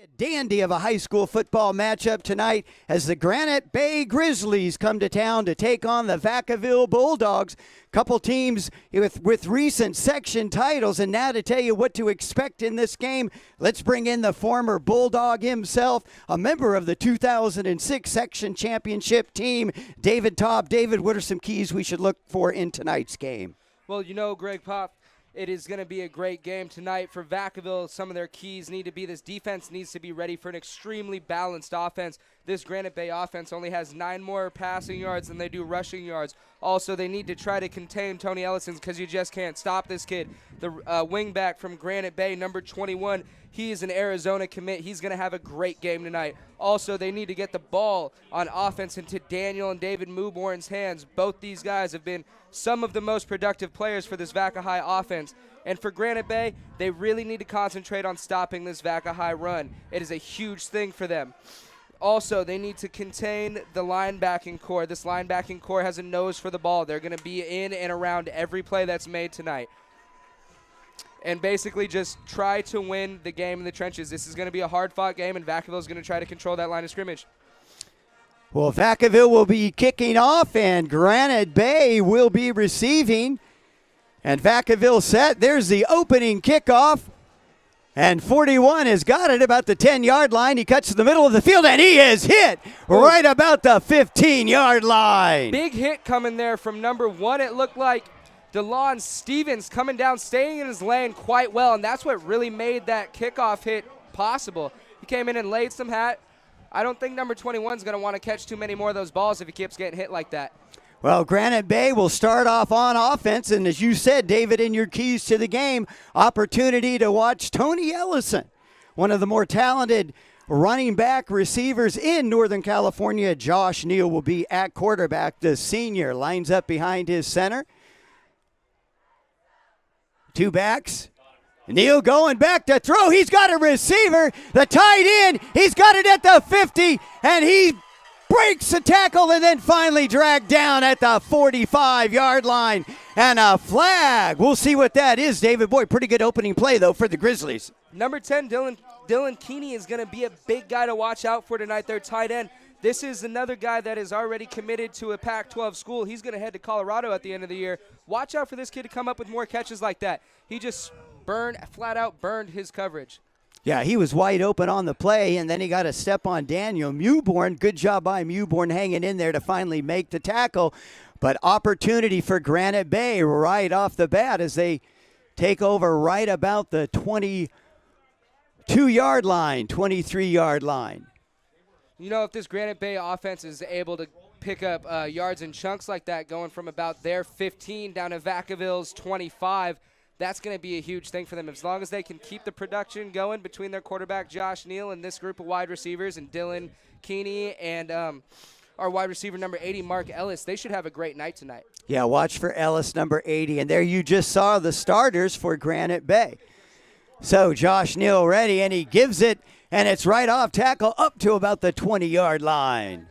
A dandy of a high school football matchup tonight as the Granite Bay Grizzlies come to town to take on the Vacaville Bulldogs. Couple teams with recent section titles, and now to tell you what to expect in this game, let's bring in the former Bulldog himself, a member of the 2006 section championship team, David Taub. David, what are some keys we should look for in tonight's game? Well, you know, Greg Pop, it is going to be a great game tonight for Vacaville. Some of their keys need to be this defense needs to be ready for an extremely balanced offense. This Granite Bay offense only has 9 more passing yards than they do rushing yards. Also, they need to try to contain Tony Ellison because you just can't stop this kid. The wingback from Granite Bay, number 21, he is an Arizona commit. He's going to have a great game tonight. Also, they need to get the ball on offense into Daniel and David Mewborn's hands. Both these guys have been some of the most productive players for this Vaca High offense. And for Granite Bay, they really need to concentrate on stopping this Vaca High run. It is a huge thing for them. Also, they need to contain the linebacking core. This linebacking core has a nose for the ball. They're going to be in and around every play that's made tonight. And basically just try to win the game in the trenches. This is going to be a hard-fought game, and Vacaville is going to try to control that line of scrimmage. Well, Vacaville will be kicking off, and Granite Bay will be receiving. And Vacaville set. There's the opening kickoff. And 41 has got it about the 10-yard line. He cuts to the middle of the field, and he is hit right about the 15-yard line. Big hit coming there from number 1. It looked like DeLon Stevens coming down, staying in his lane quite well, and that's what really made that kickoff hit possible. He came in and laid some hat. I don't think number 21 is going to want to catch too many more of those balls if he keeps getting hit like that. Well, Granite Bay will start off on offense, and as you said, David, in your keys to the game, opportunity to watch Tony Ellison, one of the more talented running back receivers in Northern California. Josh Neal will be at quarterback. The senior lines up behind his center. 2 backs. Neal going back to throw. He's got a receiver. The tight end, he's got it at the 50, and he breaks the tackle and then finally dragged down at the 45-yard line. And a flag. We'll see what that is, David. Boy, pretty good opening play, though, for the Grizzlies. Number 10, Dylan Keeney is going to be a big guy to watch out for tonight, their tight end. This is another guy that is already committed to a Pac-12 school. He's going to head to Colorado at the end of the year. Watch out for this kid to come up with more catches like that. He just flat out burned his coverage. Yeah, he was wide open on the play, and then he got a step on Daniel Mewborn. Good job by Mewborn hanging in there to finally make the tackle. But opportunity for Granite Bay right off the bat as they take over right about the 22-yard line, 23-yard line. You know, if this Granite Bay offense is able to pick up yards in chunks like that, going from about their 15 down to Vacaville's 25, that's going to be a huge thing for them. As long as they can keep the production going between their quarterback, Josh Neal, and this group of wide receivers, and Dylan Keeney and our wide receiver number 80, Mark Ellis, they should have a great night tonight. Yeah, watch for Ellis, number 80. And there you just saw the starters for Granite Bay. So Josh Neal ready, and he gives it, and it's right off tackle up to about the 20-yard line.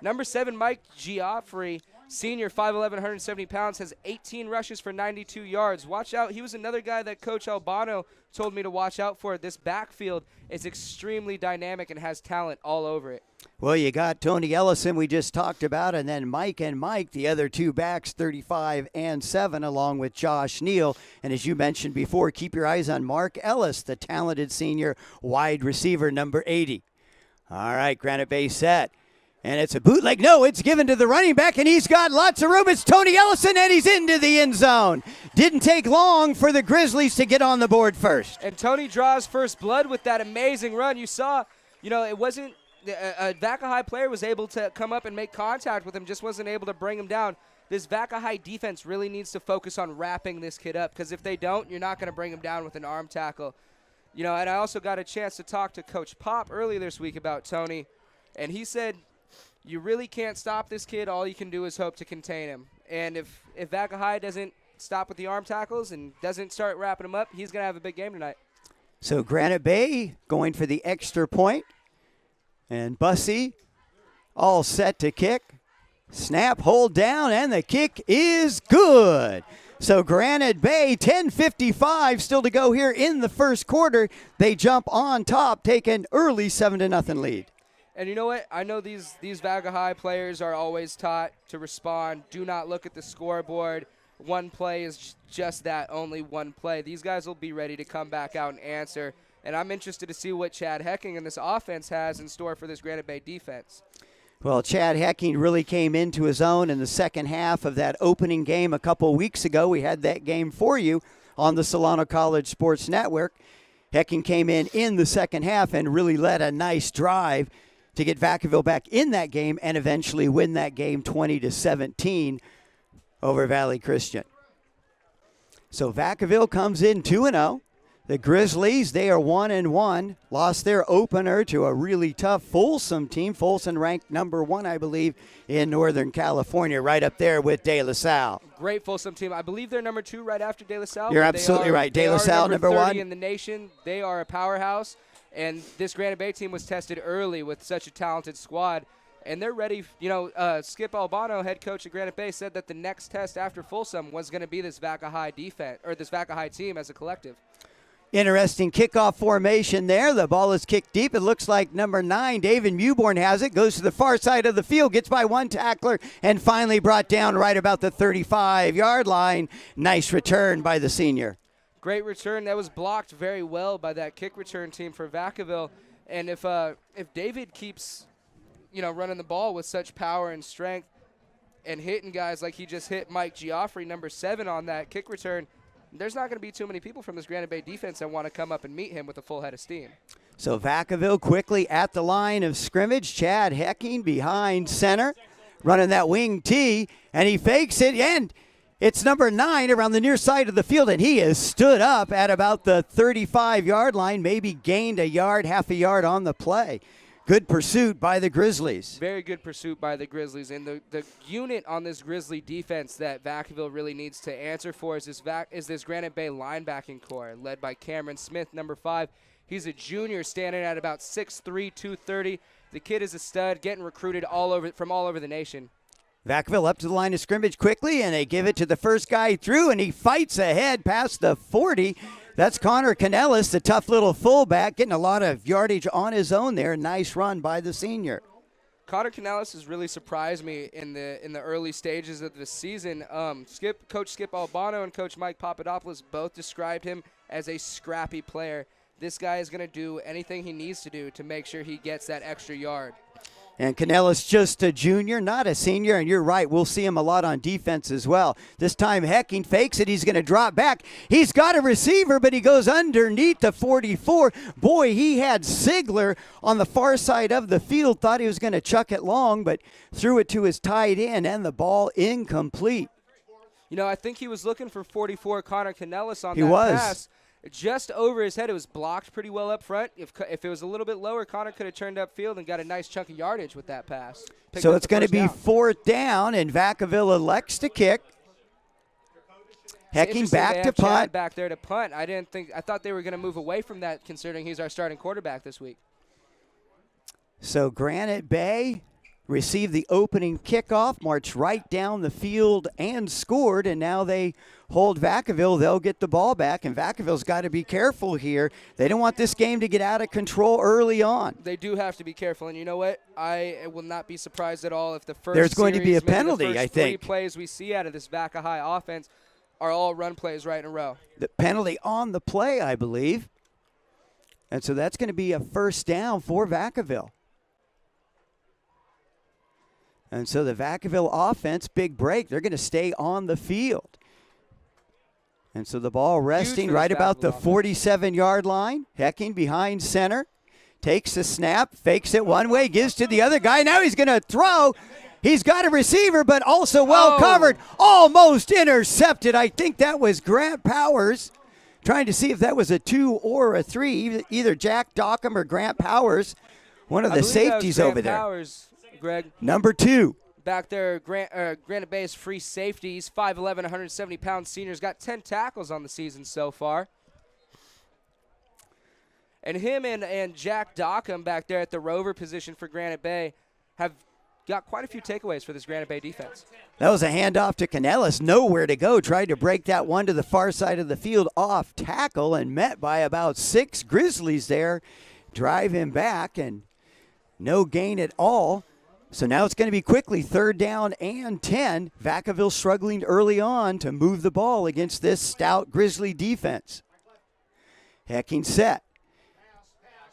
Number 7, Mike Geoffrey, senior, 5'11", 170 pounds, has 18 rushes for 92 yards. Watch out. He was another guy that Coach Albano told me to watch out for. This backfield is extremely dynamic and has talent all over it. Well, you got Tony Ellison we just talked about, and then Mike and Mike, the other 2 backs, 35 and 7, along with Josh Neal. And as you mentioned before, keep your eyes on Mark Ellis, the talented senior wide receiver, number 80. All right, Granite Bay set. And it's a bootleg. No, it's given to the running back, and he's got lots of room. It's Tony Ellison, and he's into the end zone. Didn't take long for the Grizzlies to get on the board first. And Tony draws first blood with that amazing run. You saw, you know, it wasn't a Vaca High player was able to come up and make contact with him, just wasn't able to bring him down. This Vaca High defense really needs to focus on wrapping this kid up, because if they don't, you're not going to bring him down with an arm tackle. You know, and I also got a chance to talk to Coach Pop earlier this week about Tony, and he said, you really can't stop this kid. All you can do is hope to contain him. And if Vaca High doesn't stop with the arm tackles and doesn't start wrapping him up, he's going to have a big game tonight. So Granite Bay going for the extra point. And Bussey all set to kick. Snap, hold down, and the kick is good. So Granite Bay, 10:55 still to go here in the first quarter. They jump on top, take an early 7-0 lead. And you know what? I know these Vacaville players are always taught to respond. Do not look at the scoreboard. One play is just that, only one play. These guys will be ready to come back out and answer. And I'm interested to see what Chad Hecking and this offense has in store for this Granite Bay defense. Well, Chad Hecking really came into his own in the second half of that opening game a couple weeks ago. We had that game for you on the Solano College Sports Network. Hecking came in the second half and really led a nice drive to get Vacaville back in that game and eventually win that game 20-17 over Valley Christian. So Vacaville comes in 2-0. The Grizzlies, they are 1-1, lost their opener to a really tough Folsom team. Folsom ranked number 1, I believe, in Northern California, right up there with De La Salle. Great Folsom team. I believe they're number 2 right after De La Salle. You're absolutely right. De La Salle, number 1 in the nation. They are a powerhouse, and this Granite Bay team was tested early with such a talented squad, and they're ready. You know, Skip Albano, head coach at Granite Bay, said that the next test after Folsom was going to be this Vacaville defense, or this Vacaville team as a collective. Interesting kickoff formation there. The ball is kicked deep. It looks like number 9, David Mewborn, has it. Goes to the far side of the field, gets by one tackler, and finally brought down right about the 35-yard line. Nice return by the senior. Great return. That was blocked very well by that kick return team for Vacaville. And if David keeps, running the ball with such power and strength and hitting guys like he just hit Mike Geoffrey, number 7, on that kick return, there's not going to be too many people from this Granite Bay defense that want to come up and meet him with a full head of steam. So Vacaville quickly at the line of scrimmage. Chad Hecking behind center, running that wing T, and he fakes it, and it's number 9 around the near side of the field, and he is stood up at about the 35-yard line, maybe gained a yard, half a yard on the play. Good pursuit by the Grizzlies. Very good pursuit by the Grizzlies. And the unit on this Grizzly defense that Vacaville really needs to answer for is this Granite Bay linebacking core, led by Cameron Smith, number 5. He's a junior, standing at about 6'3", 230. The kid is a stud, getting recruited from all over the nation. Vacaville up to the line of scrimmage quickly, and they give it to the first guy through, and he fights ahead past the 40. That's Connor Canellis, the tough little fullback, getting a lot of yardage on his own there. Nice run by the senior. Connor Canellis has really surprised me in the early stages of the season. Coach Skip Albano and Coach Mike Papadopoulos both described him as a scrappy player. This guy is going to do anything he needs to do to make sure he gets that extra yard. And Canellis just a junior, not a senior, and you're right, we'll see him a lot on defense as well. This time Hecking fakes it, he's going to drop back. He's got a receiver, but he goes underneath the 44. Boy, he had Sigler on the far side of the field, thought he was going to chuck it long, but threw it to his tight end, and the ball incomplete. I think he was looking for 44, Connor Canellis, on that pass. Just over his head. It was blocked pretty well up front. If it was a little bit lower, Connor could have turned upfield and got a nice chunk of yardage with that pass. So it's going to be 4th down, and Vacaville elects to kick. Hecking back to punt. Chad back there to punt. I thought they were going to move away from that, considering he's our starting quarterback this week. So Granite Bay received the opening kickoff, marched right down the field and scored, and now they hold Vacaville. They'll get the ball back, and Vacaville's got to be careful here. They don't want this game to get out of control early on. They do have to be careful, and you know what? I will not be surprised at all if the first There's going to be a maybe penalty, the first I think. 3 plays we see out of this Vacaville offense are all run plays right in a row. The penalty on the play, I believe. And so that's going to be a first down for Vacaville. And so the Vacaville offense, big break. They're going to stay on the field. And so the ball resting right about the 47-yard line. Hecking behind center. Takes the snap, fakes it one way, gives to the other guy. Now he's going to throw. He's got a receiver, but also well covered. Almost intercepted. I think that was Grant Powers. Trying to see if that was a 2 or a 3. Either Jack Dockham or Grant Powers. One of the safeties over there. Powers, Greg. Number 2. Back there, Granite Bay's free safeties, 5'11", 170-pound seniors, got 10 tackles on the season so far. And him and Jack Dockham back there at the rover position for Granite Bay have got quite a few takeaways for this Granite Bay defense. That was a handoff to Canellis. Nowhere to go. Tried to break that one to the far side of the field off tackle and met by about 6 Grizzlies there. Drive him back and no gain at all. So now it's going to be quickly 3rd down and 10. Vacaville struggling early on to move the ball against this stout Grizzly defense. Hecking set.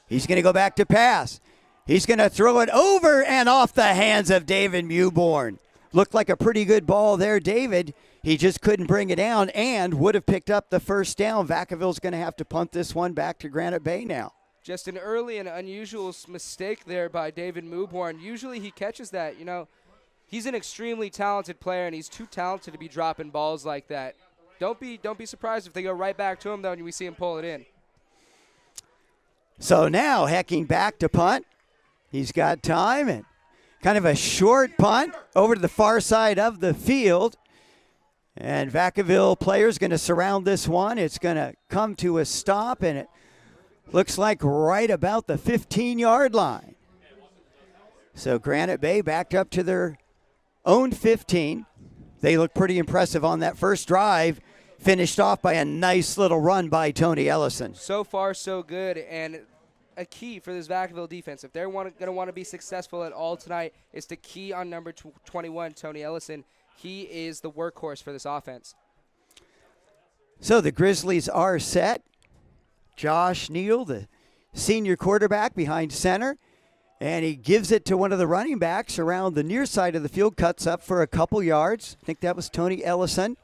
He's going to go back to pass. He's going to throw it over and off the hands of David Mewborn. Looked like a pretty good ball there, David. He just couldn't bring it down and would have picked up the 1st down. Vacaville's going to have to punt this one back to Granite Bay now. Just an early and unusual mistake there by David Mewborn. Usually he catches that. You know, he's an extremely talented player, and he's too talented to be dropping balls like that. Don't be surprised if they go right back to him, though, and we see him pull it in. So now Hecking back to punt. He's got time, and kind of a short punt over to the far side of the field. And Vacaville players going to surround this one. It's going to come to a stop, and it looks like right about the 15-yard line. So Granite Bay backed up to their own 15. They look pretty impressive on that first drive. Finished off by a nice little run by Tony Ellison. So far, so good. And a key for this Vacaville defense, if they're going to want to be successful at all tonight, is to key on number 21, Tony Ellison. He is the workhorse for this offense. So the Grizzlies are set. Josh Neal, the senior quarterback, behind center. And he gives it to one of the running backs around the near side of the field, cuts up for a couple yards. I think that was Tony Ellison.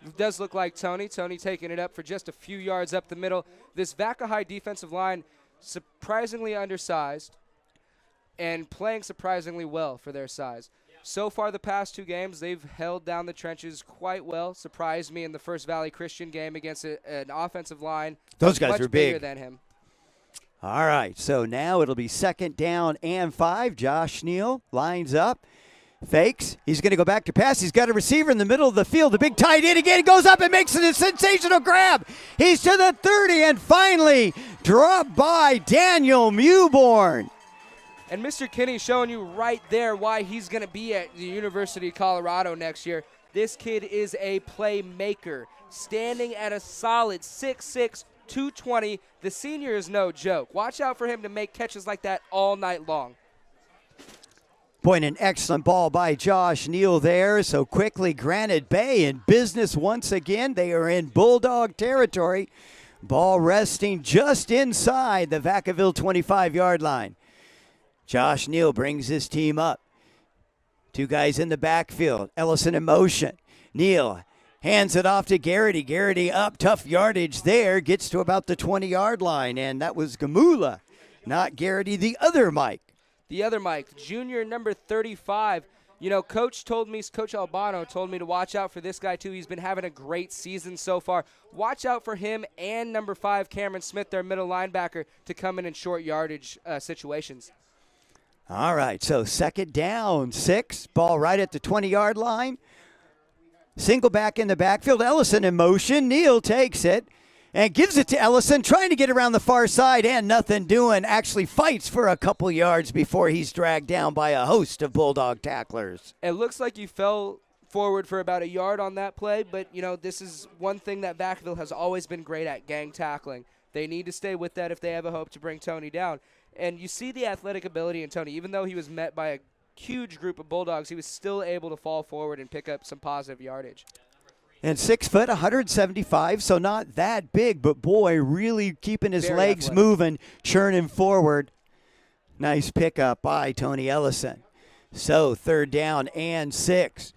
It does look like Tony. Tony taking it up for just a few yards up the middle. This Vaca High defensive line, surprisingly undersized and playing surprisingly well for their size. So far the past 2 games, they've held down the trenches quite well. Surprised me in the First Valley Christian game against an offensive line. Those guys much are bigger big than him. All right, so now it'll be 2nd down and 5. Josh Neal lines up, fakes. He's going to go back to pass. He's got a receiver in the middle of the field. The big tight end again goes up and makes it a sensational grab. He's to the 30 and finally dropped by Daniel Mewborn. And Mr. Kinney showing you right there why he's going to be at the University of Colorado next year. This kid is a playmaker, standing at a solid 6'6", 220. The senior is no joke. Watch out for him to make catches like that all night long. Boy, and an excellent ball by Josh Neal there. So quickly, Granite Bay in business once again. They are in Bulldog territory. Ball resting just inside the Vacaville 25-yard line. Josh Neal brings his team up. 2 guys in the backfield. Ellison in motion. Neal hands it off to Garrity. Garrity up, tough yardage there. Gets to about the 20-yard line, and that was Gamula, not Garrity, the other Mike. The other Mike, junior number 35. You know, Coach Albano told me to watch out for this guy, too. He's been having a great season so far. Watch out for him and number 5, Cameron Smith, their middle linebacker, to come in short yardage situations. All right, so 2nd down, 6. Ball right at the 20-yard line. Single back in the backfield. Ellison in motion. Neal takes it and gives it to Ellison, trying to get around the far side and nothing doing. Actually fights for a couple yards before he's dragged down by a host of Bulldog tacklers. It looks like you fell forward for about a yard on that play, but, you know, this is one thing that Vacaville has always been great at, gang tackling. They need to stay with that if they have a hope to bring Tony down. And you see the athletic ability in Tony. Even though he was met by a huge group of Bulldogs, he was still able to fall forward and pick up some positive yardage. And 6 foot, 175, so not that big, but boy, really keeping his Very legs athletic. moving, churning forward. Nice pickup by Tony Ellison. So 3rd down and 6.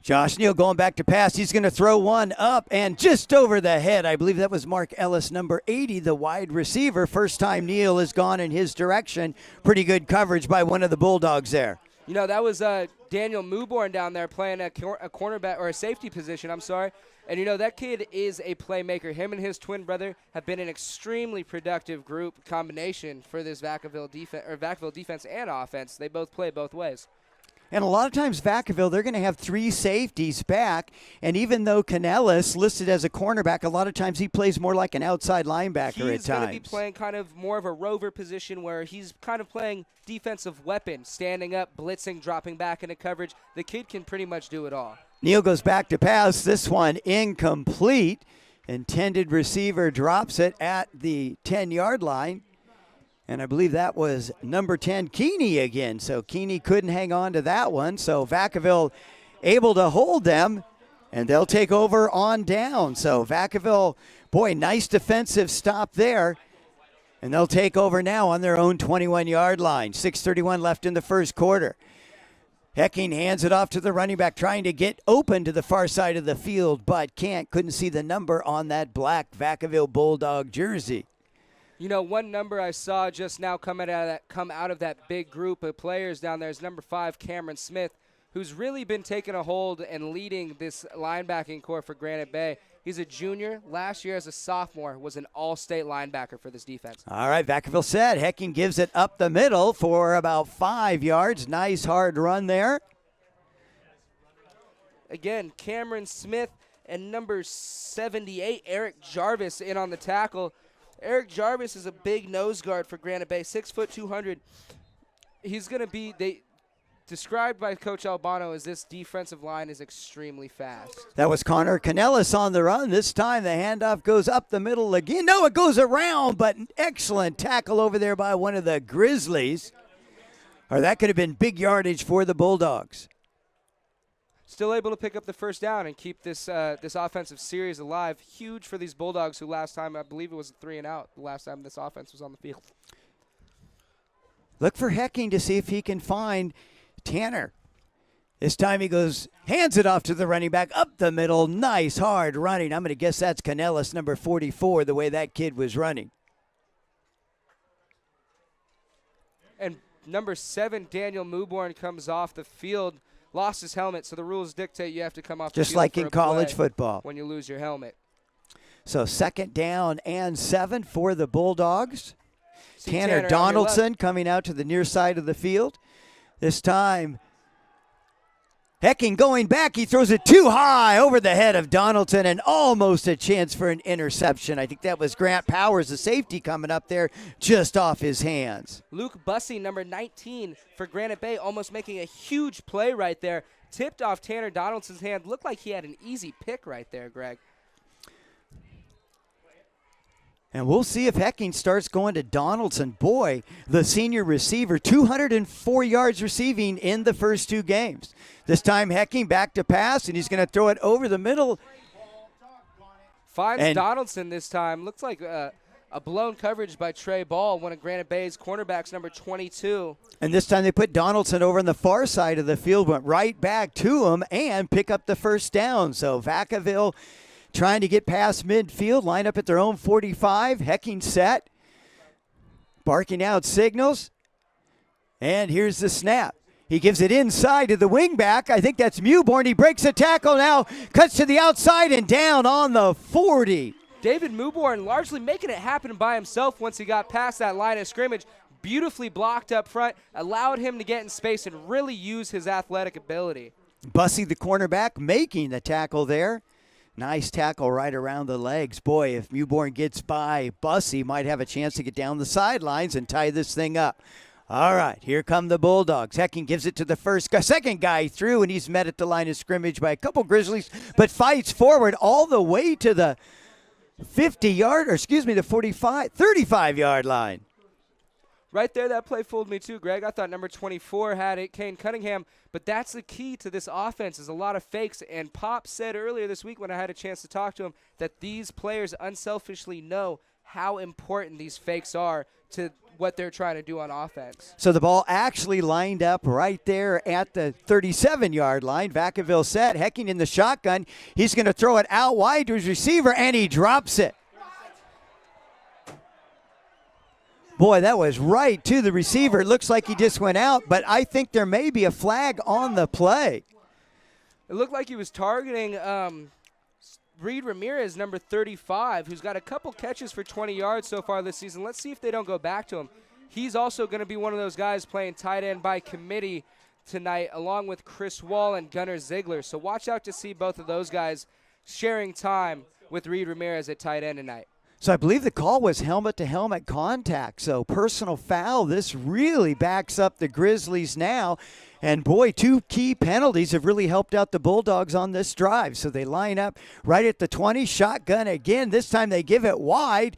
Josh Neal going back to pass. He's going to throw one up and just over the head. I believe that was Mark Ellis, number 80, the wide receiver. First time Neal has gone in his direction. Pretty good coverage by one of the Bulldogs there. You know, that was Daniel Mewborn down there playing a cornerback or a safety position, I'm sorry. And, you know, that kid is a playmaker. Him and his twin brother have been an extremely productive group combination for this Vacaville defense and offense. They both play both ways. And a lot of times Vacaville, they're going to have 3 safeties back. And even though Canellis listed as a cornerback, a lot of times he plays more like an outside linebacker at times. He's going to be playing kind of more of a rover position where he's kind of playing defensive weapon, standing up, blitzing, dropping back into coverage. The kid can pretty much do it all. Neal goes back to pass. This one incomplete. Intended receiver drops it at the 10-yard line. And I believe that was number 10, Keeney again. So Keeney couldn't hang on to that one. So Vacaville able to hold them, and they'll take over on down. So Vacaville, boy, nice defensive stop there. And they'll take over now on their own 21-yard line. 6:31 left in the first quarter. Hecking hands it off to the running back, trying to get open to the far side of the field, but can't. Couldn't see the number on that black Vacaville Bulldog jersey. You know, one number I saw just now come out of that big group of players down there is number 5, Cameron Smith, who's really been taking a hold and leading this linebacking core for Granite Bay. He's a junior. Last year as a sophomore was an all-state linebacker for this defense. All right, Vacaville set. Hecking gives it up the middle for about 5 yards. Nice hard run there. Again, Cameron Smith and number 78, Eric Jarvis, in on the tackle. Eric Jarvis is a big nose guard for Granite Bay, 6 foot 200. He's going to be described by Coach Albano as this defensive line is extremely fast. That was Connor Canellis on the run. This time the handoff goes up the middle again. No, it goes around, but an excellent tackle over there by one of the Grizzlies. Or that could have been big yardage for the Bulldogs. Still able to pick up the first down and keep this offensive series alive. Huge for these Bulldogs who last time, I believe it was a 3-and-out, the last time this offense was on the field. Look for Hecking to see if he can find Tanner. This time he hands it off to the running back up the middle. Nice hard running. I'm going to guess that's Canellis, number 44, the way that kid was running. And number 7, Daniel Mewborn, comes off the field. Lost his helmet, so the rules dictate you have to come off the field. Just like in college football. When you lose your helmet. So 2nd down and 7 for the Bulldogs. Tanner on Donaldson coming out to the near side of the field. This time, Hecking going back. He throws it too high over the head of Donaldson and almost a chance for an interception. I think that was Grant Powers, the safety, coming up there just off his hands. Luke Bussey, number 19 for Granite Bay, almost making a huge play right there. Tipped off Tanner Donaldson's hand. Looked like he had an easy pick right there, Greg. And we'll see if Hecking starts going to Donaldson. Boy, the senior receiver, 204 yards receiving in the first 2 games. This time Hecking back to pass, and he's going to throw it over the middle. Finds Donaldson this time. Looks like a blown coverage by Trey Ball, one of Granite Bay's cornerbacks, number 22. And this time they put Donaldson over on the far side of the field, went right back to him, and pick up the first down. So Vacaville trying to get past midfield, line up at their own 45. Hecking set, barking out signals. And here's the snap. He gives it inside to the wingback. I think that's Mewborn. He breaks a tackle now, cuts to the outside and down on the 40. David Mewborn largely making it happen by himself once he got past that line of scrimmage. Beautifully blocked up front, allowed him to get in space and really use his athletic ability. Bussey, the cornerback, making the tackle there. Nice tackle right around the legs. Boy, if Mewborn gets by Bussey, might have a chance to get down the sidelines and tie this thing up. All right, here come the Bulldogs. Hecking gives it to the second guy through, and he's met at the line of scrimmage by a couple Grizzlies, but fights forward all the way to the 35-yard line. Right there, that play fooled me too, Greg. I thought number 24 had it, Kane Cunningham, but that's the key to this offense is a lot of fakes. And Pop said earlier this week when I had a chance to talk to him that these players unselfishly know how important these fakes are to what they're trying to do on offense. So the ball actually lined up right there at the 37-yard line. Vacaville set, Hecking in the shotgun. He's going to throw it out wide to his receiver, and he drops it. Boy, that was right to the receiver. It looks like he just went out, but I think there may be a flag on the play. It looked like he was targeting Reed Ramirez, number 35, who's got a couple catches for 20 yards so far this season. Let's see if they don't go back to him. He's also going to be one of those guys playing tight end by committee tonight, along with Chris Wall and Gunnar Ziegler. So watch out to see both of those guys sharing time with Reed Ramirez at tight end tonight. So I believe the call was helmet-to-helmet contact. So personal foul. This really backs up the Grizzlies now. And, boy, 2 key penalties have really helped out the Bulldogs on this drive. So they line up right at the 20, shotgun again. This time they give it wide.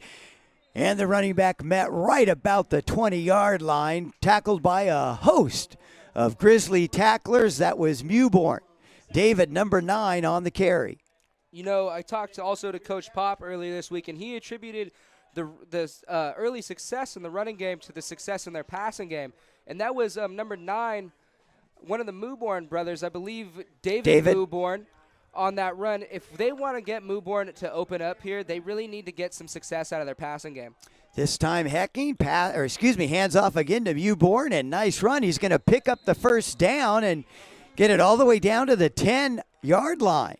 And the running back met right about the 20-yard line, tackled by a host of Grizzly tacklers. That was Mewborn. David, number 9, on the carry. You know, I talked also to Coach Pop earlier this week, and he attributed the early success in the running game to the success in their passing game. And that was number 9, one of the Mewborn brothers, I believe David Mewborn, on that run. If they want to get Mewborn to open up here, they really need to get some success out of their passing game. This time Hecking, hands off again to Mewborn, and nice run. He's going to pick up the first down and get it all the way down to the 10-yard line.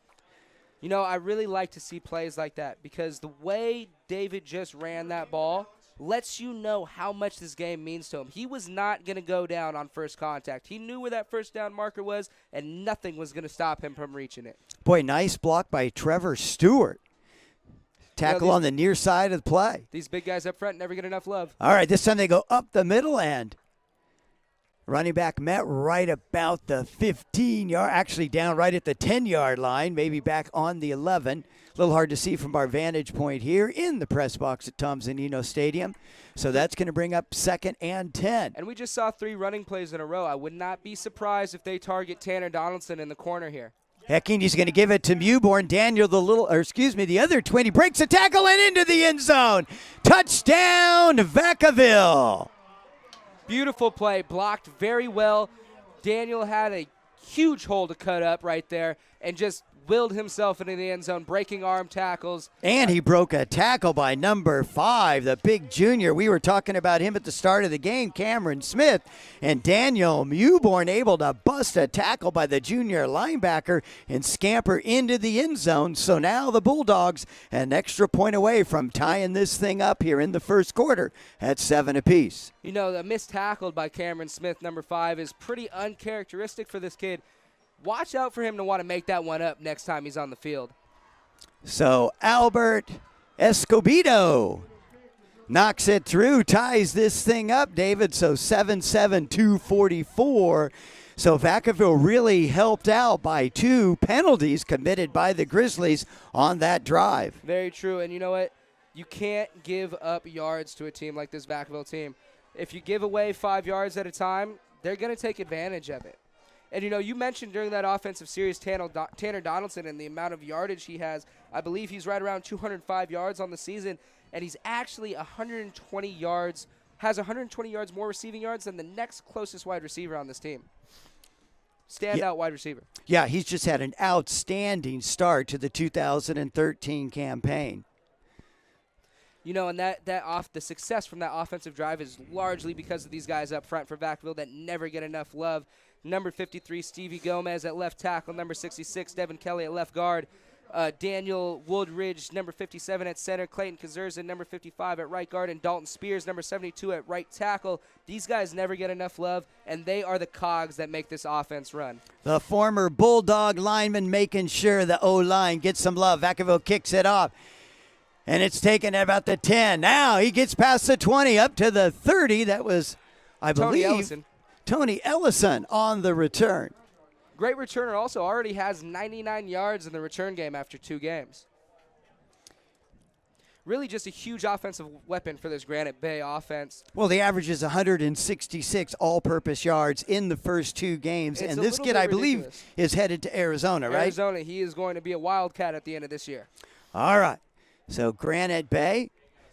You know, I really like to see plays like that because the way David just ran that ball lets you know how much this game means to him. He was not going to go down on first contact. He knew where that first down marker was, and nothing was going to stop him from reaching it. Boy, nice block by Trevor Stewart. Tackle on the near side of the play. These big guys up front never get enough love. All right, this time they go up the middle end. Running back met right about the 15-yard, actually down right at the 10-yard line, maybe back on the 11. A little hard to see from our vantage point here in the press box at Tom Zunino Stadium. So that's going to bring up 2nd and 10. And we just saw 3 running plays in a row. I would not be surprised if they target Tanner Donaldson in the corner here. Hecking, he's going to give it to Mewborn. Daniel, the other twin, he breaks a tackle and into the end zone. Touchdown, Vacaville. Beautiful play, blocked very well. Daniel had a huge hole to cut up right there and just willed himself into the end zone, breaking arm tackles. And he broke a tackle by number 5, the big junior. We were talking about him at the start of the game, Cameron Smith. And Daniel Mewborn able to bust a tackle by the junior linebacker and scamper into the end zone. So now the Bulldogs an extra point away from tying this thing up here in the first quarter at 7 apiece. You know, the missed tackle by Cameron Smith, number 5, is pretty uncharacteristic for this kid. Watch out for him to want to make that one up next time he's on the field. So Albert Escobedo knocks it through, ties this thing up, David. So 7-7, 2:44. So Vacaville really helped out by 2 penalties committed by the Grizzlies on that drive. Very true. And you know what? You can't give up yards to a team like this Vacaville team. If you give away 5 yards at a time, they're going to take advantage of it. And, you know, you mentioned during that offensive series Tanner Donaldson and the amount of yardage he has. I believe he's right around 205 yards on the season, and he's actually 120 yards, has 120 yards more receiving yards than the next closest wide receiver on this team. Standout wide receiver. Yeah, he's just had an outstanding start to the 2013 campaign. You know, and the success from that offensive drive is largely because of these guys up front for Vacaville that never get enough love. Number 53, Stevie Gomez at left tackle. Number 66, Devin Kelly at left guard. Daniel Woodridge, number 57 at center. Clayton Kazurza, number 55 at right guard. And Dalton Spears, number 72 at right tackle. These guys never get enough love, and they are the cogs that make this offense run. The former Bulldog lineman making sure the O-line gets some love. Vacaville kicks it off. And it's taken at about the 10. Now he gets past the 20 up to the 30. That was, I believe, Tony Ellison on the return. Great returner also already has 99 yards in the return game after 2 games. Really just a huge offensive weapon for this Granite Bay offense. Well, the average is 166 all-purpose yards in the first 2 games. And this kid, I believe, is headed to Arizona, right? Arizona. He is going to be a Wildcat at the end of this year. All right. So Granite Bay,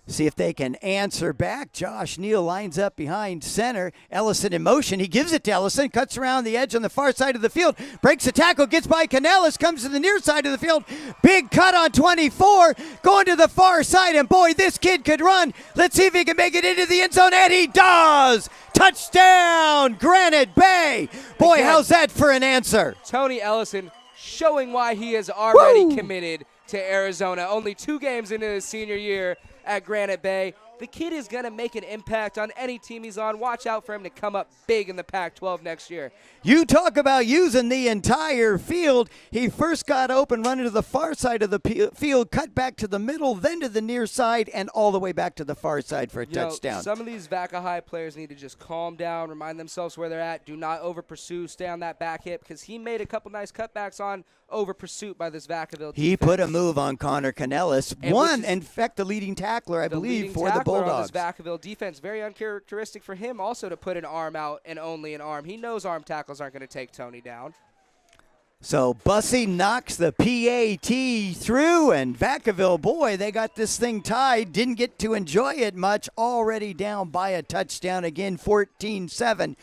see if they can answer back. Josh Neal lines up behind center. Ellison in motion. He gives it to Ellison. Cuts around the edge on the far side of the field. Breaks a tackle. Gets by Canellis. Comes to the near side of the field. Big cut on 24. Going to the far side. And boy, this kid could run. Let's see if he can make it into the end zone. And he does. Touchdown, Granite Bay. Boy, again, how's that for an answer? Tony Ellison showing why he is already committed to Arizona. Only 2 games into his senior year at Granite Bay. The kid is going to make an impact on any team he's on. Watch out for him to come up big in the Pac-12 next year. You talk about using the entire field. He first got open, running to the far side of the field, cut back to the middle, then to the near side, and all the way back to the far side for a touchdown. Some of these Vaca High players need to just calm down, remind themselves where they're at. Do not over-pursue, stay on that back hip, because he made a couple nice cutbacks on over-pursuit by this Vacaville defense. He put a move on Connor Canellis. In fact, the leading tackler, I believe, for the Bulldogs. On this Vacaville defense, very uncharacteristic for him also to put an arm out and only an arm. He knows arm tackles aren't going to take Tony down. So Bussey knocks the PAT through, and Vacaville, boy, they got this thing tied. Didn't get to enjoy it much. Already down by a touchdown again, 14-7.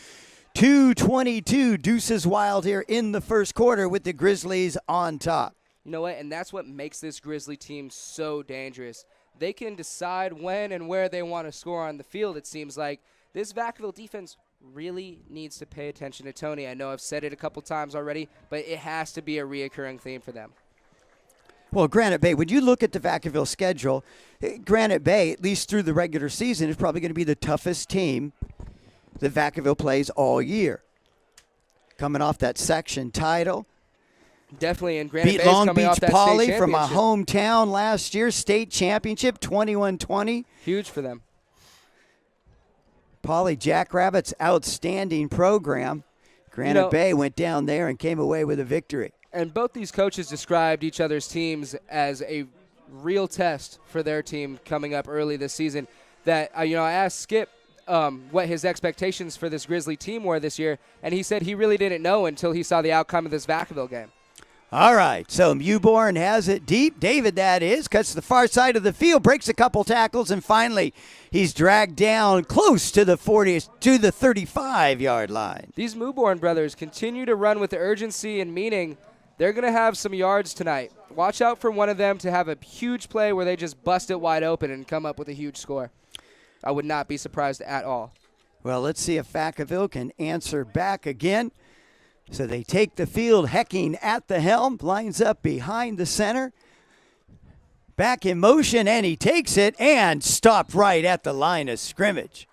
2:22, Deuces Wild here in the first quarter with the Grizzlies on top. You know what? And that's what makes this Grizzly team so dangerous. They can decide when and where they want to score on the field, it seems like. This Vacaville defense really needs to pay attention to Tony. I know I've said it a couple times already, but it has to be a reoccurring theme for them. Well, Granite Bay, when you look at the Vacaville schedule, Granite Bay, at least through the regular season, is probably going to be the toughest team that Vacaville plays all year. Coming off that section title. Definitely, and Granite Beat Bay's Long coming Beach off that Poly state from a championship. hometown last year, state championship, 21-20. Huge for them. Poly Jackrabbits, outstanding program. Granite Bay went down there and came away with a victory. And both these coaches described each other's teams as a real test for their team coming up early this season. That I asked Skip what his expectations for this Grizzly team were this year, and he said he really didn't know until he saw the outcome of this Vacaville game. All right, so Mewborn has it deep. David, that is, cuts to the far side of the field, breaks a couple tackles, and finally he's dragged down close to the 35-yard line. These Mewborn brothers continue to run with urgency and meaning. They're going to have some yards tonight. Watch out for one of them to have a huge play where they just bust it wide open and come up with a huge score. I would not be surprised at all. Well, let's see if Vacaville can answer back again. So they take the field. Hecking at the helm, lines up behind the center. Back in motion, and he takes it and stopped right at the line of scrimmage.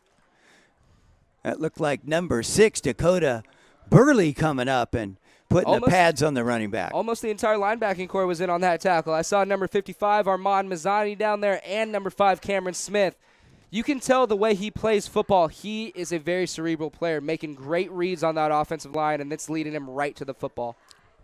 That looked like number 6, Dakota Burley, coming up and putting the pads on the running back. Almost the entire linebacking core was in on that tackle. I saw number 55, Armand Mazzani, down there, and number 5, Cameron Smith. You can tell the way he plays football. He is a very cerebral player, making great reads on that offensive line, and it's leading him right to the football.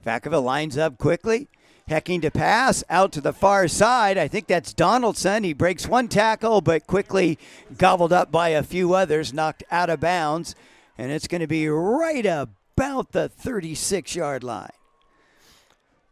Vacaville lines up quickly. Hecking to pass out to the far side. I think that's Donaldson. He breaks one tackle, but quickly gobbled up by a few others, knocked out of bounds. And it's going to be right about the 36-yard line.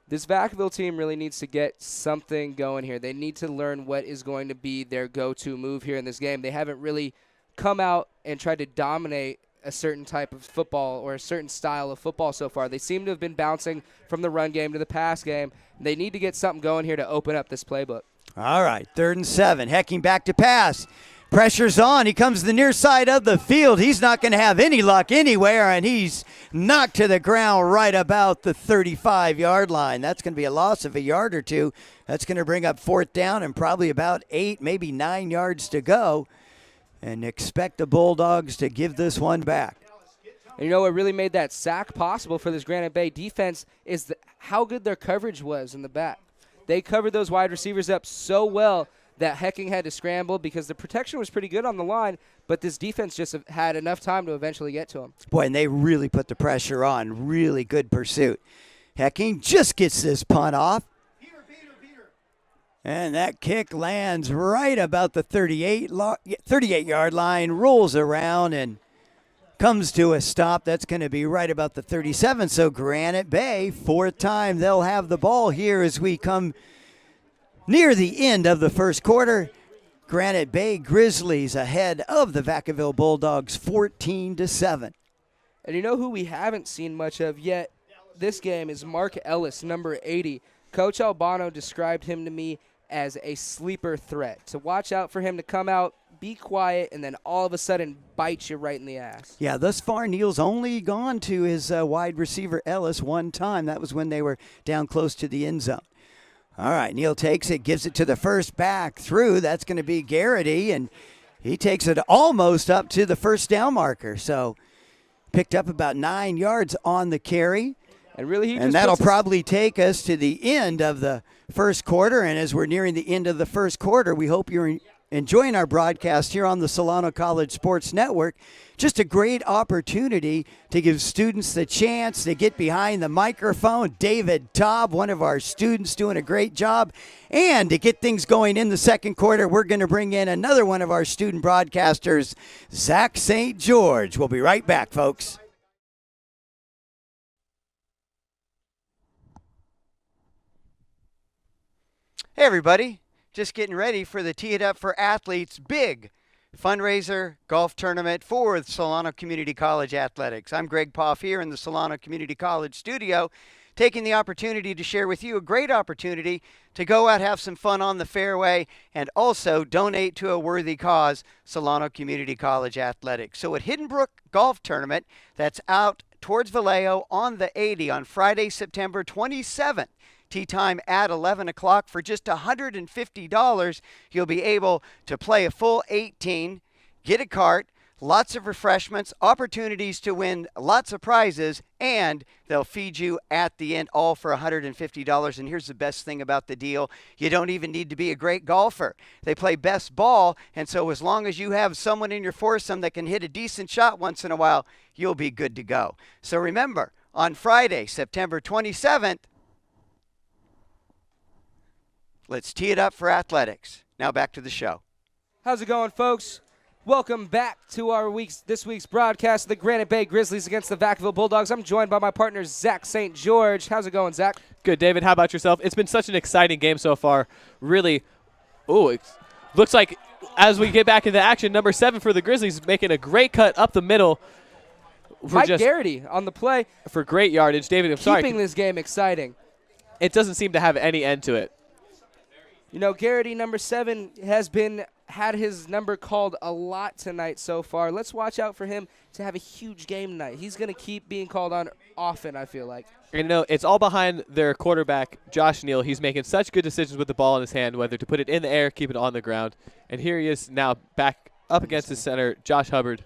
This Vacaville team really needs to get something going here. They need to learn what is going to be their go-to move here in this game. They haven't really come out and tried to dominate a certain type of football or a certain style of football so far. They seem to have been bouncing from the run game to the pass game. They need to get something going here to open up this playbook. All right, 3rd and 7. Hecking back to pass. Pressure's on. He comes to the near side of the field. He's not going to have any luck anywhere, and he's knocked to the ground right about the 35-yard line. That's going to be a loss of a yard or two. That's going to bring up 4th down and probably about 8, maybe 9 yards to go. And expect the Bulldogs to give this one back. And you know what really made that sack possible for this Granite Bay defense is how good their coverage was in the back. They covered those wide receivers up so well that Hecking had to scramble because the protection was pretty good on the line, but this defense just had enough time to eventually get to him. Boy, and they really put the pressure on. Really good pursuit. Hecking just gets this punt off. And that kick lands right about the 38-yard line, rolls around and comes to a stop. That's going to be right about the 37. So Granite Bay, 4th time they'll have the ball here as we come near the end of the first quarter. Granite Bay Grizzlies ahead of the Vacaville Bulldogs 14-7. And you know who we haven't seen much of yet this game is Mark Ellis, number 80. Coach Albano described him to me as a sleeper threat. To watch out for him to come out, be quiet, and then all of a sudden bite you right in the ass. Yeah, thus far Neil's only gone to his wide receiver Ellis one time. That was when they were down close to the end zone. All right, Neil takes it, gives it to the first back through. That's going to be Garrity, and He takes it almost up to the first down marker. So picked up about 9 yards on the carry. And really, that'll probably take us to the end of the first quarter. And as we're nearing the end of the first quarter, we hope you're enjoying our broadcast here on the Solano College Sports Network. Just a great opportunity to give students the chance to get behind the microphone. David Taub, one of our students, doing a great job. And to get things going in the second quarter, we're going to bring in another one of our student broadcasters, Zach St. George. We'll be right back, folks. Hey, everybody. Just getting ready for the Tee It Up for Athletes big fundraiser golf tournament for Solano Community College Athletics. I'm Greg Poff here in the Solano Community College studio, taking the opportunity to share with you a great opportunity to go out, have some fun on the fairway, and also donate to a worthy cause, Solano Community College Athletics. So at Hidden Brook Golf Tournament, that's out towards Vallejo on the 80 on Friday, September 27th. Tee time at 11 o'clock. For just $150, you'll be able to play a full 18, get a cart, lots of refreshments, opportunities to win lots of prizes, and they'll feed you at the end, all for $150. And here's the best thing about the deal. You don't even need to be a great golfer. They play best ball, and so as long as you have someone in your foursome that can hit a decent shot once in a while, you'll be good to go. So remember, on Friday, September 27th, let's tee it up for athletics. Now back to the show. How's it going, folks? Welcome back to this week's broadcast of the Granite Bay Grizzlies against the Vacaville Bulldogs. I'm joined by my partner, Zach St. George. How's it going, Zach? Good, David. How about yourself? It's been such an exciting game so far. Really, it looks like as we get back into action, number 7 for the Grizzlies making a great cut up the middle. Mike Garrity on the play. For great yardage. David, I'm sorry. Keeping this game exciting. It doesn't seem to have any end to it. You know, Garrity, number 7, had his number called a lot tonight so far. Let's watch out for him to have a huge game tonight. He's going to keep being called on often, I feel like. You know, it's all behind their quarterback, Josh Neal. He's making such good decisions with the ball in his hand, whether to put it in the air, keep it on the ground. And here he is now back up against his center, Josh Hubbard.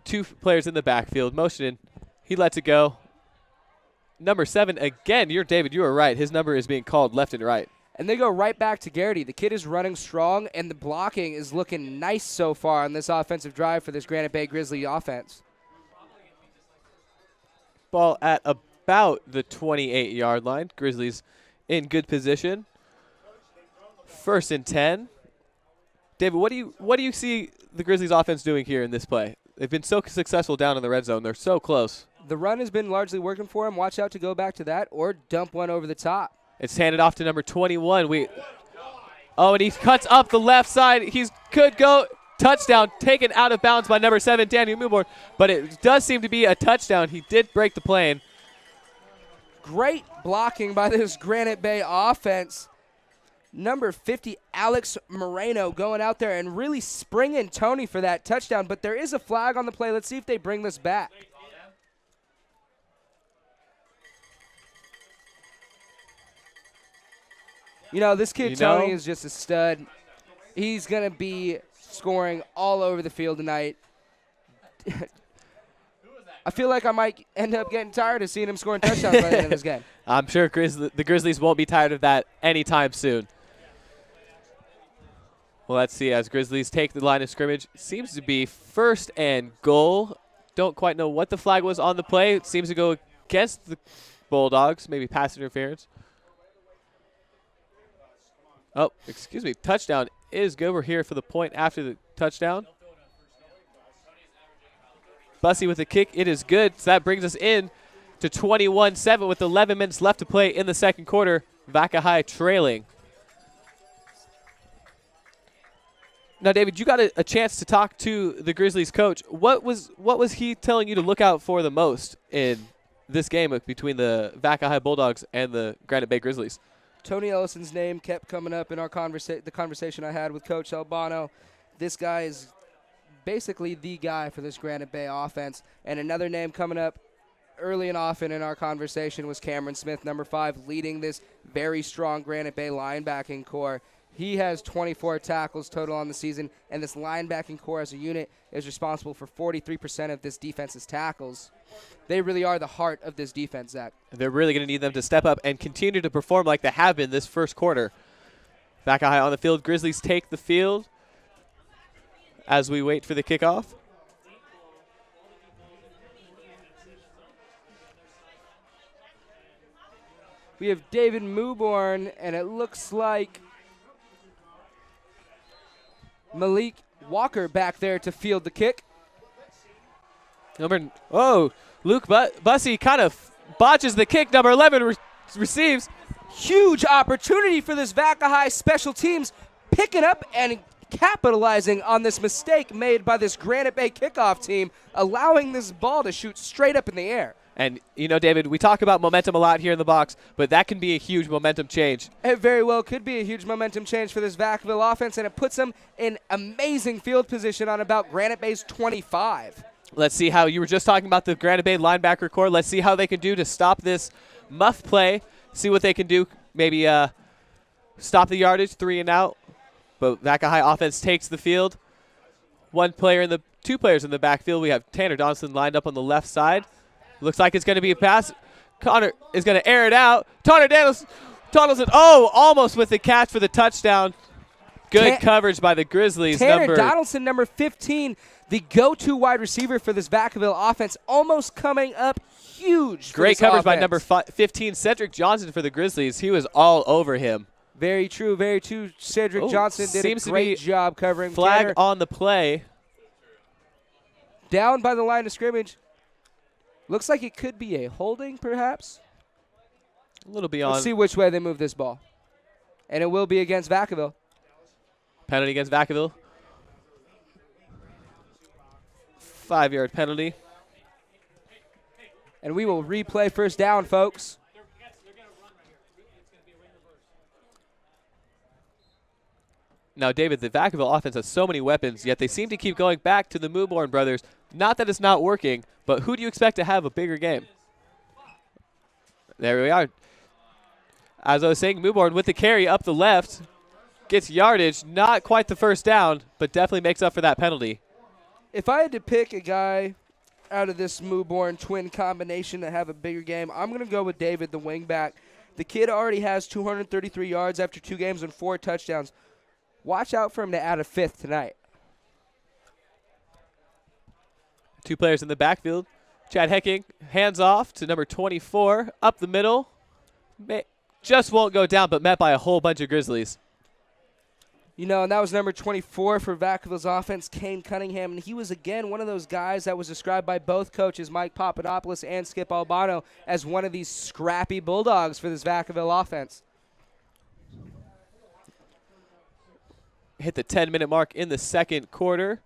2 players in the backfield, motioning. He lets it go. Number 7, again, David, you were right. His number is being called left and right. And they go right back to Garrity. The kid is running strong, and the blocking is looking nice so far on this offensive drive for this Granite Bay Grizzly offense. Ball at about the 28-yard line. Grizzlies in good position. 1st and 10. David, what do you see the Grizzlies offense doing here in this play? They've been so successful down in the red zone. They're so close. The run has been largely working for them. Watch out to go back to that or dump one over the top. It's handed off to number 21. And he cuts up the left side. He could go touchdown, taken out of bounds by number 7, Daniel Milborn. But it does seem to be a touchdown. He did break the plane. Great blocking by this Granite Bay offense. Number 50, Alex Moreno, going out there and really springing Tony for that touchdown. But there is a flag on the play. Let's see if they bring this back. You know, this kid, Tony, is just a stud. He's going to be scoring all over the field tonight. I feel like I might end up getting tired of seeing him scoring touchdowns by the end of this game. I'm sure the Grizzlies won't be tired of that anytime soon. Well, let's see. As Grizzlies take the line of scrimmage, seems to be 1st and goal. Don't quite know what the flag was on the play. It seems to go against the Bulldogs, maybe pass interference. Oh, excuse me. Touchdown is good. We're here for the point after the touchdown. Bussey with the kick. It is good. So that brings us in to 21-7 with 11 minutes left to play in the second quarter. Vaca High trailing. Now, David, you got a chance to talk to the Grizzlies coach. What was he telling you to look out for the most in this game between the Vaca High Bulldogs and the Granite Bay Grizzlies? Tony Ellison's name kept coming up in our the conversation I had with Coach Albano. This guy is basically the guy for this Granite Bay offense. And another name coming up early and often in our conversation was Cameron Smith, number 5, leading this very strong Granite Bay linebacking core. He has 24 tackles total on the season, and this linebacking core as a unit is responsible for 43% of this defense's tackles. They really are the heart of this defense, Zach. They're really going to need them to step up and continue to perform like they have been this first quarter. Vacaville on the field. Grizzlies take the field as we wait for the kickoff. We have David Mewborn, and it looks like Malik Walker back there to field the kick. Luke Bussey kind of botches the kick. Number 11 receives. Huge opportunity for this Vacaville special teams, picking up and capitalizing on this mistake made by this Granite Bay kickoff team, allowing this ball to shoot straight up in the air. And, you know, David, we talk about momentum a lot here in the box, but that can be a huge momentum change. It very well could be a huge momentum change for this Vacaville offense, and it puts them in amazing field position on about Granite Bay's 25. Let's see how you were just talking about the Granite Bay linebacker core. Let's see how they can do to stop this muff play, see what they can do, maybe stop the yardage, 3 and out. But Vacaville offense takes the field. Two players in the backfield. We have Tanner Donaldson lined up on the left side. Looks like it's going to be a pass. Connor is going to air it out. Tanner Donaldson, almost with the catch for the touchdown. Good coverage by the Grizzlies. Tanner Donaldson, number 15, the go-to wide receiver for this Vacaville offense, almost coming up huge. Great coverage by number 15, Cedric Johnson for the Grizzlies. He was all over him. Very true, very true. Cedric Johnson did a great job covering. Flag Tanner on the play. Down by the line of scrimmage. Looks like it could be a holding, perhaps. A little beyond. Let's see which way they move this ball. And it will be against Vacaville. Penalty against Vacaville. 5-yard penalty. And we will replay first down, folks. Now, David, the Vacaville offense has so many weapons, yet they seem to keep going back to the Mewborn brothers. Not that it's not working, but who do you expect to have a bigger game? There we are. As I was saying, Mewborn with the carry up the left, gets yardage, not quite the first down, but definitely makes up for that penalty. If I had to pick a guy out of this Mewborn twin combination to have a bigger game, I'm going to go with David, the wingback. The kid already has 233 yards after 2 games and 4 touchdowns. Watch out for him to add a 5th tonight. 2 players in the backfield. Chad Hecking, hands off to number 24, up the middle. Just won't go down, but met by a whole bunch of Grizzlies. You know, and that was number 24 for Vacaville's offense, Kane Cunningham. And he was, again, one of those guys that was described by both coaches, Mike Papadopoulos and Skip Albano, as one of these scrappy bulldogs for this Vacaville offense. Hit the 10-minute mark in the second quarter.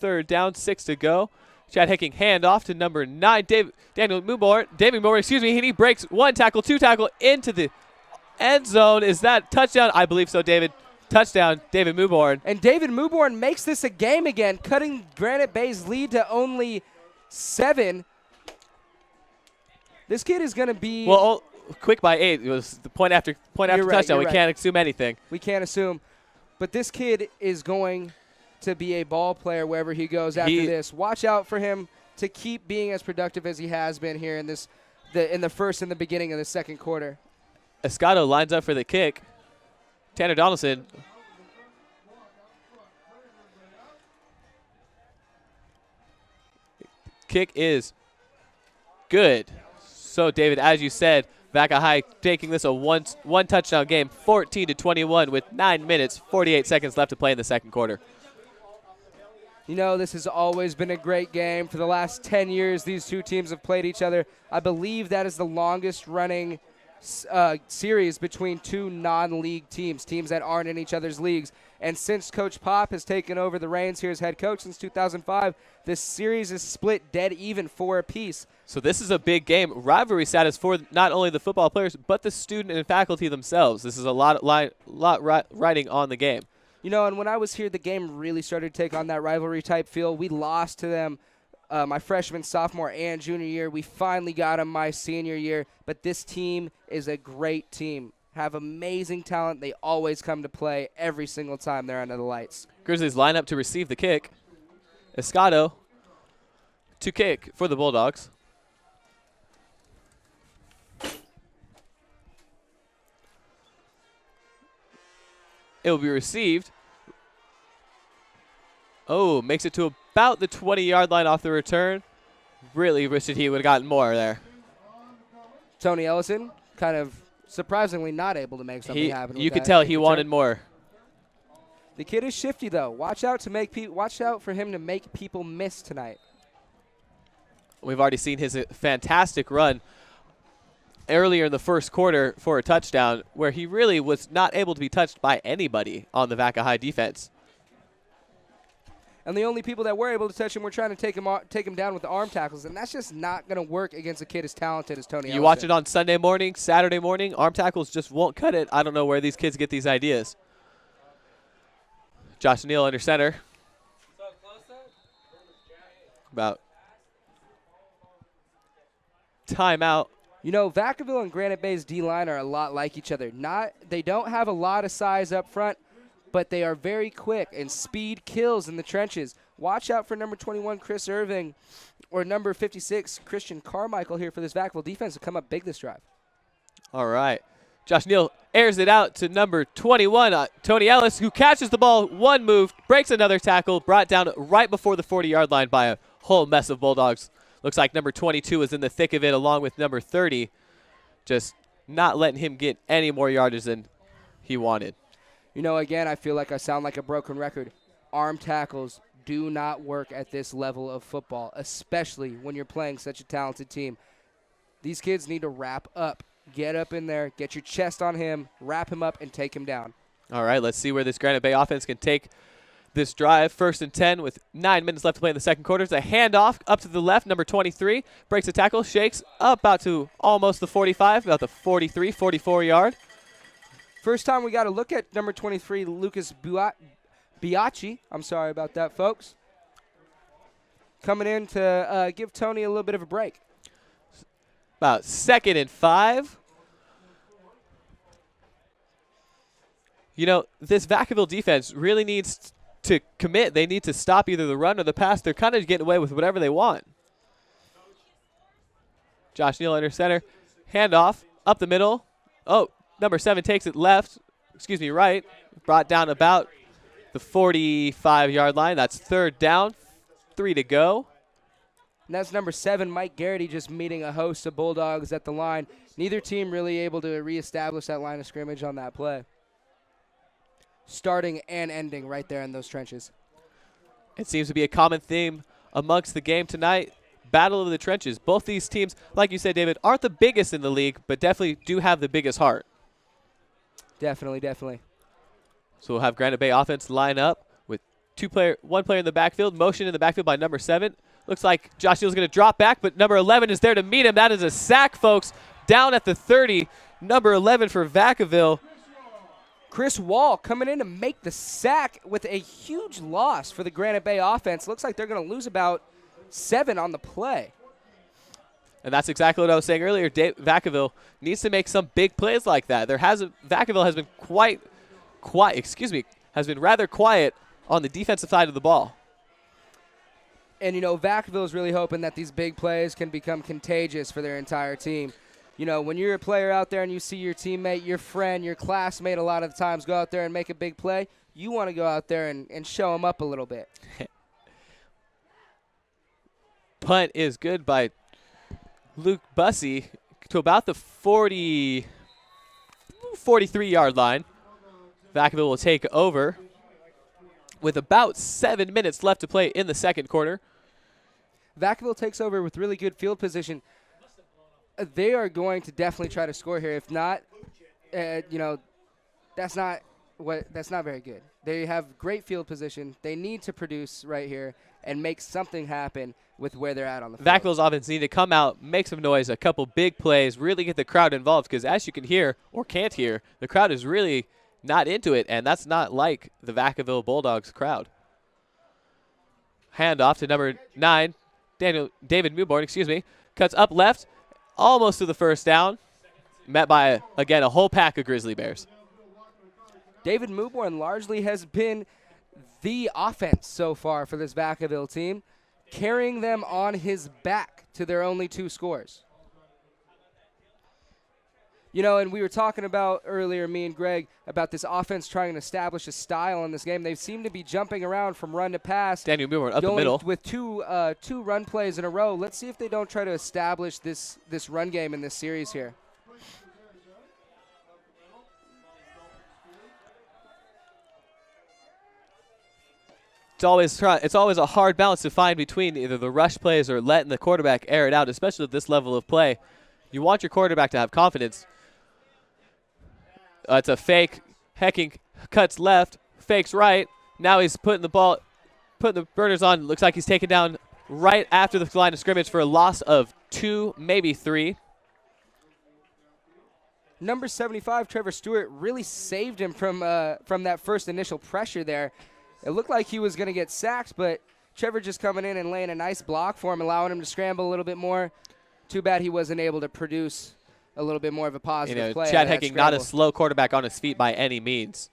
3rd down, 6 to go. Chad Hecking handoff to number 9, David Mewborn, and he breaks 1 tackle, 2 tackle into the end zone. Is that touchdown? I believe so, David. Touchdown, David Mewborn. And David Mewborn makes this a game again, cutting Granite Bay's lead to only 7. This kid is going to be quick by 8. It was the point after touchdown. We can't assume anything. We can't assume. But this kid is going to be a ball player wherever he goes after this. Watch out for him to keep being as productive as he has been here in the first and the beginning of the second quarter. Escato lines up for the kick. Tanner Donaldson. Kick is good. So, David, as you said, Vacaville taking this a one touchdown game, 14-21 with 9 minutes, 48 seconds left to play in the second quarter. You know, this has always been a great game. For the last 10 years, these two teams have played each other. I believe that is the longest running series between 2 non-league teams that aren't in each other's leagues. And since Coach Pop has taken over the reins here as head coach since 2005, this series is split dead even 4 apiece. So this is a big game. Rivalry status for not only the football players, but the student and faculty themselves. This is a lot riding on the game. You know, and when I was here, the game really started to take on that rivalry type feel. We lost to them my freshman, sophomore, and junior year. We finally got them my senior year. But this team is a great team. have amazing talent. They always come to play every single time they're under the lights. Grizzlies line up to receive the kick. Escato to kick for the Bulldogs. It will be received. Oh, makes it to about the 20-yard line off the return. Really wished he would have gotten more there. Tony Ellison kind of surprisingly not able to make something happen. You could tell he wanted more. The kid is shifty though. Watch out for him to make people miss tonight. We've already seen his fantastic run earlier in the first quarter for a touchdown where he really was not able to be touched by anybody on the Vaca High defense. And the only people that were able to touch him were trying to take him down with the arm tackles, and that's just not going to work against a kid as talented as Tony Ellison. You watch it on Sunday morning, Saturday morning, arm tackles just won't cut it. I don't know where these kids get these ideas. Josh Neal under center. About timeout. You know, Vacaville and Granite Bay's D-line are a lot like each other. They don't have a lot of size up front, but they are very quick, and speed kills in the trenches. Watch out for number 21, Chris Irving, or number 56, Christian Carmichael here for this Vacaville defense to come up big this drive. All right. Josh Neal airs it out to number 21, Tony Ellis, who catches the ball, one move, breaks another tackle, brought down right before the 40-yard line by a whole mess of Bulldogs. Looks like number 22 is in the thick of it along with number 30, just not letting him get any more yardage than he wanted. You know, again, I feel like I sound like a broken record. Arm tackles do not work at this level of football, especially when you're playing such a talented team. These kids need to wrap up. Get up in there, get your chest on him, wrap him up, and take him down. All right, let's see where this Granite Bay offense can take this drive. 1st and 10 with 9 minutes left to play in the second quarter. It's a handoff up to the left. Number 23 breaks a tackle, shakes up about to almost the 45, about the 43, 44-yard. First time we got to look at number 23, Lucas Biachi. I'm sorry about that, folks. Coming in to give Tony a little bit of a break. About 2nd and 5. You know, this Vacaville defense really needs to commit. They need to stop either the run or the pass. They're kind of getting away with whatever they want. Josh Neal under center. Handoff up the middle. Oh, number 7 takes it right. Brought down about the 45-yard line. That's 3rd down. 3 to go. And that's number 7, Mike Garrity, just meeting a host of Bulldogs at the line. Neither team really able to reestablish that line of scrimmage on that play. Starting and ending right there in those trenches. It seems to be a common theme amongst the game tonight. Battle of the trenches. Both these teams, like you said, David, aren't the biggest in the league, but definitely do have the biggest heart. Definitely, definitely. So we'll have Granite Bay offense line up with one player in the backfield, motion in the backfield by number 7. Looks like Josh Neal's going to drop back, but number 11 is there to meet him. That is a sack, folks, down at the 30. Number 11 for Vacaville. Chris Wall coming in to make the sack with a huge loss for the Granite Bay offense. Looks like they're going to lose about 7 on the play. And that's exactly what I was saying earlier. Vacaville needs to make some big plays like that. Vacaville has been has been rather quiet on the defensive side of the ball. And, you know, Vacaville is really hoping that these big plays can become contagious for their entire team. You know, when you're a player out there and you see your teammate, your friend, your classmate a lot of the times go out there and make a big play, you want to go out there and show them up a little bit. Punt is good by Luke Bussey to about the 43-yard line. Vacaville will take over with about 7 minutes left to play in the second quarter. Vacaville takes over with really good field position. They are going to definitely try to score here. If not, you know, that's not very good. They have great field position. They need to produce right here and make something happen with where they're at on the field. Vacaville's offense need to come out, make some noise, a couple big plays, really get the crowd involved because as you can hear or can't hear, the crowd is really not into it, and that's not like the Vacaville Bulldogs crowd. Handoff to number 9, David Mewborn, cuts up left, almost to the first down. met by, again, a whole pack of Grizzly Bears. David Mewborn largely has been the offense so far for this Vacaville team, carrying them on his back to their only 2 scores. You know, and we were talking about earlier, me and Greg, about this offense trying to establish a style in this game. They seem to be jumping around from run to pass. Daniel Mewborn up the middle. With two run plays in a row. Let's see if they don't try to establish this run game in this series here. It's always a hard balance to find between either the rush plays or letting the quarterback air it out, especially at this level of play. You want your quarterback to have confidence. It's a fake. Hecking cuts left, fakes right. Now he's putting the burners on. Looks like he's taken down right after the line of scrimmage for a loss of 2, maybe 3. Number 75, Trevor Stewart, really saved him from that first initial pressure there. It looked like he was going to get sacked, but Trevor just coming in and laying a nice block for him, allowing him to scramble a little bit more. Too bad he wasn't able to produce a little bit more of a positive play. Chad Hecking, not a slow quarterback on his feet by any means.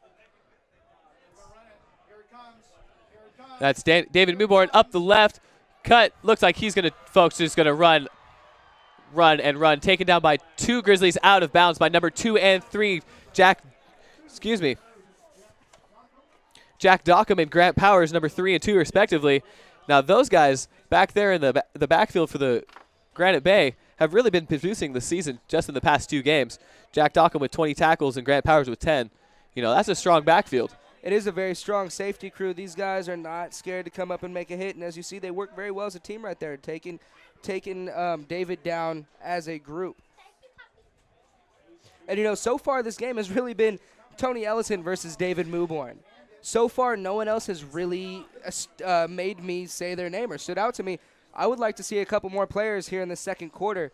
That's David Mewborn up the left. Cut. Looks like he's going to, folks, just going to run. Taken down by 2 Grizzlies out of bounds by number 2 and 3, Jack Dockham and Grant Powers, number 3 and 2, respectively. Now, those guys back there in the backfield for the Granite Bay have really been producing the season just in the past 2 games. Jack Dockham with 20 tackles and Grant Powers with 10. You know, that's a strong backfield. It is a very strong safety crew. These guys are not scared to come up and make a hit, and as you see, they work very well as a team right there, taking David down as a group. And, you know, so far this game has really been Tony Ellison versus David Mewborn. So far, no one else has really made me say their name or stood out to me. I would like to see a couple more players here in the second quarter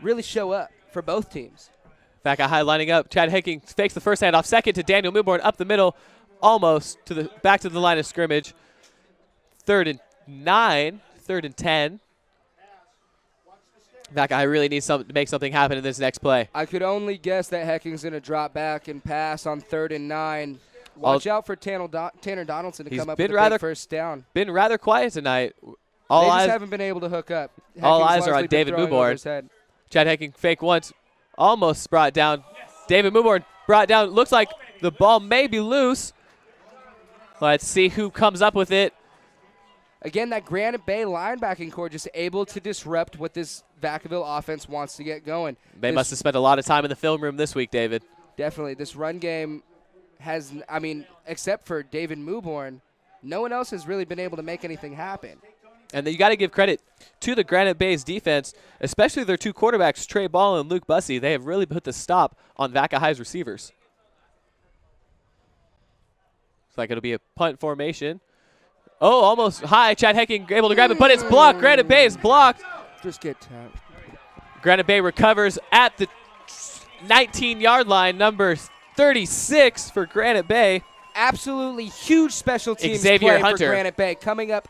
really show up for both teams. Back at high lining up. Chad Hecking fakes the first handoff. Second to Daniel Mewborn up the middle, almost back to the line of scrimmage. 3rd and 9, 3rd and 10. That guy really needs to make something happen in this next play. I could only guess that Hecking's going to drop back and pass on 3rd and 9. Watch out for Tanner Donaldson to come up with a big first down. Been rather quiet tonight. They just haven't been able to hook up. All eyes are on David Mewborn. Chad Hecking fake once, almost brought down. David Mewborn brought down. Looks like the ball may be loose. Let's see who comes up with it. Again, that Granite Bay linebacking core just able to disrupt what this Vacaville offense wants to get going. They must have spent a lot of time in the film room this week, David. Definitely. This run game has, I mean, except for David Mewborn, no one else has really been able to make anything happen. And you got to give credit to the Granite Bay's defense, especially their 2 quarterbacks, Trey Ball and Luke Bussey. They have really put the stop on Vaca High's receivers. Looks like it'll be a punt formation. Oh, almost high. Chad Hecking able to grab it, but it's blocked. Granite Bay is blocked. Just get tapped. Granite Bay recovers at the 19-yard line, number 36 for Granite Bay. Absolutely huge special teams Xavier play Hunter for Granite Bay. Coming up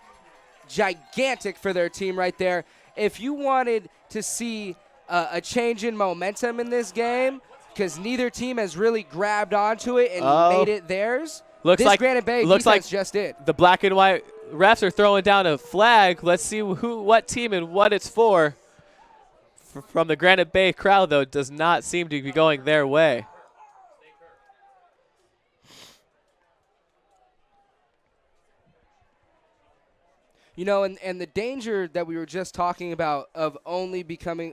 gigantic for their team right there. If you wanted to see a change in momentum in this game, because neither team has really grabbed onto it and made it theirs, this Granite Bay defense just did. The black and white refs are throwing down a flag. Let's see what team and what it's for. From the Granite Bay crowd, though, it does not seem to be going their way. You know, and the danger that we were just talking about of only becoming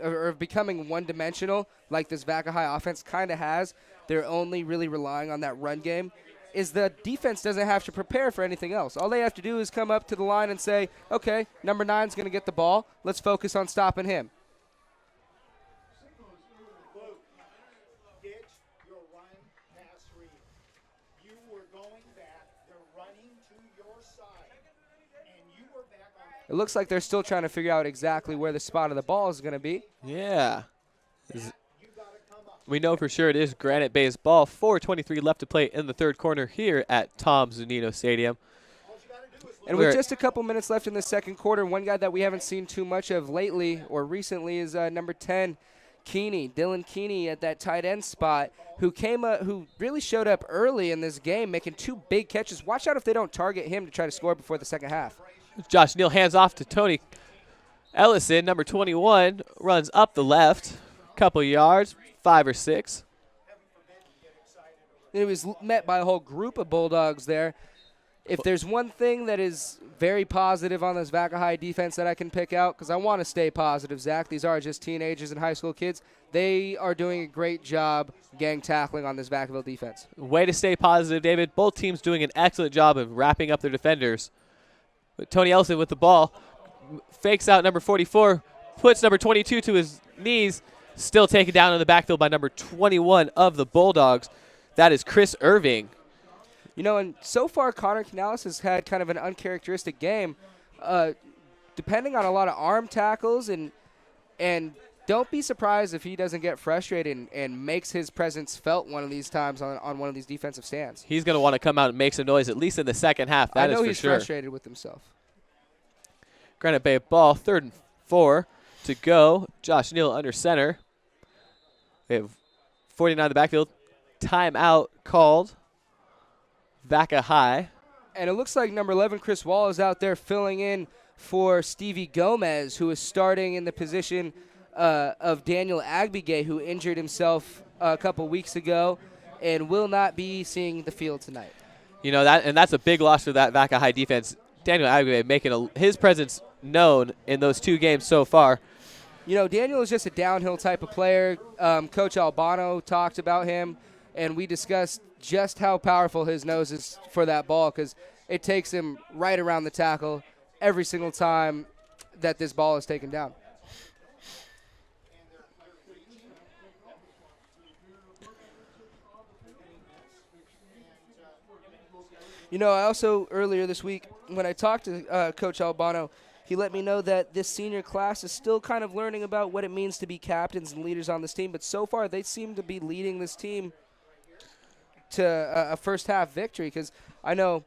one-dimensional, like this Vaca High offense kind of has, they're only really relying on that run game, is the defense doesn't have to prepare for anything else. All they have to do is come up to the line and say, okay, number 9's going to get the ball. Let's focus on stopping him. It looks like they're still trying to figure out exactly where the spot of the ball is going to be. Yeah. We know for sure it is Granite Bay's ball. 4:23 left to play in the third quarter here at Tom Zunino Stadium. And with just a couple minutes left in the second quarter, one guy that we haven't seen too much of lately or recently is number 10, Dylan Keeney at that tight end spot, who really showed up early in this game, making 2 big catches. Watch out if they don't target him to try to score before the second half. Josh Neal hands off to Tony Ellison, number 21, runs up the left, couple yards, 5 or 6. He was met by a whole group of Bulldogs there. If there's one thing that is very positive on this Vacaville defense that I can pick out, because I want to stay positive, Zach, these are just teenagers and high school kids. They are doing a great job gang tackling on this Vacaville defense. Way to stay positive, David. Both teams doing an excellent job of wrapping up their defenders. But Tony Ellison with the ball, fakes out number 44, puts number 22 to his knees, still taken down in the backfield by number 21 of the Bulldogs. That is Chris Irving. You know, and so far Connor Canales has had kind of an uncharacteristic game, depending on a lot of arm tackles, and don't be surprised if he doesn't get frustrated and makes his presence felt one of these times on one of these defensive stands. He's going to want to come out and make some noise, at least in the second half. That is for sure. I know he's frustrated with himself. Granite Bay ball, 3rd and 4 to go. Josh Neal under center. We have 49 in the backfield. Timeout called. Vaca High. And it looks like number 11, Chris Wall, is out there filling in for Stevie Gomez, who is starting in the position of Daniel Agbigay, who injured himself a couple weeks ago and will not be seeing the field tonight. You know, that's a big loss for that Vaca High defense. Daniel Agbigay making his presence known in those 2 games so far. You know, Daniel is just a downhill type of player. Coach Albano talked about him, and we discussed just how powerful his nose is for that ball, because it takes him right around the tackle every single time that this ball is taken down. You know, I also, earlier this week, when I talked to Coach Albano, he let me know that this senior class is still kind of learning about what it means to be captains and leaders on this team, but so far they seem to be leading this team to a first-half victory, because I know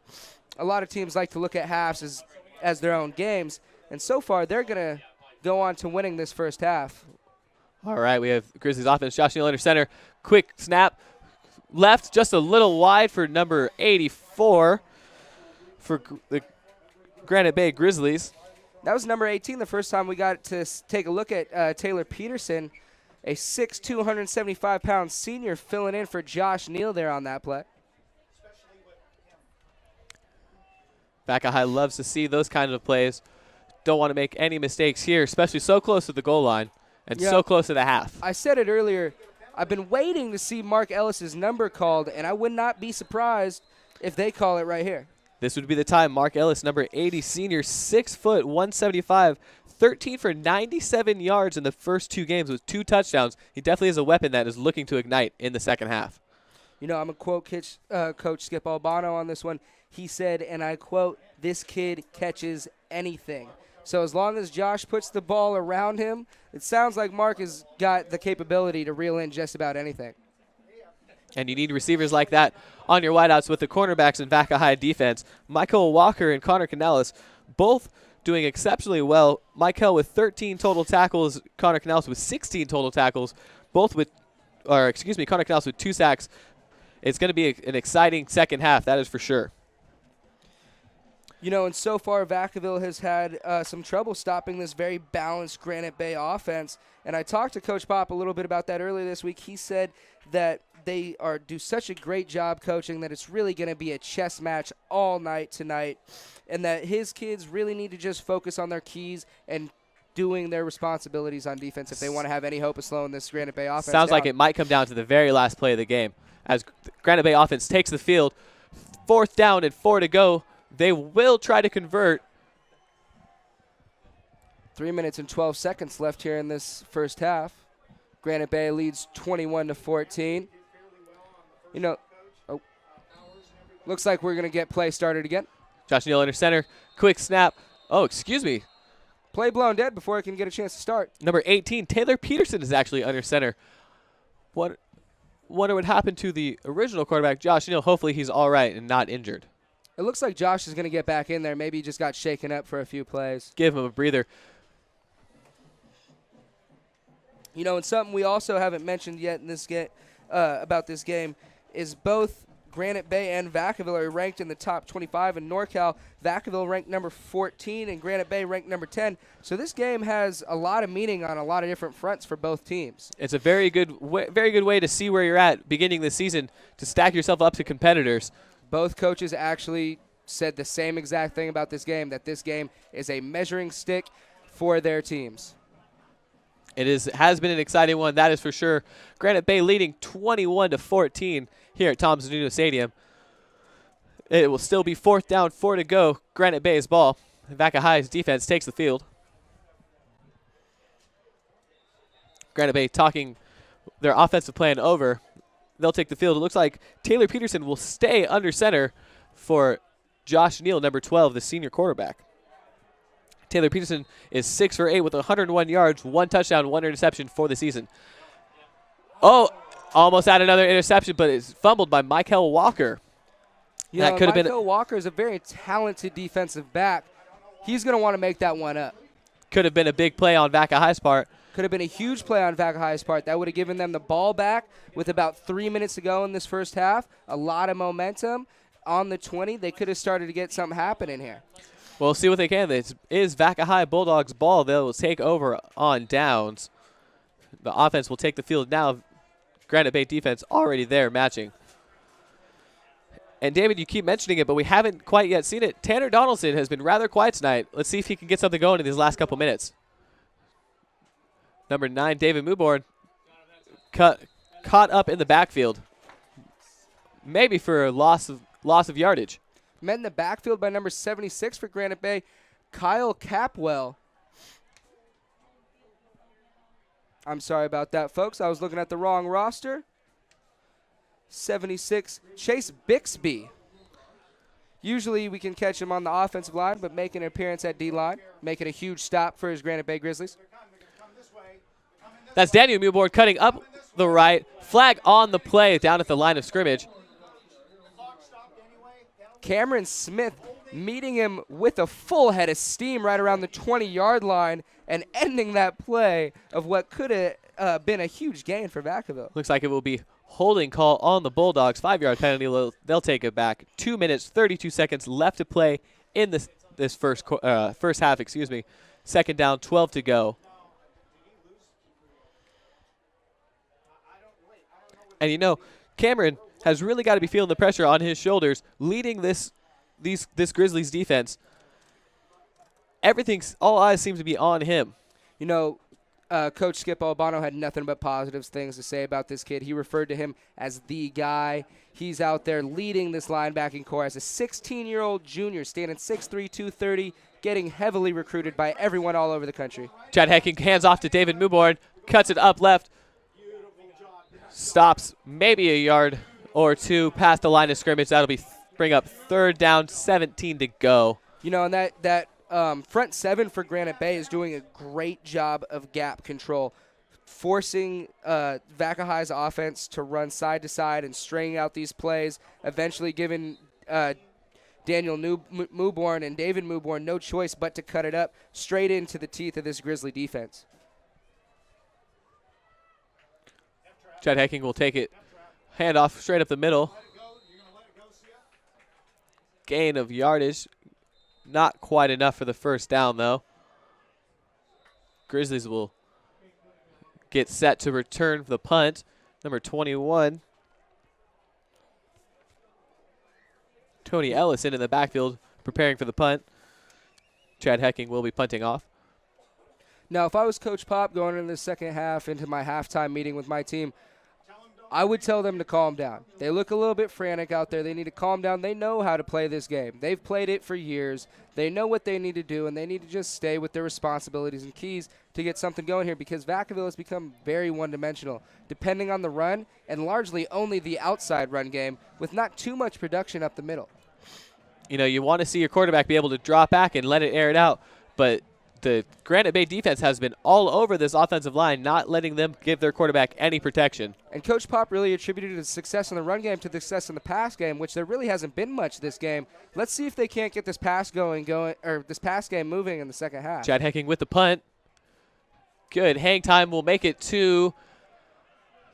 a lot of teams like to look at halves as their own games, and so far they're going to go on to winning this first half. All right, we have Grizzlies offense. Josh Neal under center. Quick snap. Left, just a little wide for number 84 for the Granite Bay Grizzlies. That was number 18 the first time we got to take a look at Taylor Peterson, a 6'2", 275-pound senior filling in for Josh Neal there on that play. Vaca High loves to see those kinds of plays. Don't want to make any mistakes here, especially so close to the goal line and so close to the half. I said it earlier. I've been waiting to see Mark Ellis's number called, and I would not be surprised if they call it right here. This would be the time. Mark Ellis, number 80, senior, 6 foot, 175, 13 for 97 yards in the first 2 games with 2 touchdowns. He definitely is a weapon that is looking to ignite in the second half. You know, I'm going to quote Coach Skip Albano on this one. He said, and I quote, "This kid catches anything." So as long as Josh puts the ball around him, it sounds like Mark has got the capability to reel in just about anything. And you need receivers like that on your wideouts with the cornerbacks in Vaca High defense. Michael Walker and Connor Canales both doing exceptionally well. Michael with 13 total tackles, Connor Canales with 16 total tackles, Connor Canales with 2 sacks. It's going to be an exciting second half, that is for sure. You know, and so far Vacaville has had some trouble stopping this very balanced Granite Bay offense. And I talked to Coach Pop a little bit about that earlier this week. He said that they do such a great job coaching that it's really going to be a chess match all night tonight, and that his kids really need to just focus on their keys and doing their responsibilities on defense if they want to have any hope of slowing this Granite Bay offense Sounds down. like it might come down to the very last play of the game. As Granite Bay offense takes the field, 4th down and 4 to go. They will try to convert. 3 minutes and 12 seconds left here in this first half. Granite Bay leads 21-14. You know, looks like we're going to get play started again. Josh Neal under center. Quick snap. Oh, excuse me. Play blown dead before it can get a chance to start. Number 18, Taylor Peterson is actually under center. Wonder what happened to the original quarterback, Josh Neal. Hopefully he's all right and not injured. It looks like Josh is going to get back in there. Maybe he just got shaken up for a few plays. Give him a breather. You know, and something we also haven't mentioned yet in this about this game is both Granite Bay and Vacaville are ranked in the top 25 in NorCal. Vacaville ranked number 14 and Granite Bay ranked number 10. So this game has a lot of meaning on a lot of different fronts for both teams. It's a very good way to see where you're at beginning the season, to stack yourself up to competitors. Both coaches actually said the same exact thing about this game, that this game is a measuring stick for their teams. It has been an exciting one, that is for sure. Granite Bay leading 21-14 here at Tom Zunino Stadium. It will still be 4th down, 4 to go. Granite Bay's ball. Vaca High's defense takes the field. Granite Bay talking their offensive plan over. They'll take the field. It looks like Taylor Peterson will stay under center for Josh Neal, number 12, the senior quarterback. Taylor Peterson is 6 for 8 with 101 yards, 1 touchdown, 1 interception for the season. Oh, almost had another interception, but it's fumbled by Michael Walker. That could have been. Michael Walker is a very talented defensive back. He's going to want to make that one up. Could have been a big play on Vaca High's part. Could have been a huge play on Vaca High's part. That would have given them the ball back with about 3 minutes to go in this first half. A lot of momentum on the 20. They could have started to get something happening here. We'll see what they can. This is Vaca High Bulldogs' ball. They will take over on downs. The offense will take the field now. Granite Bay defense already there matching. And, David, you keep mentioning it, but we haven't quite yet seen it. Tanner Donaldson has been rather quiet tonight. Let's see if he can get something going in these last couple minutes. Number 9, David Mewborn, caught up in the backfield. Maybe for a loss of yardage. Met in the backfield by number 76 for Granite Bay, Kyle Capwell. I'm sorry about that, folks. I was looking at the wrong roster. 76, Chase Bixby. Usually we can catch him on the offensive line, but making an appearance at D-line, making a huge stop for his Granite Bay Grizzlies. That's Daniel Mewborn cutting up the right. Flag on the play down at the line of scrimmage. Cameron Smith meeting him with a full head of steam right around the 20-yard line and ending that play of what could have been a huge gain for Vacaville. Looks like it will be holding call on the Bulldogs. 5-yard penalty. They'll take it back. 2 minutes, 32 seconds left to play in this first half. Second down, 12 to go. And, you know, Cameron has really got to be feeling the pressure on his shoulders, leading this Grizzlies defense. All eyes seem to be on him. You know, Coach Skip Albano had nothing but positive things to say about this kid. He referred to him as the guy. He's out there leading this linebacking core as a 16-year-old junior, standing 6'3", 230, getting heavily recruited by everyone all over the country. Chad Hecking hands off to David Mewborn, cuts it up left, stops maybe a yard or two past the line of scrimmage. That'll bring up 3rd down, 17 to go. You know, and that front 7 for Granite Bay is doing a great job of gap control, forcing Vaca High's offense to run side to side and stringing out these plays, eventually giving Daniel Mewborn and David Mewborn no choice but to cut it up straight into the teeth of this Grizzly defense. Chad Hecking will take it. Hand off straight up the middle. Gain of yardage. Not quite enough for the first down, though. Grizzlies will get set to return the punt. Number 21. Tony Ellison in the backfield preparing for the punt. Chad Hecking will be punting off. Now, if I was Coach Pop going into the second half, into my halftime meeting with my team, I would tell them to calm down. They look a little bit frantic out there. They need to calm down. They know how to play this game. They've played it for years. They know what they need to do, and they need to just stay with their responsibilities and keys to get something going here, because Vacaville has become very one-dimensional, depending on the run and largely only the outside run game with not too much production up the middle. You know, you want to see your quarterback be able to drop back and let it air it out, but the Granite Bay defense has been all over this offensive line, not letting them give their quarterback any protection. And Coach Pop really attributed his success in the run game to the success in the pass game, which there really hasn't been much this game. Let's see if they can't get this pass game moving in the second half. Chad Hecking with the punt. Good. Hang time will make it to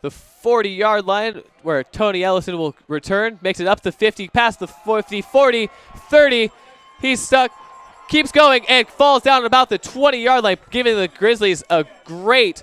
the 40-yard line where Tony Ellison will return. Makes it up the 50, past the 50, 40, 30. He's stuck, keeps going, and falls down at about the 20-yard line, giving the Grizzlies a great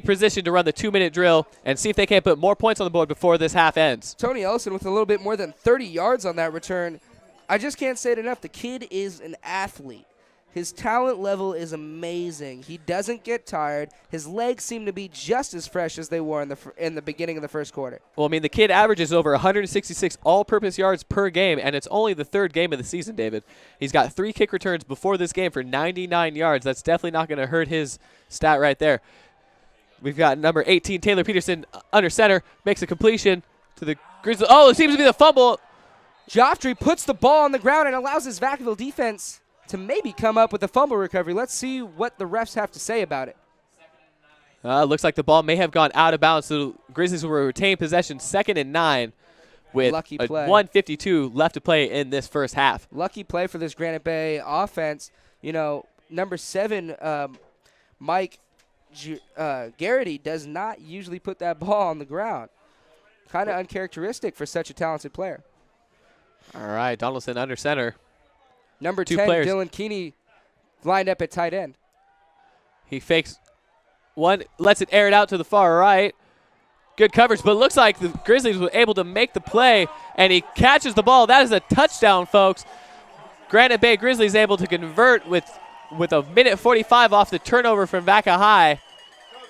position to run the 2-minute drill and see if they can't put more points on the board before this half ends. Tony Ellison with a little bit more than 30 yards on that return. I just can't say it enough. The kid is an athlete. His talent level is amazing. He doesn't get tired. His legs seem to be just as fresh as they were in the beginning of the first quarter. Well, I mean, the kid averages over 166 all-purpose yards per game, and it's only the third game of the season, David. He's got 3 kick returns before this game for 99 yards. That's definitely not going to hurt his stat right there. We've got number 18, Taylor Peterson, under center, makes a completion to the Grizzlies. Oh, it seems to be the fumble. Joffrey puts the ball on the ground and allows his Vacaville defense to maybe come up with a fumble recovery. Let's see what the refs have to say about it. Looks like the ball may have gone out of bounds, so the Grizzlies will retain possession 2nd and 9 with Lucky play. 1:52 left to play in this first half. Lucky play for this Granite Bay offense. You know, number 7, Mike Garrity does not usually put that ball on the ground. Kind of uncharacteristic for such a talented player. All right, Donaldson under center. Number 2 10, players. Dylan Keeney, lined up at tight end. He fakes one, lets it air it out to the far right. Good coverage, but it looks like the Grizzlies were able to make the play, and he catches the ball. That is a touchdown, folks. Granite Bay Grizzlies able to convert with a minute 45 off the turnover from Vaca High.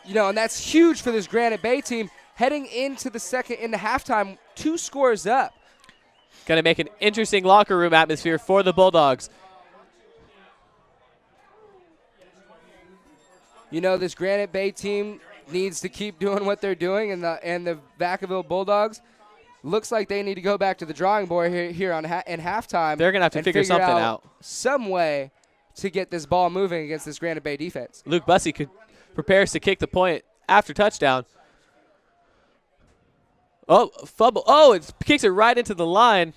You know, and that's huge for this Granite Bay team. Heading into the halftime, 2 scores up. Going to make an interesting locker room atmosphere for the Bulldogs. You know, this Granite Bay team needs to keep doing what they're doing, and the Vacaville Bulldogs looks like they need to go back to the drawing board here in halftime. They're going to have to figure something out. Some way to get this ball moving against this Granite Bay defense. Luke Bussey prepares to kick the point after touchdown. Oh, fumble. Oh, it kicks it right into the line.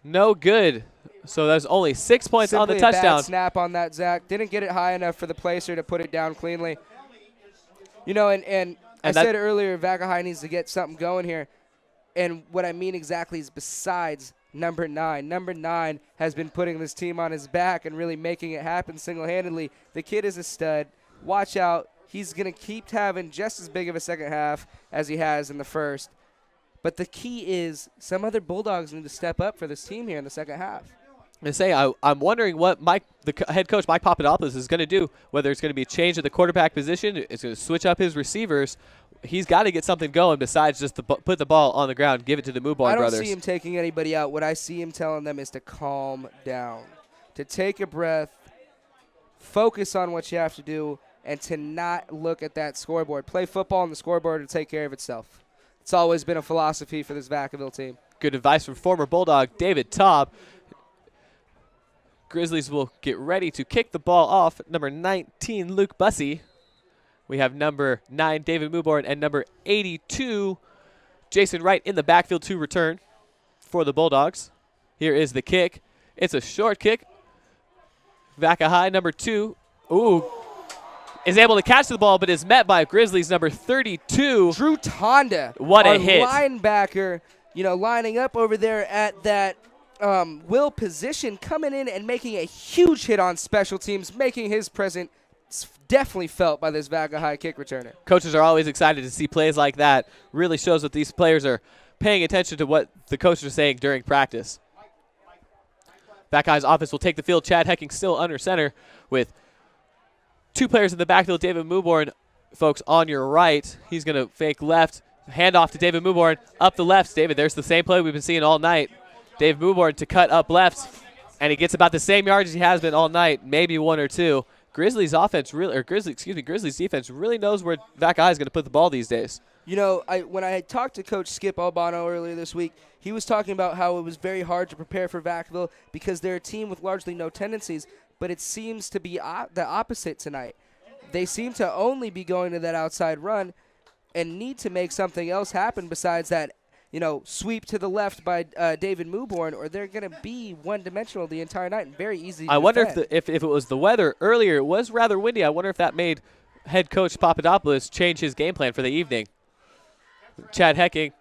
No good. So there's only 6 points on the touchdown. Bad snap on that, Zach. Didn't get it high enough for the placer to put it down cleanly. You know, and I said earlier, Vaca High needs to get something going here. And what I mean exactly is besides number 9. Number 9 has been putting this team on his back and really making it happen single-handedly. The kid is a stud. Watch out. He's going to keep having just as big of a second half as he has in the first. But the key is some other Bulldogs need to step up for this team here in the second half. I'm wondering what the head coach, Mike Papadopoulos, is going to do, whether it's going to be a change at the quarterback position, it's going to switch up his receivers. He's got to get something going besides just to put the ball on the ground, give it to the Muborn brothers. I don't see him taking anybody out. What I see him telling them is to calm down, to take a breath, focus on what you have to do, and to not look at that scoreboard. Play football on the scoreboard to take care of itself. It's always been a philosophy for this Vacaville team. Good advice from former Bulldog David Taub. Grizzlies will get ready to kick the ball off. Number 19, Luke Bussey. We have number 9, David Muborn, and number 82, Jason Wright in the backfield to return for the Bulldogs. Here is the kick. It's a short kick. Vaca High, number 2. Ooh. Is able to catch the ball, but is met by Grizzlies number 32. Drew Tonda. What a hit. Linebacker, you know, lining up over there at that will position, coming in and making a huge hit on special teams, making his presence definitely felt by this Vaca High kick returner. Coaches are always excited to see plays like that. Really shows that these players are paying attention to what the coaches are saying during practice. Vaca High's offense will take the field. Chad Hecking still under center with 2 players in the backfield. David Muborn, folks, on your right. He's going to fake left. Handoff to David Muborn. Up the left. David, there's the same play we've been seeing all night. David Muborn to cut up left, and he gets about the same yards he has been all night, maybe 1 or 2. Grizzlies defense really knows where Vaca High is going to put the ball these days. You know, when I talked to Coach Skip Albano earlier this week, he was talking about how it was very hard to prepare for Vacaville because they're a team with largely no tendencies, but it seems to be the opposite tonight. They seem to only be going to that outside run and need to make something else happen besides that, you know, sweep to the left by David Muborn, or they're going to be one-dimensional the entire night and very easy to I wonder defend. if it was the weather earlier. It was rather windy. I wonder if that made head coach Papadopoulos change his game plan for the evening. Chad Hecking,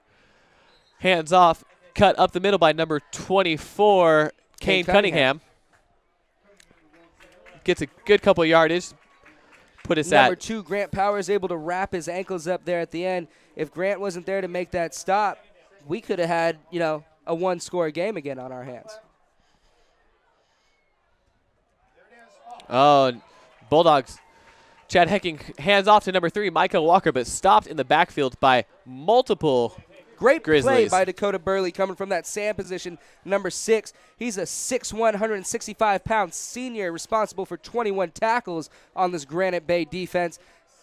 hands off, cut up the middle by number 24, Kane Cunningham. Gets a good couple yardage. Put us Number at 2, Grant Powers, able to wrap his ankles up there at the end. If Grant wasn't there to make that stop, we could have had, a one-score game again on our hands. Oh, Bulldogs. Chad Hecking hands off to number 3, Michael Walker, but stopped in the backfield by multiple Great Grizzlies. play by Dakota Burley coming from that sand position, number 6. He's a 6'1", 165-pound senior responsible for 21 tackles on this Granite Bay defense,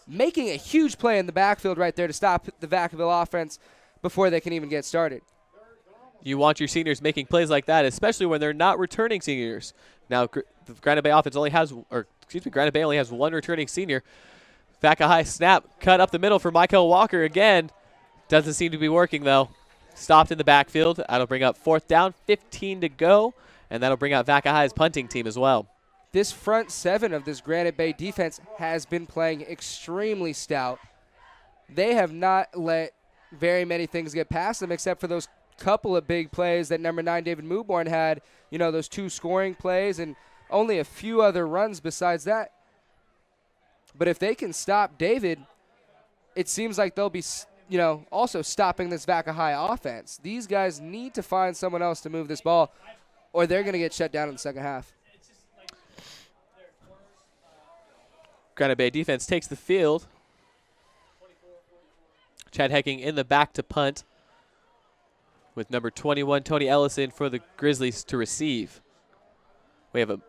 making a huge play in the backfield right there to stop the Vacaville offense before they can even get started. You want your seniors making plays like that, especially when they're not returning seniors. Now, the Granite Bay offense Granite Bay only has 1 returning senior. Vaca High snap, cut up the middle for Michael Walker again. Doesn't seem to be working, though. Stopped in the backfield. That'll bring up 4th down, 15 to go, and that'll bring out Vaca High's punting team as well. This front 7 of this Granite Bay defense has been playing extremely stout. They have not let very many things get past them except for those couple of big plays that number 9 David Mewborn had, those 2 scoring plays and only a few other runs besides that. But if they can stop David, it seems like they'll be also stopping this Vaca High offense. These guys need to find someone else to move this ball or they're going to get shut down in the second half. Granite Bay defense takes the field. Chad Hecking in the back to punt with number 21, Tony Ellison, for the Grizzlies to receive. We have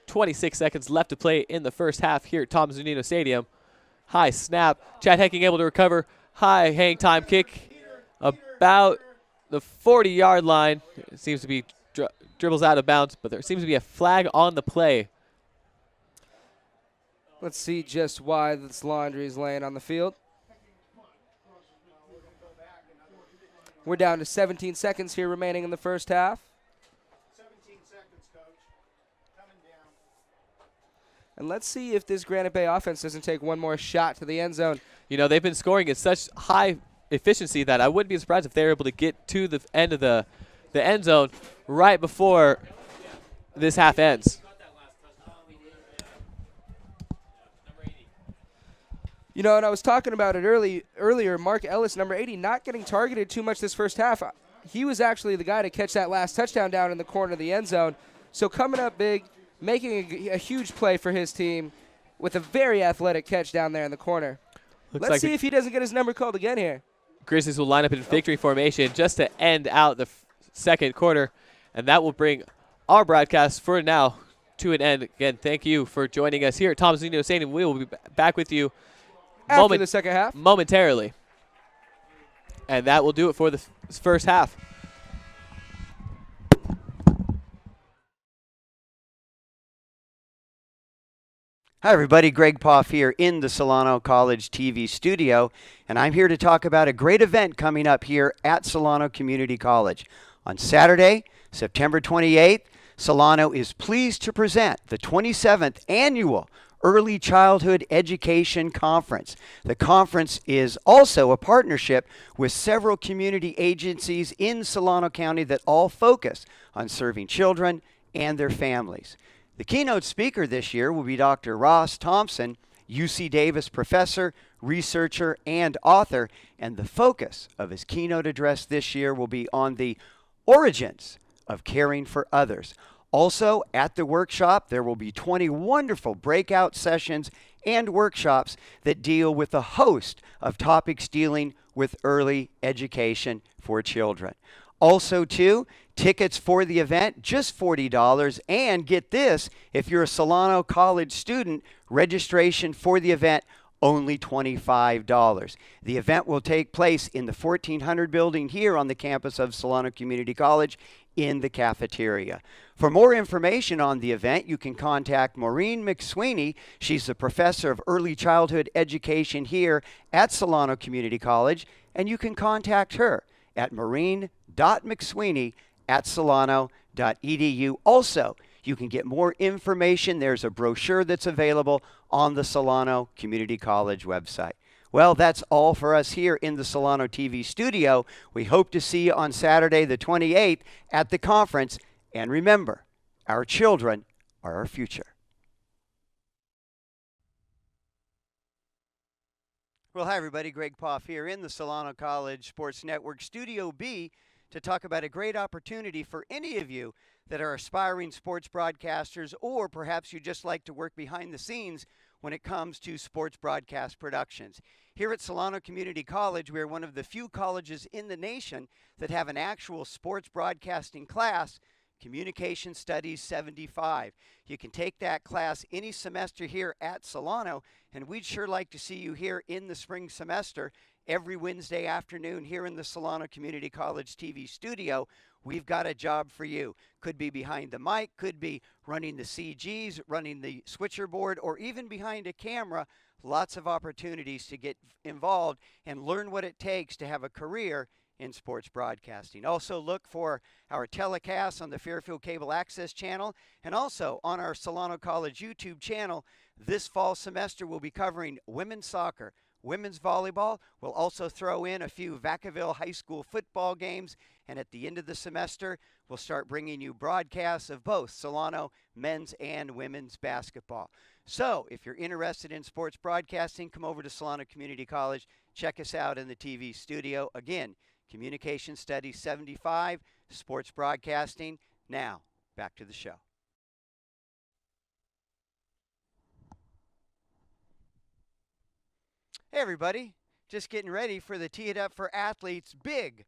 26 seconds left to play in the first half here at Tom Zunino Stadium. High snap. Chad Hecking able to recover. High hang time kick about the 40-yard line. It seems to be dribbles out of bounds, but there seems to be a flag on the play. Let's see just why this laundry is laying on the field. We're down to 17 seconds here remaining in the first half. 17 seconds, Coach. Coming down. And let's see if this Granite Bay offense doesn't take one more shot to the end zone. They've been scoring at such high efficiency that I wouldn't be surprised if they're able to get to the end of the end zone right before this half ends. And I was talking about it earlier, Mark Ellis, number 80, not getting targeted too much this first half. He was actually the guy to catch that last touchdown down in the corner of the end zone. So coming up big, making a huge play for his team with a very athletic catch down there in the corner. Let's see if he doesn't get his number called again here. Grizzlies will line up in victory formation just to end out the second quarter, and that will bring our broadcast for now to an end. Again, thank you for joining us here at Tom Zunino Stadium. We will be back with you after the second half momentarily. And that will do it for the first half. Hi, everybody. Greg Poff here in the Solano College TV studio, and I'm here to talk about a great event coming up here at Solano Community College. On Saturday, September 28th, Solano is pleased to present the 27th Annual Early Childhood Education Conference. The conference is also a partnership with several community agencies in Solano County that all focus on serving children and their families. The keynote speaker this year will be Dr. Ross Thompson, UC Davis professor, researcher, and author, and the focus of his keynote address this year will be on the origins of caring for others. Also, at the workshop, there will be 20 wonderful breakout sessions and workshops that deal with a host of topics dealing with early education for children. Also, too, tickets for the event, just $40. And get this, if you're a Solano College student, registration for the event, only $25. The event will take place in the 1400 building here on the campus of Solano Community College in the cafeteria. For more information on the event, you can contact Maureen McSweeney. She's the professor of early childhood education here at Solano Community College, and you can contact her at maureen.mcsweeney@solano.edu. Also, You can get more information. There's a brochure that's available on the Solano Community College website. Well, that's all for us here in the Solano TV studio. We hope to see you on Saturday the 28th at the conference. And remember, our children are our future. Well, hi, everybody. Greg Poff here in the Solano College Sports Network Studio B to talk about a great opportunity for any of you that are aspiring sports broadcasters, or perhaps you just like to work behind the scenes when it comes to sports broadcast productions. Here at Solano Community College, we are one of the few colleges in the nation that have an actual sports broadcasting class, Communication Studies 75. You can take that class any semester here at Solano, and we'd sure like to see you here in the spring semester every Wednesday afternoon here in the Solano Community College TV studio. We've got a job for you. Could be behind the mic, could be running the CGs, running the switcher board, or even behind a camera. Lots of opportunities to get involved and learn what it takes to have a career in sports broadcasting. Also look for our telecasts on the Fairfield Cable Access channel and also on our Solano College YouTube channel. This fall semester we'll be covering women's soccer, women's volleyball. We'll also throw in a few Vacaville High School football games, and at the end of the semester we'll start bringing you broadcasts of both Solano men's and women's basketball. So if you're interested in sports broadcasting, come over to Solano Community College. Check us out in the TV studio. Again, Communication Studies 75, sports broadcasting. Now, back to the show. Hey, everybody. Just getting ready for the Tee It Up for Athletes big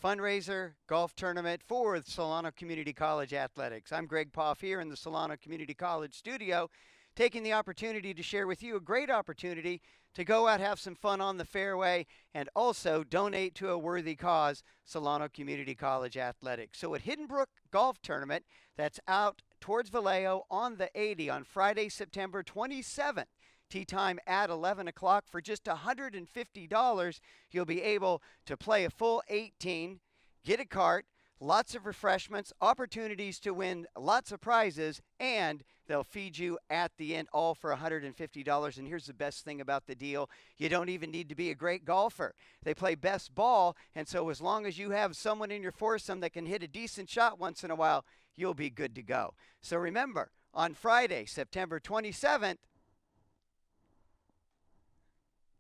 fundraiser golf tournament for Solano Community College Athletics. I'm Greg Poff here in the Solano Community College studio, taking the opportunity to share with you a great opportunity to go out, have some fun on the fairway, and also donate to a worthy cause, Solano Community College Athletics. So at Hidden Brook Golf Tournament, that's out towards Vallejo on the 80 on Friday, September 27th. Tee time at 11 o'clock. For just $150, you'll be able to play a full 18, get a cart, lots of refreshments, opportunities to win lots of prizes, and they'll feed you at the end, all for $150. And here's the best thing about the deal. You don't even need to be a great golfer. They play best ball, and so as long as you have someone in your foursome that can hit a decent shot once in a while, you'll be good to go. So remember, on Friday, September 27th,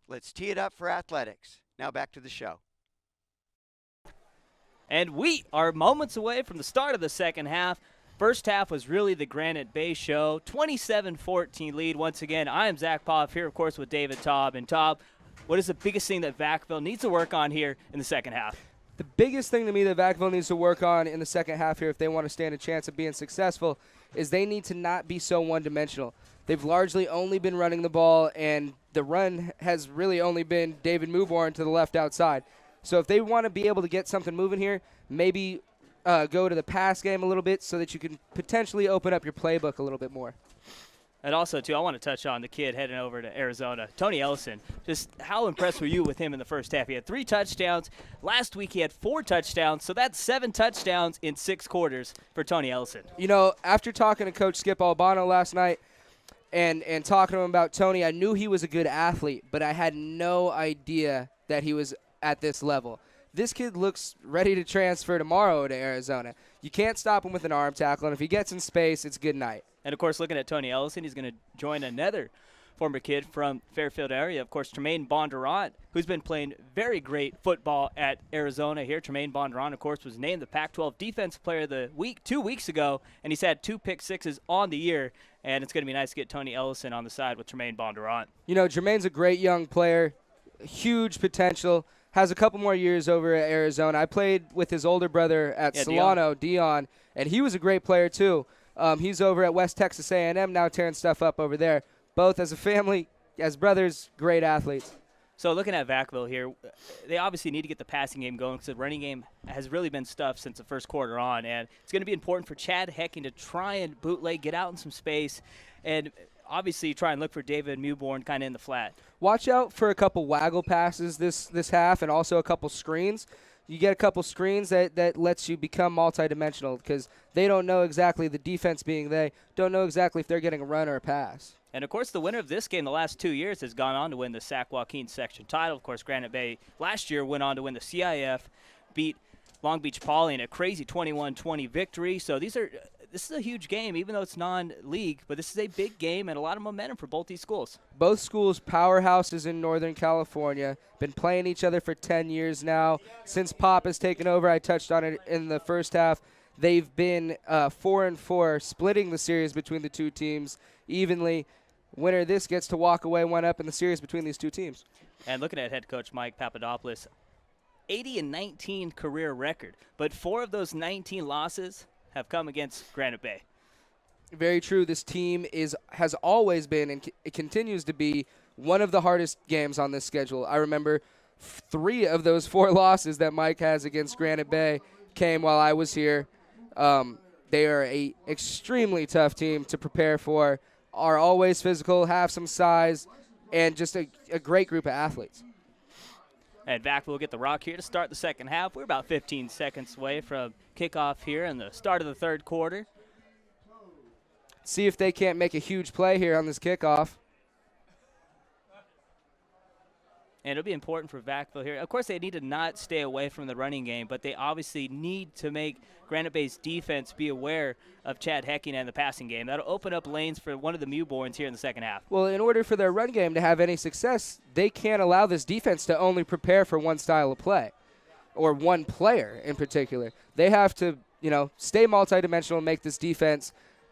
let's tee it up for athletics. Now back to the show. And we are moments away from the start of the second half. First half was really the Granite Bay show. 27-14 lead. Once again, I am Zach Poff here, of course, with David Taub. And Taub, what is the biggest thing that Vacaville needs to work on here in the second half? The biggest thing to me that Vacaville needs to work on in the second half here, if they want to stand a chance of being successful, is they need to not be so one-dimensional. They've largely only been running the ball, and the run has really only been David Mewborn to the left outside. So if they want to be able to get something moving here, maybe go to the pass game a little bit so that you can potentially open up your playbook a little bit more. And also, too, I want to touch on the kid heading over to Arizona, Tony Ellison. Just how impressed were you with him in the first half? He had 3 touchdowns. Last week he had 4 touchdowns, so that's 7 touchdowns in 6 quarters for Tony Ellison. You know, after talking to Coach Skip Albano last night and talking to him about Tony, I knew he was a good athlete, but I had no idea that he was at this level. This kid looks ready to transfer tomorrow to Arizona. You can't stop him with an arm tackle, and if he gets in space, it's good night. And, of course, looking at Tony Ellison, he's going to join another former kid from Fairfield area, of course, Tremaine Bondurant, who's been playing very great football at Arizona here. Tremaine Bondurant, of course, was named the Pac-12 Defensive Player of the Week 2 weeks ago, and he's had 2 pick sixes on the year, and it's going to be nice to get Tony Ellison on the side with Tremaine Bondurant. You know, Jermaine's a great young player, huge potential, has a couple more years over at Arizona. I played with his older brother at Solano, Dion, and he was a great player too. He's over at West Texas A&M now, tearing stuff up over there. Both as a family, as brothers, great athletes. So looking at Vacaville here, they obviously need to get the passing game going because the running game has really been stuffed since the first quarter on. And it's going to be important for Chad Hecking to try and bootleg, get out in some space, and obviously try and look for David Mewborn kind of in the flat. Watch out for a couple waggle passes this half and also a couple screens. you get a couple screens that lets you become multidimensional because they don't know exactly, the defense being they, don't know exactly if they're getting a run or a pass. And, of course, the winner of this game the last 2 years has gone on to win the Sac Joaquin section title. Of course, Granite Bay last year went on to win the CIF, beat Long Beach Poly in a crazy 21-20 victory. So this is a huge game, even though it's non-league, but this is a big game and a lot of momentum for both these schools. Both schools powerhouses in Northern California, been playing each other for 10 years now. Since Pop has taken over, I touched on it in the first half, they've been 4-4, splitting the series between the two teams evenly. Winner of this gets to walk away one up in the series between these two teams. And looking at head coach Mike Papadopoulos, 80-19 career record, but 4 of those 19 losses have come against Granite Bay. Very true. This team has always been and it continues to be one of the hardest games on this schedule. I remember 3 of those 4 losses that Mike has against Granite Bay came while I was here. They are a extremely tough team to prepare for, are always physical, have some size, and just a great group of athletes. And Vacaville will get the rock here to start the second half. We're about 15 seconds away from kickoff here in the start of the third quarter. See if they can't make a huge play here on this kickoff. And it'll be important for Vacaville here. Of course, they need to not stay away from the running game, but they obviously need to make Granite Bay's defense be aware of Chad Hecking and the passing game. That'll open up lanes for one of the Mewborns here in the second half. Well, in order for their run game to have any success, they can't allow this defense to only prepare for one style of play or one player in particular. They have to, stay multidimensional and make this defense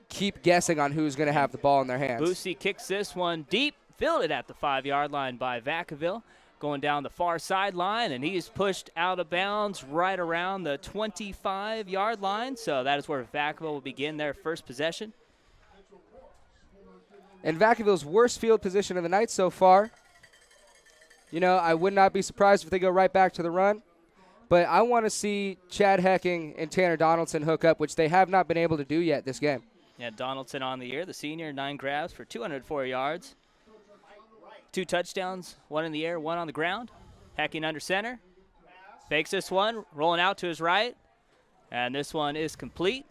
keep guessing on who's going to have the ball in their hands. Boosie kicks this one deep, fielded at the 5-yard line by Vacaville. Going down the far sideline, and he's pushed out of bounds right around the 25-yard line. So that is where Vacaville will begin their first possession. And Vacaville's worst field position of the night so far. I would not be surprised if they go right back to the run. But I want to see Chad Hecking and Tanner Donaldson hook up, which they have not been able to do yet this game. Yeah, Donaldson on the year, the senior, 9 grabs for 204 yards. 2 touchdowns, 1 in the air, 1 on the ground. Hecking under center. Fakes this one, rolling out to his right. And this one is complete.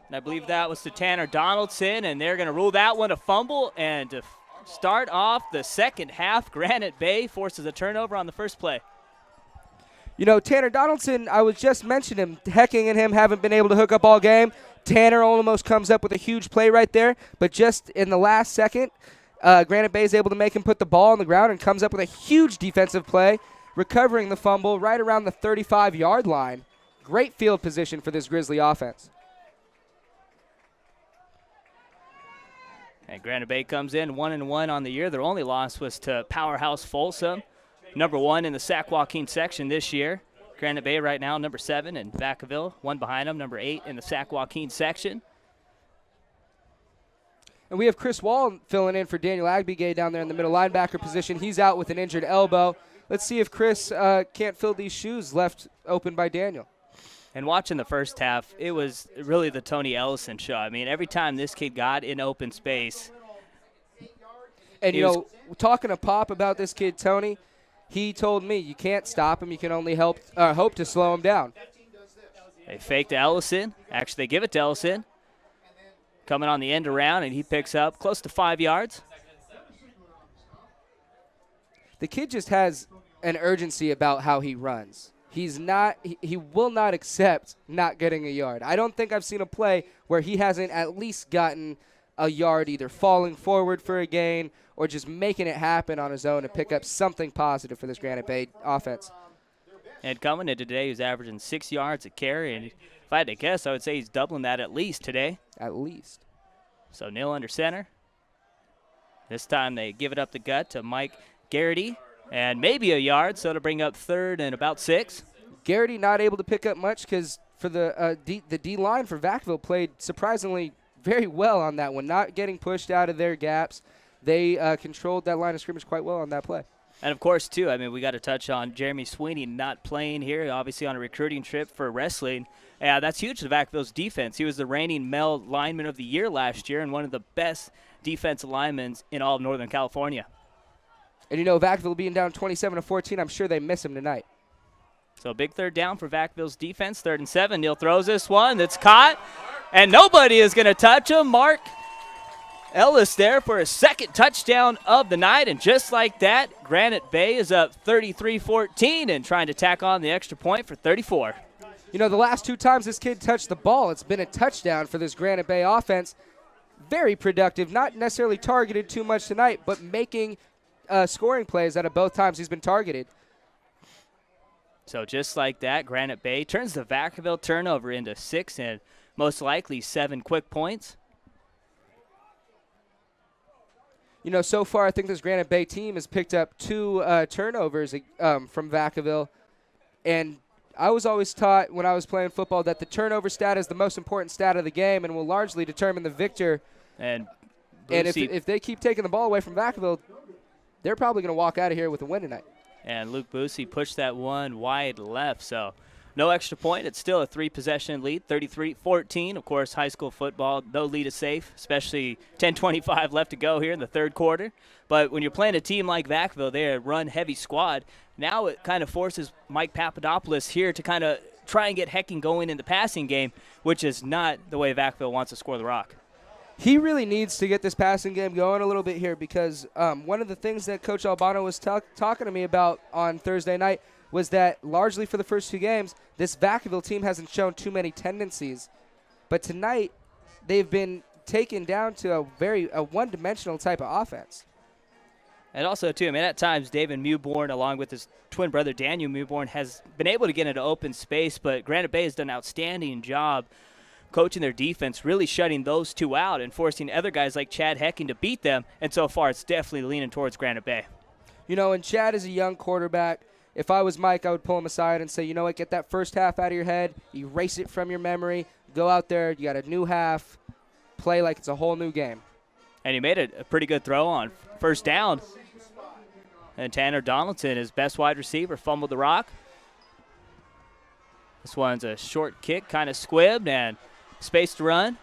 And I believe that was to Tanner Donaldson, and they're going to rule that one a fumble. And to start off the second half, Granite Bay forces a turnover on the first play. Tanner Donaldson, I was just mentioning him. Hecking and him haven't been able to hook up all game. Tanner almost comes up with a huge play right there, but just in the last second, Granite Bay is able to make him put the ball on the ground and comes up with a huge defensive play, recovering the fumble right around the 35-yard line. Great field position for this Grizzly offense. And Granite Bay comes in 1-1 on the year. Their only loss was to Powerhouse Folsom, number 1 in the Sac Joaquin section this year. Granite Bay right now number 7, and Vacaville, 1 behind them, number 8 in the Sac Joaquin section. And we have Chris Wall filling in for Daniel Agbigay down there in the middle linebacker position. He's out with an injured elbow. Let's see if Chris can't fill these shoes left open by Daniel. And watching the first half, it was really the Tony Ellison show. I mean, every time this kid got in open space. And, talking to Pop about this kid, Tony, he told me you can't stop him. You can only hope to slow him down. They fake to Ellison. Actually, they give it to Ellison. Coming on the end around, and he picks up close to 5 yards. The kid just has an urgency about how he runs. He will not accept not getting a yard. I don't think I've seen a play where he hasn't at least gotten a yard, either falling forward for a gain or just making it happen on his own to pick up something positive for this Granite Bay offense. And coming into today, he's averaging 6 yards a carry, and if I had to guess, I would say he's doubling that at least today. At least. So nil under center. This time they give it up the gut to Mike Garrity, and maybe a yard, so to bring up 3rd and about 6. Garrity not able to pick up much because for the D-line for Vacaville played surprisingly very well on that one, not getting pushed out of their gaps. They controlled that line of scrimmage quite well on that play. And, of course, too, I mean, we got to touch on Jeremy Sweeney not playing here, obviously on a recruiting trip for wrestling. Yeah, that's huge to Vacaville's defense. He was the reigning male lineman of the year last year and one of the best defensive linemen in all of Northern California. And, Vacaville being down 27-14, I'm sure they miss him tonight. So big third down for Vacaville's defense, 3rd and 7. Neal throws this one. That's caught, and nobody is going to touch him. Mark Ellis there for his 2nd touchdown of the night, and just like that, Granite Bay is up 33-14 and trying to tack on the extra point for 34. You know, the last 2 times this kid touched the ball, it's been a touchdown for this Granite Bay offense. Very productive, not necessarily targeted too much tonight, but making scoring plays out of both times he's been targeted. So just like that, Granite Bay turns the Vacaville turnover into 6 and most likely 7 quick points. You know, so far I think this Granite Bay team has picked up 2 turnovers from Vacaville, and I was always taught when I was playing football that the turnover stat is the most important stat of the game and will largely determine the victor. And if they keep taking the ball away from Vacaville, they're probably going to walk out of here with a win tonight. And Luke Boosie pushed that one wide left, so no extra point. It's still a 3-possession lead, 33-14. Of course, high school football, no lead is safe, especially 10:25 left to go here in the 3rd quarter. But when you're playing a team like Vacaville, they're a run-heavy squad. Now it kind of forces Mike Papadopoulos here to kind of try and get Hecking going in the passing game, which is not the way Vacaville wants to score the rock. He really needs to get this passing game going a little bit here because one of the things that Coach Albano was talking to me about on Thursday night was that largely for the first 2 games, this Vacaville team hasn't shown too many tendencies. But tonight, they've been taken down to a one-dimensional type of offense. And also, too, I mean, at times, David Mewborn, along with his twin brother Daniel Mewborn, has been able to get into open space, but Granite Bay has done an outstanding job coaching their defense, really shutting those 2 out and forcing other guys like Chad Hecking to beat them. And so far, it's definitely leaning towards Granite Bay. You know, and Chad is a young quarterback. If I was Mike, I would pull him aside and say, you know what, get that first half out of your head, erase it from your memory, go out there, you got a new half, play like it's a whole new game. And he made a pretty good throw on 1st down. And Tanner Donaldson, his best wide receiver, fumbled the rock. This one's a short kick, kind of squibbed, and space to run.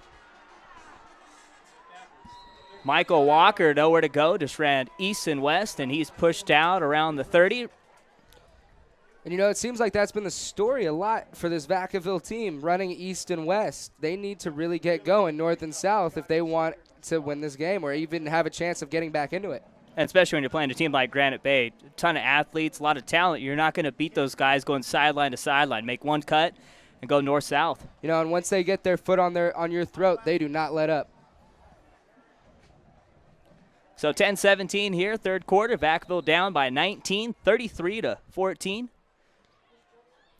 Michael Walker, nowhere to go, just ran east and west, and he's pushed out around the 30. And, you know, it seems like that's been the story a lot for this Vacaville team, running east and west. They need to really get going north and south if they want to win this game or even have a chance of getting back into it. And especially when you're playing a team like Granite Bay, a ton of athletes, a lot of talent. You're not going to beat those guys going sideline to sideline. Make one cut and go north-south. You know, and once they get their foot on your throat, they do not let up. So 10-17 here, 3rd quarter. Vacaville down by 19, 33-14.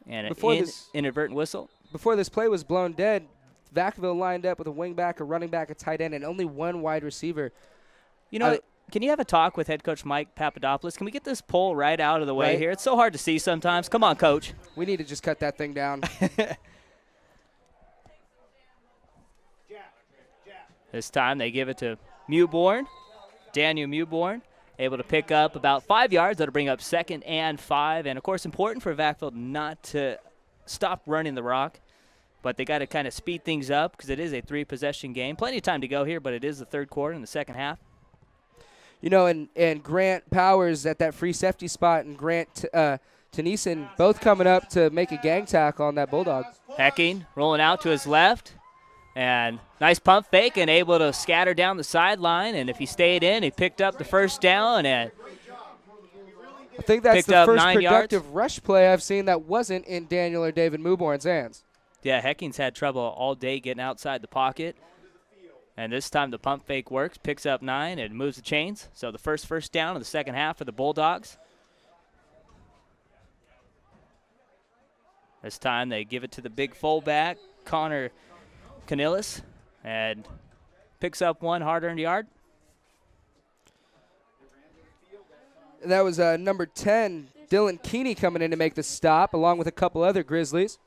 And an inadvertent whistle. Before this play was blown dead, Vacaville lined up with a wingback, a running back, a tight end, and only 1 wide receiver. You know, can you have a talk with head coach Mike Papadopoulos? Can we get this pole right out of the way here? It's so hard to see sometimes. Come on, coach. We need to just cut that thing down. This time they give it to Mewborn. Daniel Mewborn able to pick up about 5 yards. That'll bring up 2nd and 5. And, of course, important for Vacaville not to stop running the rock. But they got to kind of speed things up because it is a 3-possession game. Plenty of time to go here, but it is the 3rd quarter in the 2nd half. You know, and Grant Powers at that free safety spot and Grant Tennyson both coming up to make a gang tackle on that Bulldog. Hecking rolling out to his left. And nice pump fake and able to scatter down the sideline. And if he stayed in, he picked up the 1st down. And I think that's the first 9 productive yards. rush play I've seen that wasn't in Daniel or David Mewborn's hands. Yeah, Hecking's had trouble all day getting outside the pocket. And this time the pump fake works, picks up 9, and moves the chains. So the first down of the 2nd half for the Bulldogs. This time they give it to the big fullback, Connor Canillas, and picks up 1 hard-earned yard. That was number 10, Dylan Keeney, coming in to make the stop, along with a couple other Grizzlies.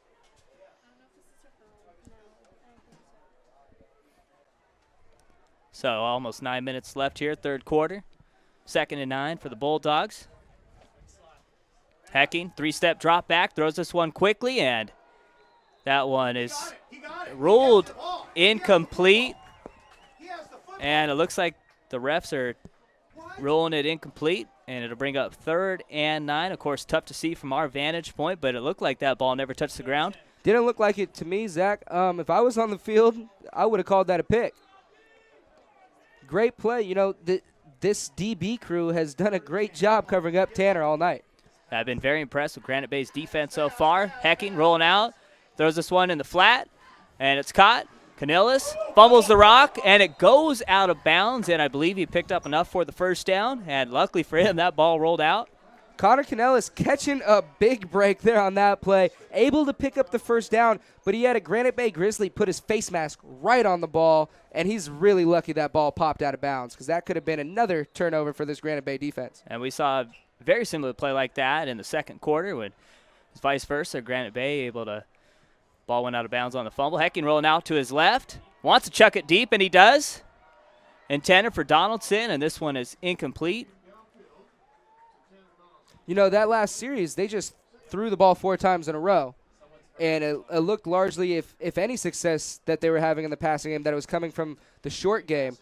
So almost 9 minutes left here, 3rd quarter. 2nd and 9 for the Bulldogs. Hecking, 3-step drop back, throws this one quickly, and that one is ruled incomplete. And it looks like the refs are rolling it incomplete, and it'll bring up 3rd and 9. Of course, tough to see from our vantage point, but it looked like that ball never touched the ground. Didn't look like it to me, Zach. If I was on the field, I would have called that a pick. Great play. You know, this DB crew has done a great job covering up Tanner all night. I've been very impressed with Granite Bay's defense so far. Hecking rolling out, throws this one in the flat, and it's caught. Canellis fumbles the rock, and it goes out of bounds, and I believe he picked up enough for the first down, and luckily for him, that ball rolled out. Connor Canellis catching a big break there on that play, able to pick up the first down, but he had a Granite Bay Grizzly put his face mask right on the ball, and he's really lucky that ball popped out of bounds because that could have been another turnover for this Granite Bay defense. And we saw a very similar play like that in the second quarter when it's vice versa. Granite Bay able to, ball went out of bounds on the fumble. Hecking rolling out to his left, wants to chuck it deep, and he does. Intended for Donaldson, and this one is incomplete. You know, that last series, they just threw the ball 4 times in a row. And it looked largely, if any success that they were having in the passing game, that it was coming from the short game.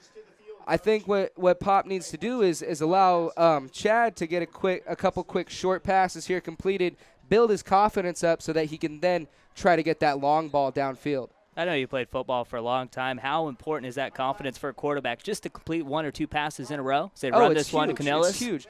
I think what Pop needs to do is allow Chad to get a couple quick short passes here completed, build his confidence up so that he can then try to get that long ball downfield. I know you played football for a long time. How important is that confidence for a quarterback just to complete 1 or 2 passes in a row? Say run this one to Canellis. It's huge.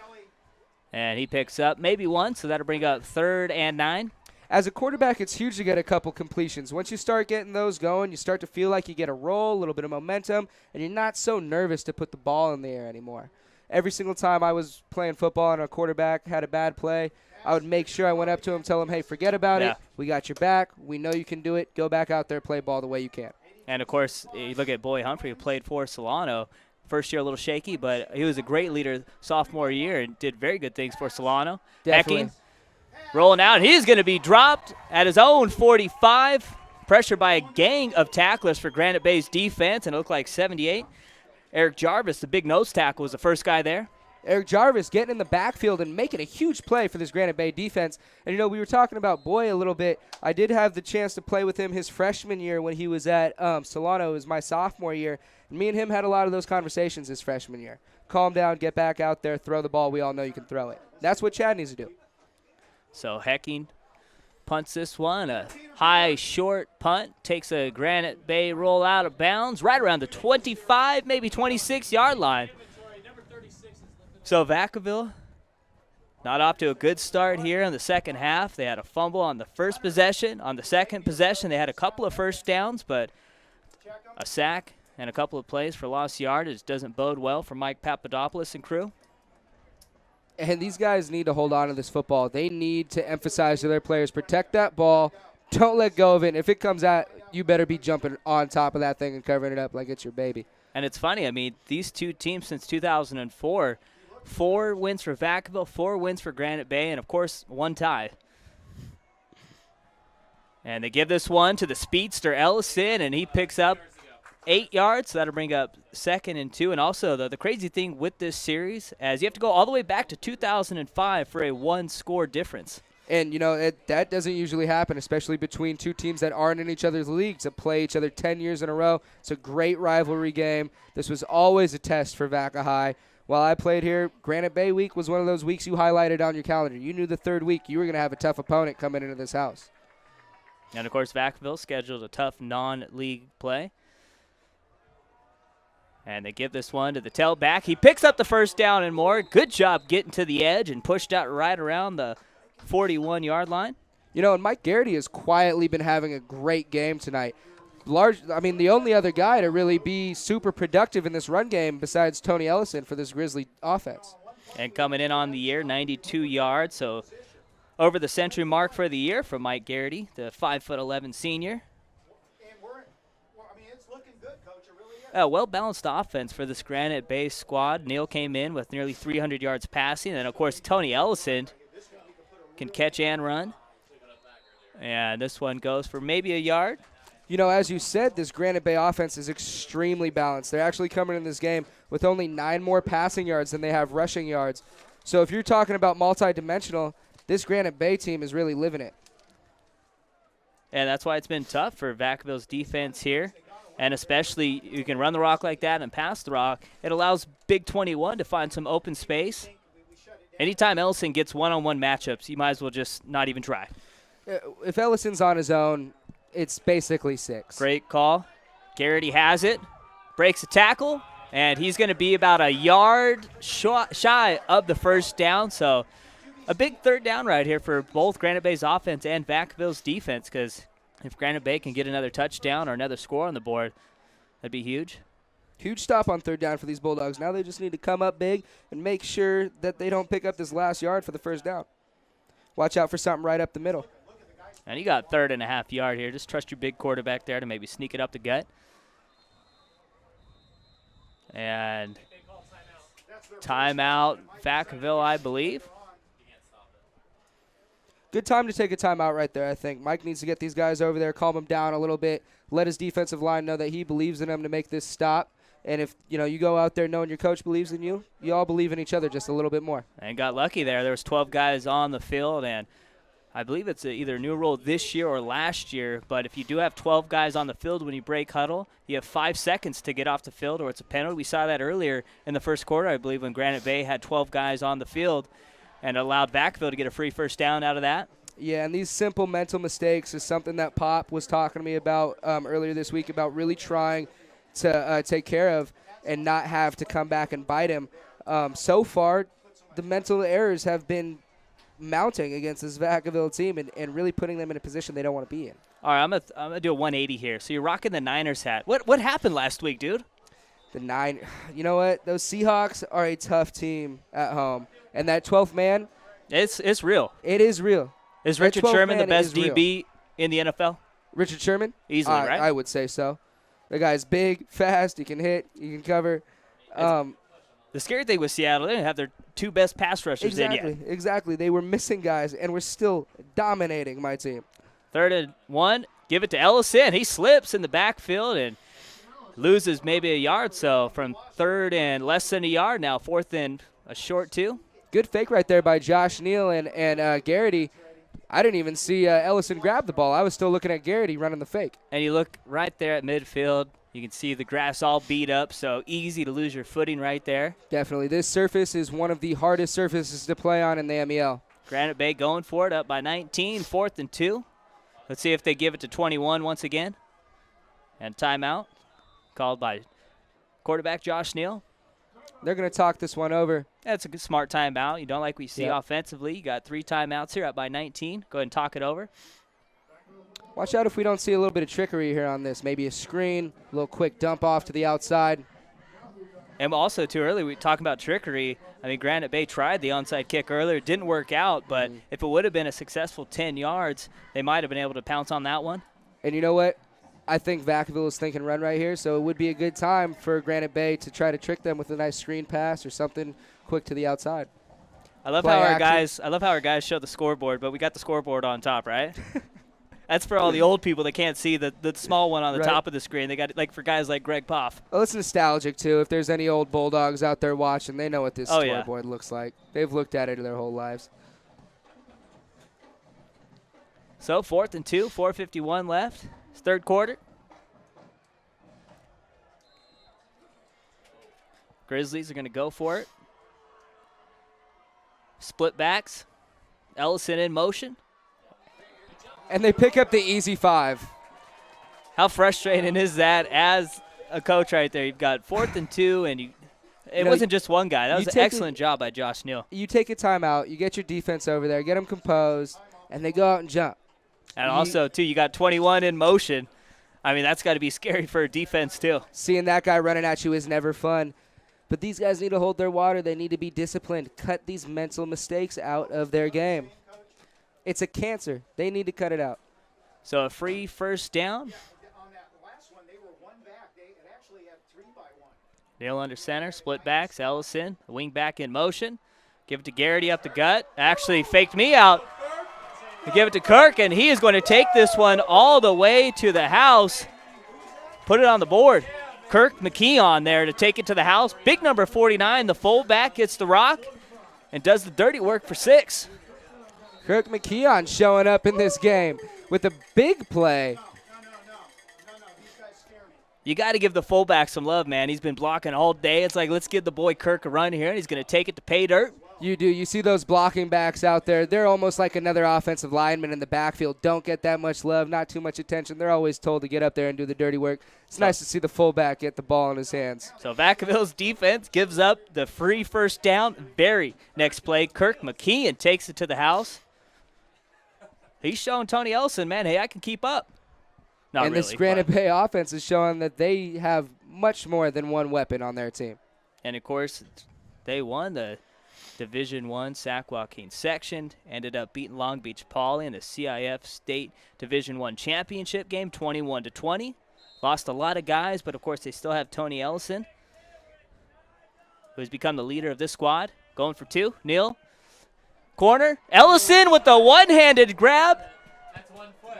And he picks up maybe 1, so that'll bring up 3rd and 9. As a quarterback, it's huge to get a couple completions. Once you start getting those going, you start to feel like you get a roll, a little bit of momentum, and you're not so nervous to put the ball in the air anymore. Every single time I was playing football and a quarterback had a bad play, I would make sure I went up to him, tell him, hey, forget about it. We got your back. We know you can do it. Go back out there, play ball the way you can. And, of course, you look at Boy Humphrey, who played for Solano. First year a little shaky, but he was a great leader sophomore year and did very good things for Solano. Definitely. Hecking rolling out. He's going to be dropped at his own 45. Pressured by a gang of tacklers for Granite Bay's defense, and it looked like 78. Eric Jarvis, the big nose tackle, was the first guy there. Eric Jarvis getting in the backfield and making a huge play for this Granite Bay defense. And, you know, we were talking about Boy a little bit. I did have the chance to play with him his freshman year when he was at Solano. It was my sophomore year. And me and him had a lot of those conversations his freshman year. Calm down, get back out there, throw the ball. We all know you can throw it. That's what Chad needs to do. So Hecking punts this one. A high, short punt. Takes a Granite Bay roll out of bounds right around the 25, maybe 26-yard line. So Vacaville not off to a good start here in the second half. They had a fumble on the first possession. On the second possession, they had a couple of first downs, but a sack and a couple of plays for lost yardage doesn't bode well for Mike Papadopoulos and crew. And these guys need to hold on to this football. They need to emphasize to their players, protect that ball. Don't let go of it. And if it comes out, you better be jumping on top of that thing and covering it up like it's your baby. And it's funny, I mean, these two teams since 2004, 4 wins for Vacaville, 4 wins for Granite Bay, and, of course, 1 tie. And they give this one to the speedster Ellison, and he picks up 8 yards. So that'll bring up 2nd and 2. And also, the crazy thing with this series is you have to go all the way back to 2005 for a 1-score difference. And, you know, that doesn't usually happen, especially between two teams that aren't in each other's leagues, that play each other 10 years in a row. It's a great rivalry game. This was always a test for Vaca High. While I played here, Granite Bay week was one of those weeks you highlighted on your calendar. You knew the third week you were going to have a tough opponent coming into this house. And, of course, Vacaville scheduled a tough non-league play. And they give this one to the tailback. He picks up the first down and more. Good job getting to the edge and pushed out right around the 41-yard line. You know, and Mike Garrity has quietly been having a great game tonight. The only other guy to really be super productive in this run game besides Tony Ellison for this Grizzly offense. And coming in on the year, 92 yards, so over the century mark for the year for Mike Garrity, the 5'11" senior. A well-balanced offense for this Granite Bay squad. Neal came in with nearly 300 yards passing, and, of course, Tony Ellison can catch and run. And this one goes for maybe a yard. You know, as you said, this Granite Bay offense is extremely balanced. They're actually coming in this game with only 9 more passing yards than they have rushing yards. So if you're talking about multi-dimensional, this Granite Bay team is really living it. And that's why it's been tough for Vacaville's defense here. And especially you can run the rock like that and pass the rock. It allows Big 21 to find some open space. Anytime Ellison gets one-on-one matchups, you might as well just not even try. If Ellison's on his own, it's basically 6. Great call. Garrity has it, breaks a tackle, and he's going to be about a yard shy of the first down. So a big third down right here for both Granite Bay's offense and Vacaville's defense, because if Granite Bay can get another touchdown or another score on the board, that'd be huge. Huge stop on third down for these Bulldogs. Now they just need to come up big and make sure that they don't pick up this last yard for the first down. Watch out for something right up the middle. And you got 3.5 yard here. Just trust your big quarterback there to maybe sneak it up the gut. And timeout, Vacaville, I believe. Good time to take a timeout right there, I think. Mike needs to get these guys over there, calm them down a little bit, let his defensive line know that he believes in them to make this stop. And if, you go out there knowing your coach believes in you, you all believe in each other just a little bit more. And got lucky there. There was 12 guys on the field, and I believe it's either a new rule this year or last year, but if you do have 12 guys on the field when you break huddle, you have 5 seconds to get off the field or it's a penalty. We saw that earlier in the first quarter, I believe, when Granite Bay had 12 guys on the field and allowed Vacaville to get a free first down out of that. Yeah, and these simple mental mistakes is something that Pop was talking to me about earlier this week, about really trying to take care of and not have to come back and bite him. So far, the mental errors have been mounting against this Vacaville team and really putting them in a position they don't want to be in. All right, I'm gonna do a 180 here. So you're rocking the Niners hat. What happened last week, dude? You know what? Those Seahawks are a tough team at home, and that 12th man, it's real. It is real. Is Richard Sherman the best DB in the NFL? Richard Sherman? Easily, right? I would say so. The guy's big, fast, he can hit, he can cover. The scary thing with Seattle, they didn't have their 2 best pass rushers in yet. Exactly. They were missing guys, and we're still dominating my team. 3rd and 1, give it to Ellison. He slips in the backfield and loses maybe a yard. So from 3rd and less than a yard now, 4th and a short 2. Good fake right there by Josh Neal and Garrity. I didn't even see Ellison grab the ball. I was still looking at Garrity running the fake. And you look right there at midfield. You can see the grass all beat up, so easy to lose your footing right there. Definitely. This surface is one of the hardest surfaces to play on in the MEL. Granite Bay going for it, up by 19, 4th and 2. Let's see if they give it to 21 once again. And timeout called by quarterback Josh Neal. They're going to talk this one over. That's a good, smart timeout. You don't like what you see offensively. You got 3 timeouts here, up by 19. Go ahead and talk it over. Watch out if we don't see a little bit of trickery here on this. Maybe a screen, a little quick dump off to the outside. And also, too early, we talking about trickery. I mean, Granite Bay tried the onside kick earlier. It didn't work out, but if it would have been a successful 10 yards, they might have been able to pounce on that one. And you know what? I think Vacaville is thinking run right here, so it would be a good time for Granite Bay to try to trick them with a nice screen pass or something quick to the outside. I love how our guys show the scoreboard, but we got the scoreboard on top, right? That's for all the old people that can't see the small one on the top of the screen. They got it like for guys like Greg Poff. Well, it's nostalgic too. If there's any old Bulldogs out there watching, they know what this scoreboard looks like. They've looked at it their whole lives. So 4th and 2, 4:51 left. It's 3rd quarter. Grizzlies are going to go for it. Split backs. Ellison in motion. And they pick up the easy 5. How frustrating is that as a coach right there? You've got 4th and 2, and it wasn't just one guy. That was an excellent job by Josh Neal. You take a timeout. You get your defense over there, get them composed, and they go out and jump. And also, too, you got 21 in motion. I mean, that's got to be scary for a defense, too. Seeing that guy running at you is never fun. But these guys need to hold their water. They need to be disciplined. Cut these mental mistakes out of their game. It's a cancer. They need to cut it out. So a free first down. On that last one, they were 1 back. They actually had 3 by 1. Neal under center, split backs. Ellison, wing back in motion. Give it to Garrity up the gut. Actually faked me out. Give it to Kirk, and he is going to take this one all the way to the house. Put it on the board. Kirk McKeon there to take it to the house. Big number 49, the fullback, gets the rock and does the dirty work for 6. Kirk McKeon showing up in this game with a big play. No, these guys scare me. You got to give the fullback some love, man. He's been blocking all day. It's like, let's give the boy Kirk a run here, and he's going to take it to pay dirt. You do. You see those blocking backs out there. They're almost like another offensive lineman in the backfield. Don't get that much love, not too much attention. They're always told to get up there and do the dirty work. It's nice to see the fullback get the ball in his hands. So Vacaville's defense gives up the free first down. Next play, Kirk McKeon takes it to the house. He's showing Tony Ellison, man, hey, I can keep up. Not and really, this Granite Bay offense is showing that they have much more than one weapon on their team. And, of course, they won the Division I Sac Joaquin section, ended up beating Long Beach Poly in the CIF State Division I championship game, 21-20. Lost a lot of guys, but, of course, they still have Tony Ellison, who's become the leader of this squad. Going for two. Neal. Corner. Ellison with the one-handed grab. That's 1 foot.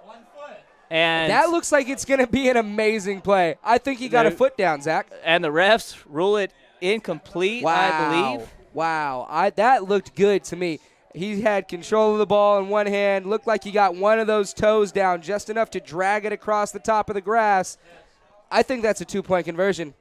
1 foot. And that looks like it's going to be an amazing play. I think he got a foot down, Zach. And the refs rule it incomplete, I believe. Wow. That looked good to me. He had control of the ball in one hand. Looked like he got one of those toes down just enough to drag it across the top of the grass. I think that's a 2-point conversion.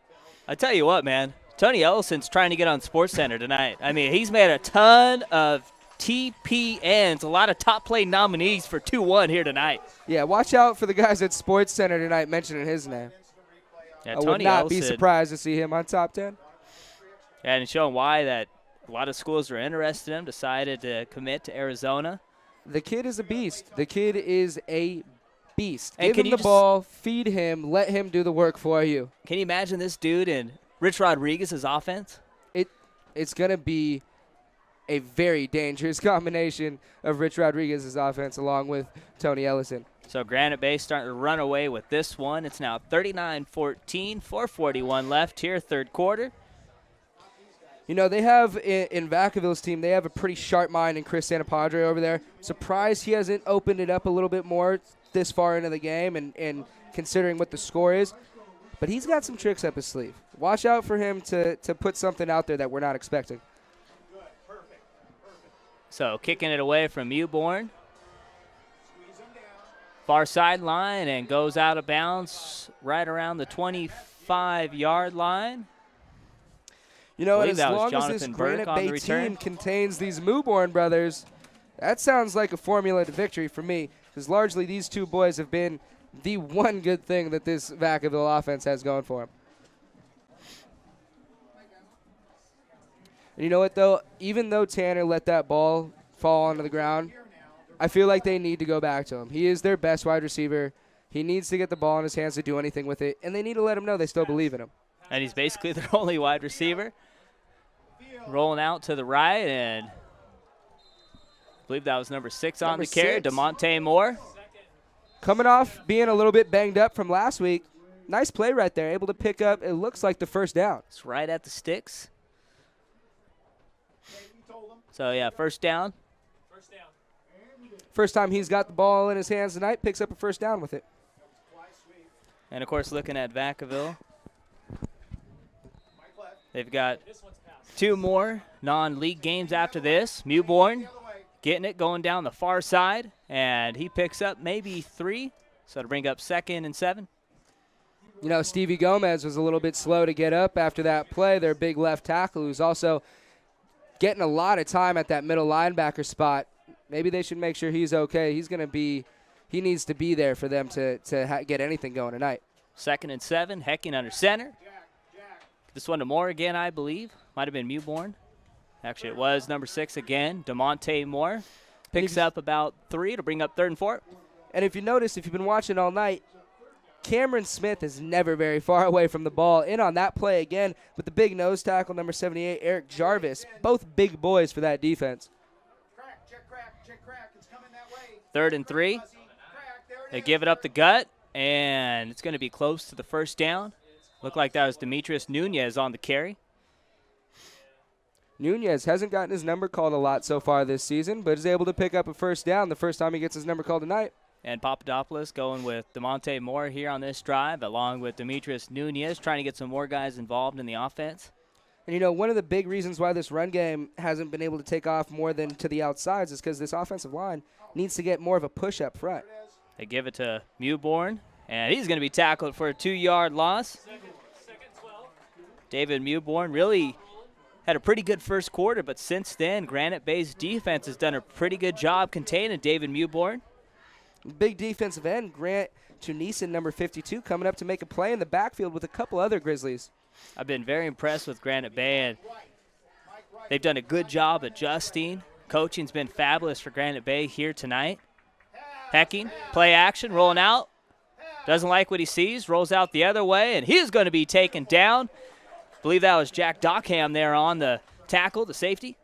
I tell you what, man. Tony Ellison's trying to get on SportsCenter tonight. I mean, he's made a ton of TPNs, a lot of top play nominees for 2-1 here tonight. Yeah, watch out for the guys at SportsCenter tonight mentioning his name. Yeah, I would Tony not Ellison, be surprised to see him on top 10. And showing why that a lot of schools are interested in him, decided to commit to Arizona. The kid is a beast. The kid is a beast. And Give him the ball, feed him, let him do the work for you. Can you imagine this dude in Rich Rodriguez's offense? It's going to be a very dangerous combination of Rich Rodriguez's offense along with Tony Ellison. So Granite Bay starting to run away with this one. It's now 39-14, 4:41 left here, third quarter. You know, they have in Vacaville's team, they have a pretty sharp mind in Chris Santapadre over there. Surprised he hasn't opened it up a little bit more this far into the game and considering what the score is. But he's got some tricks up his sleeve. Watch out for him to put something out there that we're not expecting. So kicking it away from Mewborn. Far sideline and goes out of bounds right around the 25-yard line. You know, believe and as that was long as this Jonathan Burke Granite on the Bay return. team contains these Mewborn brothers, that sounds like a formula to victory for me, because largely these two boys have been the one good thing that this Vacaville offense has going for them. And you know what, though? Even though Tanner let that ball fall onto the ground, I feel like they need to go back to him. He is their best wide receiver. He needs to get the ball in his hands to do anything with it, and they need to let him know they still believe in him. And he's basically their only wide receiver. Rolling out to the right, and I believe that was number 6 on the carry, DeMonte Moore. Coming off being a little bit banged up from last week. Nice play right there. Able to pick up, it looks like, the first down. It's right at the sticks. So, yeah, first down. First time he's got the ball in his hands tonight, picks up a first down with it. And, of course, looking at Vacaville, they've got 2 more non-league games after this. Mewborn getting it, going down the far side, and he picks up maybe 3, so to bring up 2nd and 7. You know, Stevie Gomez was a little bit slow to get up after that play. Their big left tackle, who's also getting a lot of time at that middle linebacker spot. Maybe they should make sure he's okay. He needs to be there for them to get anything going tonight. 2nd and 7, Hecking under center. This one to Moore again, I believe. Might have been Mewborn. Actually, it was number 6 again, DeMonte Moore. Picks up about 3 to bring up 3rd and 4. And if you notice, if you've been watching all night, Cameron Smith is never very far away from the ball. In on that play again with the big nose tackle, number 78, Eric Jarvis. Both big boys for that defense. 3rd and 3. They give it up the gut, and it's going to be close to the first down. Looked like that was Demetrius Nunez on the carry. Nunez hasn't gotten his number called a lot so far this season, but is able to pick up a first down the first time he gets his number called tonight. And Papadopoulos going with DeMonte Moore here on this drive, along with Demetrius Nunez, trying to get some more guys involved in the offense. And, you know, one of the big reasons why this run game hasn't been able to take off more than to the outsides is because this offensive line needs to get more of a push up front. They give it to Mewborn, And he's going to be tackled for a 2-yard loss. David Mewborn really had a pretty good first quarter, but since then, Granite Bay's defense has done a pretty good job containing David Mewborn. Big defensive end, Grant Tunison, number 52, coming up to make a play in the backfield with a couple other Grizzlies. I've been very impressed with Granite Bay, and they've done a good job adjusting. Coaching's been fabulous for Granite Bay here tonight. Hecking, play action, rolling out. Doesn't like what he sees, rolls out the other way, and he's going to be taken down. I believe that was Jack Dockham there on the tackle, the safety.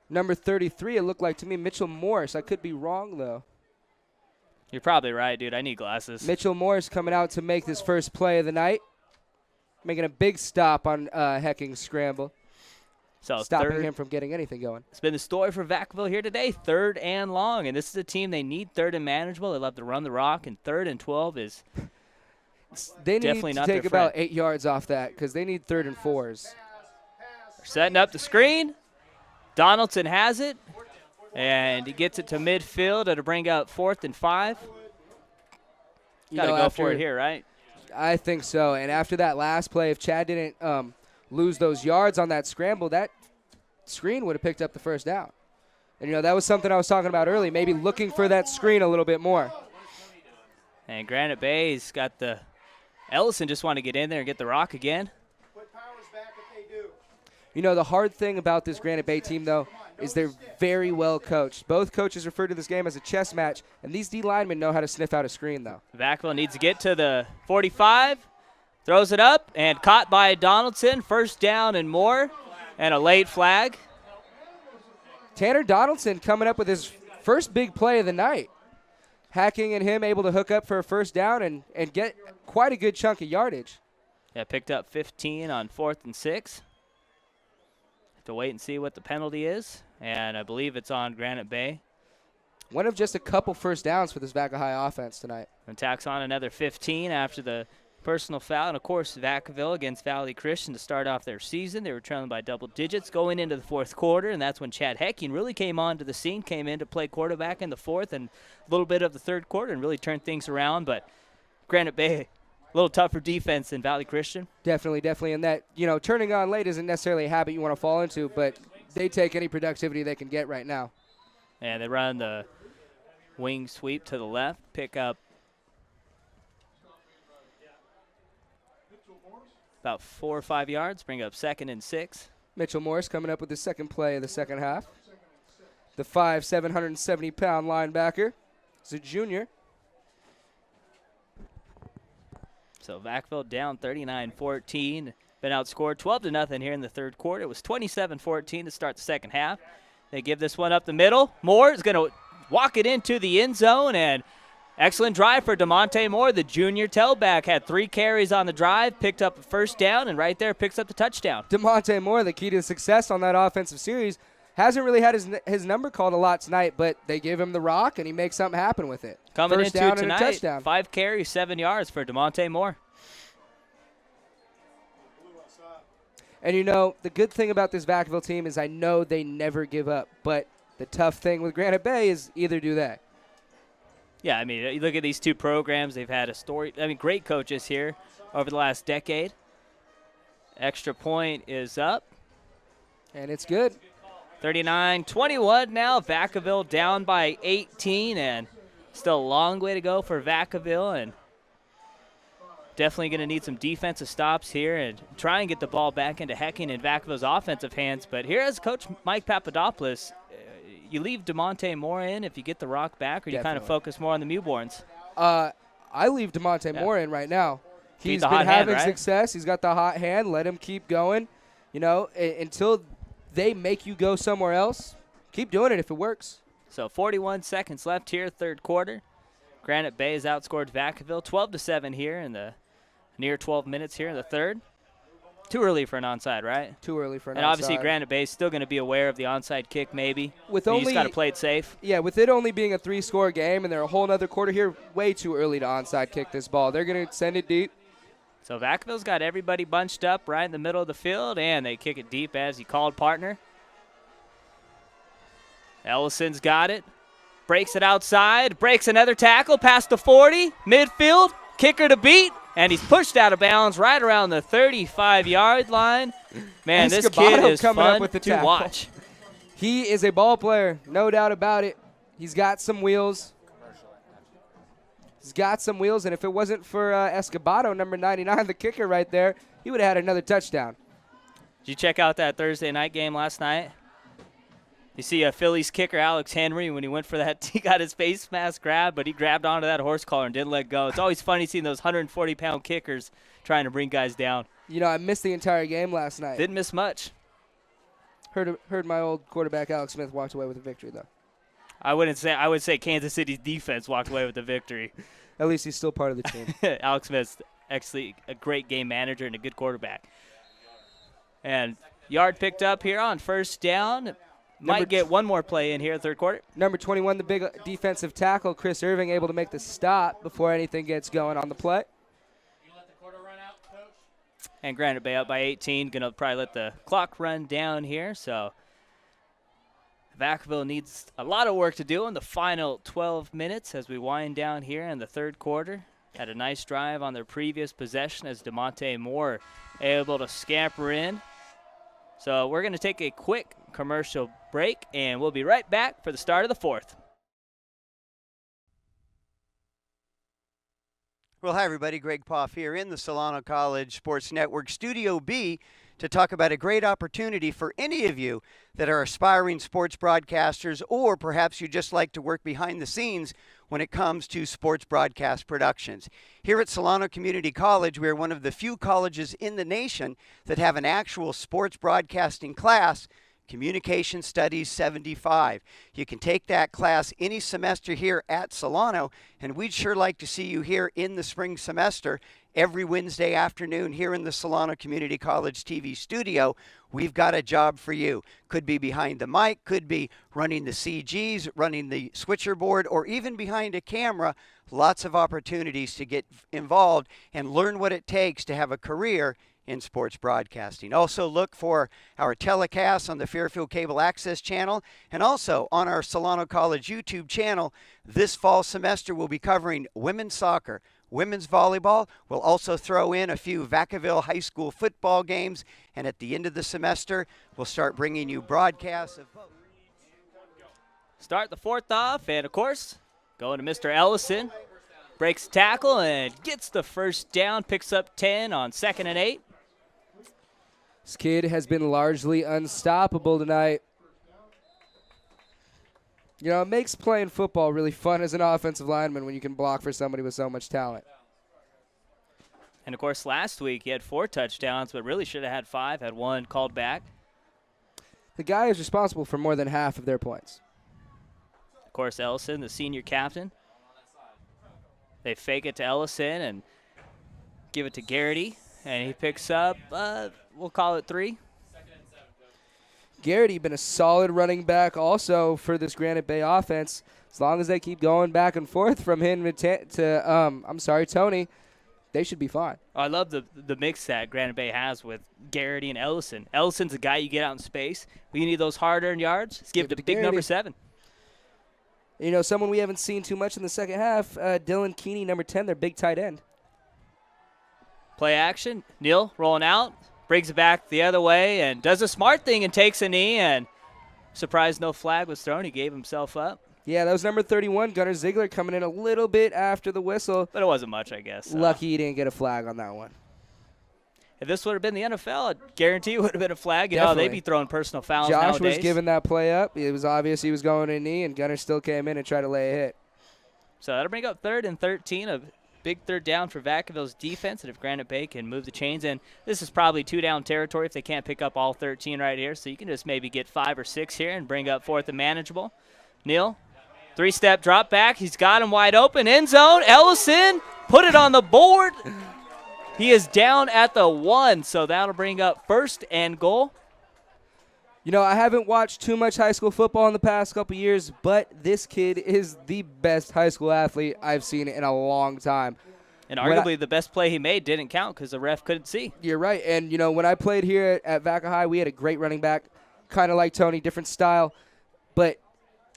Number 33, it looked like to me, Mitchell Morris. I could be wrong, though. You're probably right, dude. I need glasses. Mitchell Morris coming out to make this first play of the night. Making a big stop on Hecking's scramble. So stopping him from getting anything going. It's been the story for Vacaville here today, 3rd and long. And this is a team they need 3rd and manageable. They love to run the rock, and 3rd and 12 is they definitely need not to take their about friend. 8 yards off that because they need 3rd and 4s. They're setting up the screen. Donaldson has it, and he gets it to midfield. It'll bring up 4th and 5. Got to go for it here, right? I think so. And after that last play, if Chad didn't lose those yards on that scramble, that screen would have picked up the first down. And, you know, that was something I was talking about early, maybe looking for that screen a little bit more. And Granite Bay's got the – Ellison just want to get in there and get the rock again. You know, the hard thing about this Granite Bay team, though, is they're very well coached. Both coaches refer to this game as a chess match, and these D linemen know how to sniff out a screen, though. Vacaville needs to get to the 45, throws it up, and caught by Donaldson. First down and more, and a late flag. Tanner Donaldson coming up with his first big play of the night. Hacking and him able to hook up for a first down and get quite a good chunk of yardage. Yeah, picked up 15 on 4th and 6. Have to wait and see what the penalty is, and I believe it's on Granite Bay. One of just a couple first downs for this Vacaville offense tonight. And tacks on another 15 after the personal foul. And, of course, Vacaville against Valley Christian to start off their season. They were trailing by double digits going into the 4th quarter, and that's when Chad Hecking really came onto the scene, came in to play quarterback in the 4th and a little bit of the 3rd quarter and really turned things around. But Granite Bay, a little tougher defense than Valley Christian. Definitely. And that, you know, turning on late isn't necessarily a habit you want to fall into, but they take any productivity they can get right now. And they run the wing sweep to the left, pick up about 4 or 5 yards, bring up 2nd and 6. Mitchell Morris coming up with his second play of the second half. The 5'7", 770-pound linebacker. He's a junior. So Vacaville down 39-14. Been outscored 12-0 here in the 3rd quarter. It was 27-14 to start the second half. They give this one up the middle. Moore is going to walk it into the end zone, and excellent drive for DeMonte Moore. The junior tailback had 3 carries on the drive, picked up a first down, and right there picks up the touchdown. DeMonte Moore, the key to success on that offensive series, hasn't really had his number called a lot tonight, but they give him the rock, and he makes something happen with it. Coming first into down tonight, and a touchdown. 5 carries, 7 yards for DeMonte Moore. And, you know, the good thing about this Vacaville team is I know they never give up, but the tough thing with Granite Bay is either do they. Yeah, I mean, you look at these two programs. They've had a story. I mean, great coaches here over the last decade. Extra point is up. And it's good. 39-21 now. Vacaville down by 18, and still a long way to go for Vacaville, and definitely going to need some defensive stops here and try and get the ball back into Hecking and Vacaville's offensive hands. But here as Coach Mike Papadopoulos, you leave DeMonte Moore in if you get the rock back, or you kind of focus more on the Mewborns? I leave DeMonte Moore in right now. He's been having success. He's got the hot hand. Let him keep going. You know, until they make you go somewhere else, keep doing it if it works. So 41 seconds left here, 3rd quarter. Granite Bay has outscored Vacaville 12-7 here in the near 12 minutes here in the 3rd. Too early for an onside, right? Too early for an onside. And obviously Granite Bay is still going to be aware of the onside kick maybe. You just got to play it safe. Yeah, with it only being a 3-score game and they're a whole other quarter here, way too early to onside kick this ball. They're going to send it deep. So Vacaville's got everybody bunched up right in the middle of the field, and they kick it deep as he called partner. Ellison's got it. breaks it outside, breaks another tackle past the 40, midfield, kicker to beat, and he's pushed out of bounds right around the 35-yard line. Man, this kid is fun to watch. He is a ball player, no doubt about it. He's got some wheels. And if it wasn't for Escobedo, number 99, the kicker right there, he would have had another touchdown. Did you check out that Thursday night game last night? You see Phillies kicker Alex Henry, when he went for that, he got his face mask grabbed, but he grabbed onto that horse collar and didn't let go. It's always funny seeing those 140-pound kickers trying to bring guys down. You know, I missed the entire game last night. Didn't miss much. Heard my old quarterback Alex Smith walked away with a victory, though. I would say Kansas City's defense walked away with the victory. At least he's still part of the team. Alex Smith's actually a great game manager and a good quarterback. And yard picked up here on first down. Might get one more play in here, third quarter. Number 21, the big defensive tackle, Chris Irving, able to make the stop before anything gets going on the play. You let the quarter run out, Coach? And Granite Bay up by 18. Going to probably let the clock run down here. So Vacaville needs a lot of work to do in the final 12 minutes as we wind down here in the third quarter. Had a nice drive on their previous possession as DeMonte Moore able to scamper in. So we're going to take a quick commercial break, and we'll be right back for the start of the fourth. Well, hi, everybody. Greg Poff here in the Solano College Sports Network Studio B to talk about a great opportunity for any of you that are aspiring sports broadcasters, or perhaps you just like to work behind the scenes when it comes to sports broadcast productions. Here at Solano Community College, we are one of the few colleges in the nation that have an actual sports broadcasting class, Communication Studies 75. You can take that class any semester here at Solano, and we'd sure like to see you here in the spring semester every Wednesday afternoon here in the Solano Community College TV studio. We've got a job for you. Could be behind the mic, could be running the CGs, running the switcher board, or even behind a camera. Lots of opportunities to get involved and learn what it takes to have a career in sports broadcasting. Also look for our telecasts on the Fairfield Cable Access channel and also on our Solano College YouTube channel. This fall semester we'll be covering women's soccer, women's volleyball. We'll also throw in a few Vacaville High School football games, and at the end of the semester we'll start bringing you broadcasts of both. Start the fourth off, and of course, going to Mr. Ellison. Breaks tackle and gets the first down, picks up 10 on 2nd and 8. This kid has been largely unstoppable tonight. You know, it makes playing football really fun as an offensive lineman when you can block for somebody with so much talent. And, of course, last week he had 4 touchdowns, but really should have had 5, had 1 called back. The guy is responsible for more than half of their points. Of course, Ellison, the senior captain. They fake it to Ellison and give it to Garrity, and he picks up, we'll call it 3. Garrity been a solid running back also for this Granite Bay offense. As long as they keep going back and forth from him to Tony, they should be fine. I love the mix that Granite Bay has with Garrity and Ellison. Ellison's a guy you get out in space. When you need those hard-earned yards, let's give it to big Garrity. number 7. You know, someone we haven't seen too much in the second half, Dylan Keeney, number 10, their big tight end. Play action. Neal rolling out, brings it back the other way, and does a smart thing and takes a knee, and surprised no flag was thrown. He gave himself up. Yeah, that was number 31, Gunnar Ziegler, coming in a little bit after the whistle. But it wasn't much, I guess. Lucky he didn't get a flag on that one. If this would have been the NFL, I guarantee it would have been a flag. You Definitely. know, they'd be throwing personal fouls Josh nowadays. was giving that play up. It was obvious he was going to knee, and Gunnar still came in and tried to lay a hit. So that'll bring up 3rd and 13, a big third down for Vacaville's defense, and if Granite Bay can move the chains in, this is probably 2-down territory if they can't pick up all 13 right here, so you can just maybe get 5 or 6 here and bring up 4th and manageable. Neal, 3-step drop back. He's got him wide open. End zone. Ellison put it on the board. He is down at the 1, so that'll bring up 1st and goal. You know, I haven't watched too much high school football in the past couple years, but this kid is the best high school athlete I've seen in a long time. And arguably the best play he made didn't count because the ref couldn't see. You're right. And, you know, when I played here at Vaca High, we had a great running back, kind of like Tony, different style. But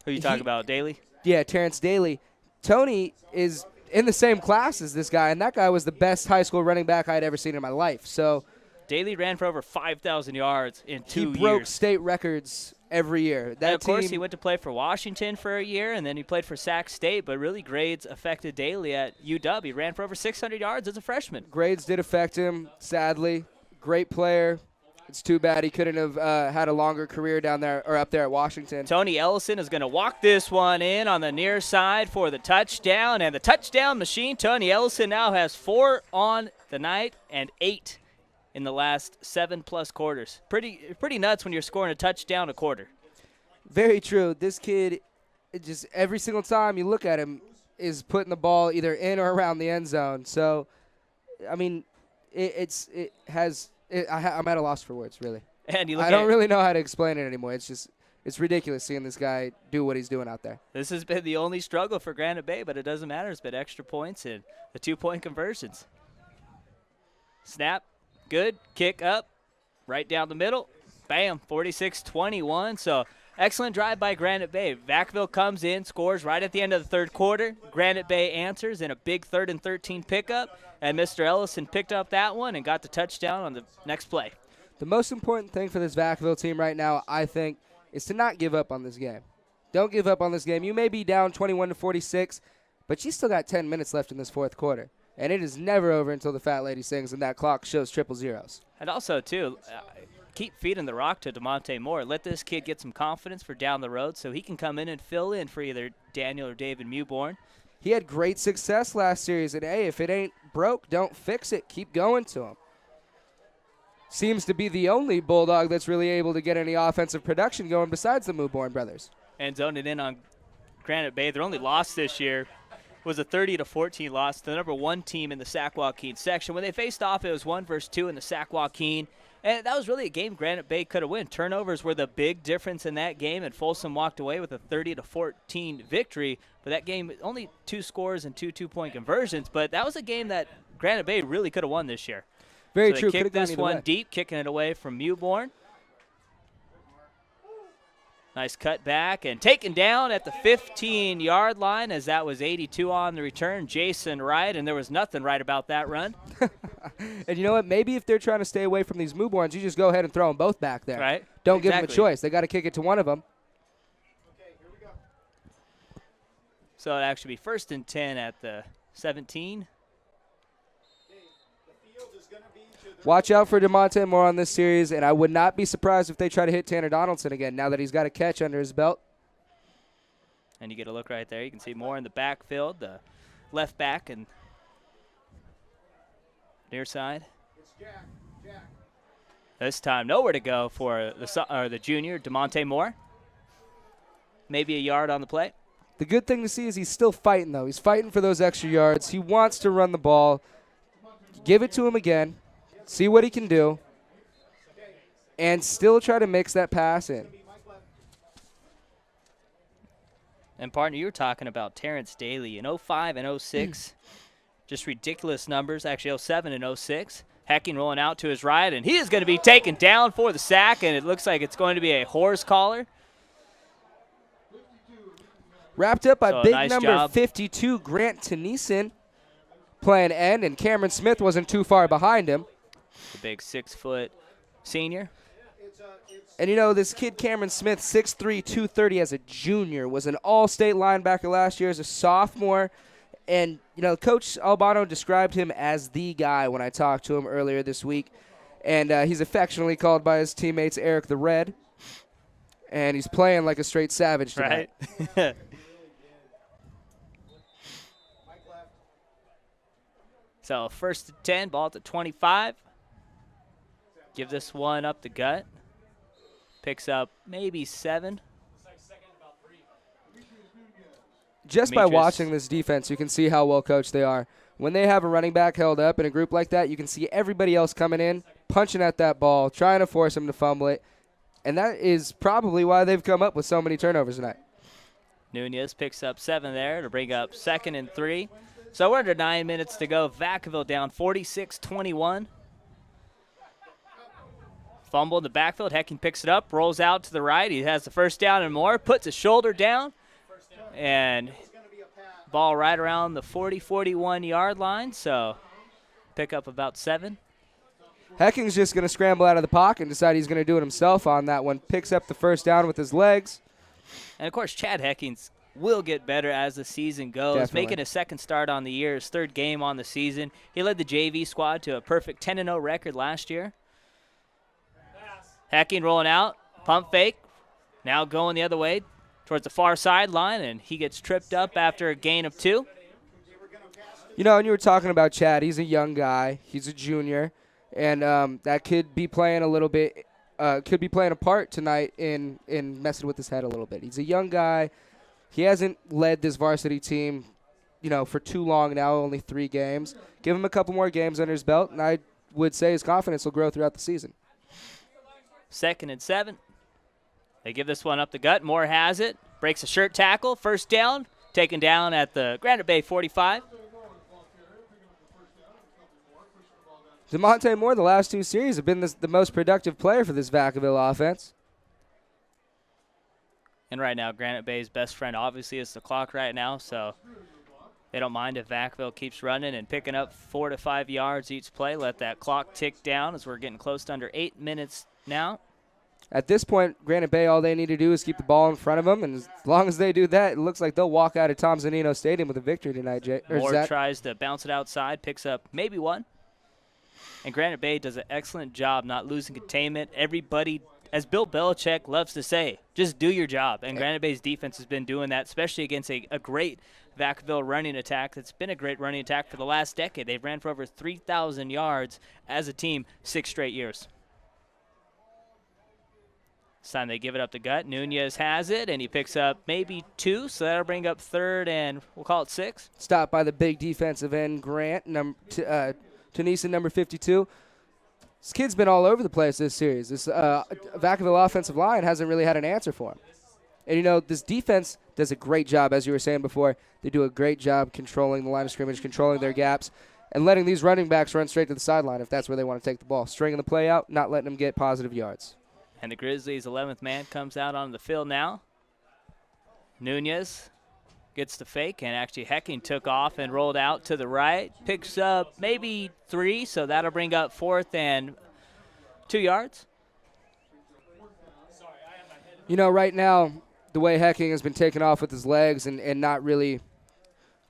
who you talking about, Daly? Yeah, Terrence Daly. Tony is in the same class as this guy, and that guy was the best high school running back I had ever seen in my life. So Daly ran for over 5,000 yards in 2 years. he broke state records every year. And of course, he went to play for Washington for a year, and then he played for Sac State, but really grades affected Daly at UW. He ran for over 600 yards as a freshman. Grades did affect him, sadly. Great player. It's too bad he couldn't have had a longer career down there or up there at Washington. Tony Ellison is going to walk this one in on the near side for the touchdown, and the touchdown machine. Tony Ellison now has 4 on the night and 8 in the last 7+ quarters. Pretty nuts when you're scoring a touchdown a quarter. Very true. This kid, just every single time you look at him, is putting the ball either in or around the end zone. So, I mean, I'm at a loss for words, really. And you look I don't really know how to explain it anymore. It's ridiculous seeing this guy do what he's doing out there. This has been the only struggle for Granite Bay, but it doesn't matter. It's been extra points and the 2-point conversions. Snap. Good. Kick up. Right down the middle. Bam. 46-21. So excellent drive by Granite Bay. Vacaville comes in, scores right at the end of the third quarter. Granite Bay answers in a big 3rd and 13 pickup. And Mr. Ellison picked up that one and got the touchdown on the next play. The most important thing for this Vacaville team right now, I think, is to not give up on this game. Don't give up on this game. You may be down 21-46, but you still got 10 minutes left in this fourth quarter. And it is never over until the fat lady sings and that clock shows triple zeros. And also, too, keep feeding the rock to DeMonte Moore. Let this kid get some confidence for down the road so he can come in and fill in for either Daniel or David Mewborn. He had great success last series, and, hey, if it ain't broke, don't fix it. Keep going to him. Seems to be the only Bulldog that's really able to get any offensive production going besides the Mewborn brothers. And zoning in on Granite Bay. Their only loss this year was a 30-14 loss to the number 1 team in the Sac Joaquin section. When they faced off, it was 1 versus 2 in the Sac Joaquin. And that was really a game Granite Bay could have won. Turnovers were the big difference in that game, and Folsom walked away with a 30-14 victory. But that game, only 2 scores and 2 2-point conversions. But that was a game that Granite Bay really could have won this year. Very so true. They kicked this one way. deep, kicking it away from Mewborn. Nice cut back and taken down at the 15-yard line, as that was 82 on the return. Jason Wright, and there was nothing right about that run. And you know what? Maybe if they're trying to stay away from these Mewborns, you just go ahead and throw them both back there. Right. Don't give them a choice. They got to kick it to one of them. Okay, here we go. So it'd actually be 1st and 10 at the 17. Watch out for DeMonte Moore on this series, and I would not be surprised if they try to hit Tanner Donaldson again now that he's got a catch under his belt. And you get a look right there. You can see Moore in the backfield, the left back and near side. Jack. This time nowhere to go for the junior, DeMonte Moore. Maybe a yard on the play. The good thing to see is he's still fighting, though. He's fighting for those extra yards. He wants to run the ball. Give it to him again. See what he can do, and still try to mix that pass in. And, partner, you were talking about Terrence Daly in 05 and 06. Just ridiculous numbers. Actually, 07 and 06. Hecking rolling out to his right, and he is going to be taken down for the sack, and it looks like it's going to be a horse collar. Wrapped up by So, big nice number job. 52, Grant Tennyson, playing end, and Cameron Smith wasn't too far behind him. The big 6-foot senior. And, you know, this kid, Cameron Smith, 6'3", 230 as a junior, was an all-state linebacker last year as a sophomore. And, you know, Coach Albano described him as the guy when I talked to him earlier this week. And he's affectionately called by his teammates Eric the Red. And he's playing like a straight savage tonight. Right. So 1st and 10, ball at the 25. Give this one up the gut. Picks up maybe 7. Just by Demetrius. watching this defense, you can see how well coached they are. When they have a running back held up in a group like that, you can see everybody else coming in, punching at that ball, trying to force him to fumble it. And that is probably why they've come up with so many turnovers tonight. Nunez picks up 7 there to bring up 2nd and 3. So we're under 9 minutes to go. Vacaville down 46-21. Fumble in the backfield. Hecking picks it up, rolls out to the right. He has the first down and more, puts his shoulder down, and ball right around the 40-41 yard line, so pick up about 7. Hecking's just going to scramble out of the pocket and decide he's going to do it himself on that one. Picks up the first down with his legs. And, of course, Chad Heckings will get better as the season goes. Definitely. Making his second start on the year, his 3rd game on the season. He led the JV squad to a perfect 10-0 record last year. Hecking rolling out, pump fake, now going the other way towards the far sideline, and he gets tripped up after a gain of 2. You know, and you were talking about Chad. He's a young guy. He's a junior. And that could be playing a little bit, could be playing a part tonight in messing with his head a little bit. He's a young guy. He hasn't led this varsity team, you know, for too long now, only 3 games. Give him a couple more games under his belt, and I would say his confidence will grow throughout the season. 2nd and 7. They give this one up the gut. Moore has it. Breaks a shirt tackle. First down. Taken down at the Granite Bay 45. DeMonte Moore, the last 2 series, have been the most productive player for this Vacaville offense. And right now, Granite Bay's best friend obviously is the clock right now, so they don't mind if Vacaville keeps running and picking up 4 to 5 yards each play. Let that clock tick down as we're getting close to under 8 minutes now. At this point, Granite Bay, all they need to do is keep the ball in front of them, and as long as they do that, it looks like they'll walk out of Tom Zanino Stadium with a victory tonight, Moore tries to bounce it outside, picks up maybe 1. And Granite Bay does an excellent job not losing containment. Everybody, as Bill Belichick loves to say, just do your job. And Granite Bay's defense has been doing that, especially against a great Vacaville running attack. It's been a great running attack for the last decade. They've ran for over 3,000 yards as a team 6 straight years. This time they give it up the gut. Nunez has it, and he picks up maybe 2, so that'll bring up 3rd and we'll call it 6. Stopped by the big defensive end, Grant, Tennyson, number 52. This kid's been all over the place this series. This Vacaville offensive line hasn't really had an answer for him. And, you know, this defense does a great job, as you were saying before. They do a great job controlling the line of scrimmage, controlling their gaps, and letting these running backs run straight to the sideline if that's where they want to take the ball. Stringing the play out, not letting them get positive yards. And the Grizzlies' 11th man comes out onto the field now. Nunez gets the fake, and actually Hecking took off and rolled out to the right. Picks up maybe 3, so that'll bring up 4th and 2 yards. You know, right now, the way Hecking has been taking off with his legs and not really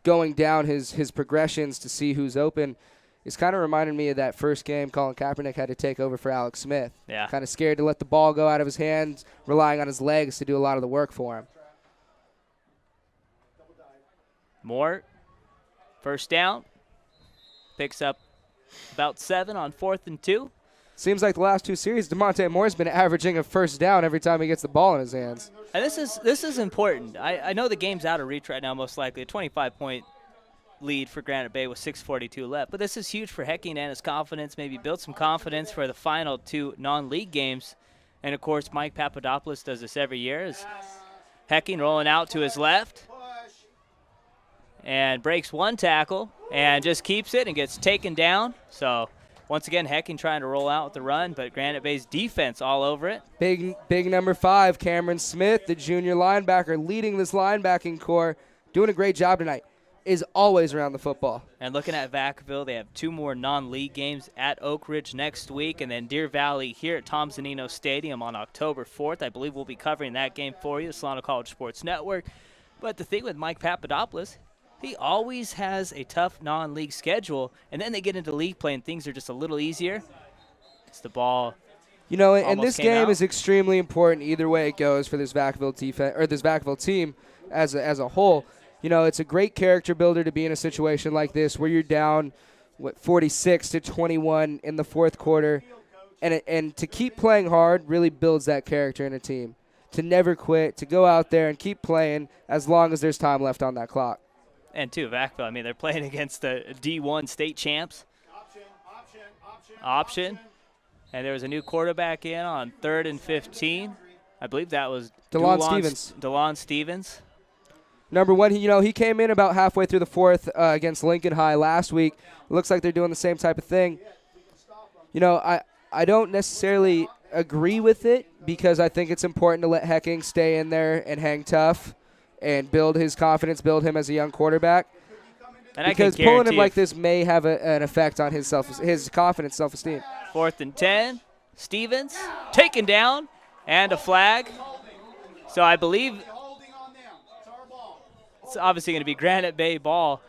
going down his progressions to see who's open, it's kind of reminding me of that first game Colin Kaepernick had to take over for Alex Smith. Yeah. Kind of scared to let the ball go out of his hands, relying on his legs to do a lot of the work for him. Moore, first down, picks up about 7 on 4th and 2. Seems like the last 2 series, DeMonte Moore's been averaging a first down every time he gets the ball in his hands. And this is important. I know the game's out of reach right now, most likely. A 25-point lead for Granite Bay with 6:42 left. But this is huge for Hecking and his confidence, maybe build some confidence for the final 2 non-league games. And, of course, Mike Papadopoulos does this every year. As Hecking rolling out to his left and breaks 1 tackle and just keeps it and gets taken down. So, once again, Hecking trying to roll out with the run, but Granite Bay's defense all over it. Big number 5, Cameron Smith, the junior linebacker, leading this linebacking core, doing a great job tonight, is always around the football. And looking at Vacaville, they have 2 more non-league games at Oak Ridge next week, and then Deer Valley here at Tom Zanino Stadium on October 4th. I believe we'll be covering that game for you, the Solano College Sports Network. But the thing with Mike Papadopoulos, he always has a tough non-league schedule, and then they get into league play and things are just a little easier. It's the ball. You know, and Almost this came game out. is extremely important either way it goes for this Vacaville defense or this Vacaville team as a whole. You know, it's a great character builder to be in a situation like this where you're down 46-21 in the 4th quarter, and to keep playing hard really builds that character in a team. To never quit, to go out there and keep playing as long as there's time left on that clock. And, too, Vacaville, I mean, they're playing against the D1 state champs. Option. And there was a new quarterback in on 3rd and 15. I believe that was DeLon Stevens. Number 1, he came in about halfway through the 4th against Lincoln High last week. Looks like they're doing the same type of thing. You know, I don't necessarily agree with it because I think it's important to let Hecking stay in there and hang tough and build his confidence, build him as a young quarterback. And Because I can pulling him guarantee like if this may have an effect on his confidence, self-esteem. 4th and 10, Stevens taken down, and a flag. So I believe it's obviously going to be Granite Bay ball.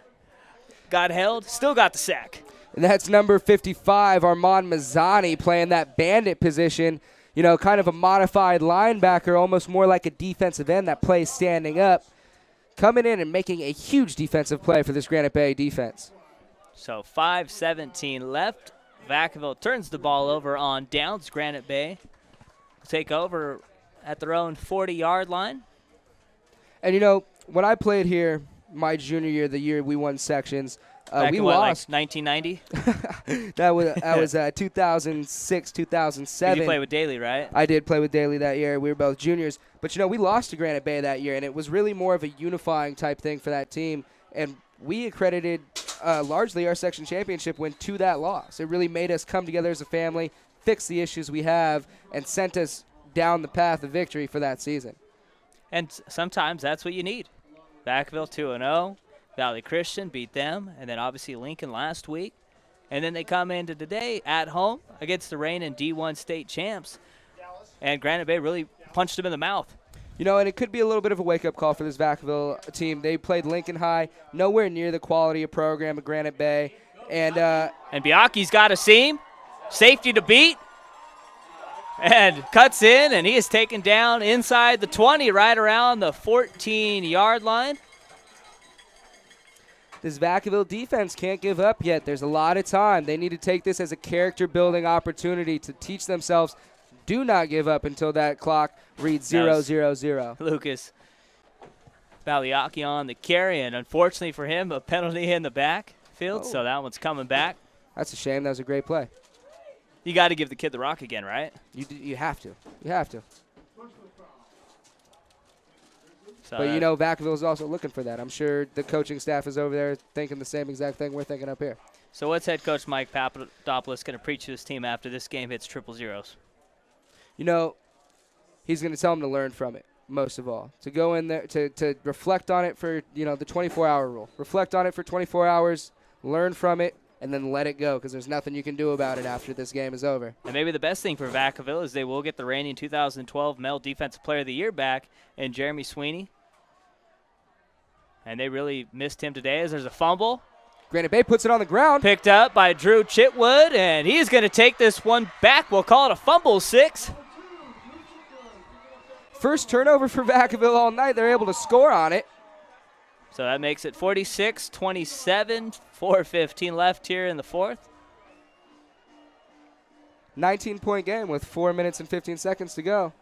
Got held, still got the sack. And that's number 55, Armand Mazzani, playing that bandit position. You know, kind of a modified linebacker, almost more like a defensive end that plays standing up. Coming in and making a huge defensive play for this Granite Bay defense. So 5:17 left. Vacaville turns the ball over on downs. Granite Bay take over at their own 40-yard line. And, you know, when I played here my junior year, the year we won sections, Back we in what, lost. like 1990? that was 2006, 2007. You play with Daly, right? I did play with Daly that year. We were both juniors. But, you know, we lost to Granite Bay that year, and it was really more of a unifying type thing for that team. And we accredited largely our section championship win to that loss. It really made us come together as a family, fix the issues we have, and sent us down the path of victory for that season. And sometimes that's what you need. Vacaville 2-0. Valley Christian beat them, and then obviously Lincoln last week. And then they come into today at home against the reigning D1 state champs. And Granite Bay really punched them in the mouth. You know, and it could be a little bit of a wake-up call for this Vacaville team. They played Lincoln High, nowhere near the quality of program of Granite Bay. And Biaki's got a seam. Safety to beat. And cuts in, and he is taken down inside the 20, right around the 14-yard line. this Vacaville defense can't give up yet. There's a lot of time. They need to take this as a character-building opportunity to teach themselves, do not give up until that clock reads 0-0-0. Lucas Valiaki on the carry, and unfortunately for him, a penalty in the backfield, so that one's coming back. That's a shame. That was a great play. You got to give the kid the rock again, right? You have to. You have to. So But, you know, Vacaville is also looking for that. I'm sure the coaching staff is over there thinking the same exact thing we're thinking up here. So what's head coach Mike Papadopoulos going to preach to his team after this game hits 0-0s? You know, he's going to tell them to learn from it, most of all. To go in there, to reflect on it for, you know, the 24-hour rule. Reflect on it for 24 hours, learn from it, and then let it go because there's nothing you can do about it after this game is over. And maybe the best thing for Vacaville is they will get the reigning 2012 Male Defensive Player of the Year back in Jeremy Sweeney. And they really missed him today as there's a fumble. Granite Bay puts it on the ground. Picked up by Drew Chitwood, and he's going to take this one back. We'll call it a fumble 6. First turnover for Vacaville all night. They're able to score on it. So that makes it 46-27, 4:15 left here in the fourth. 19-point game with 4 minutes and 15 seconds to go.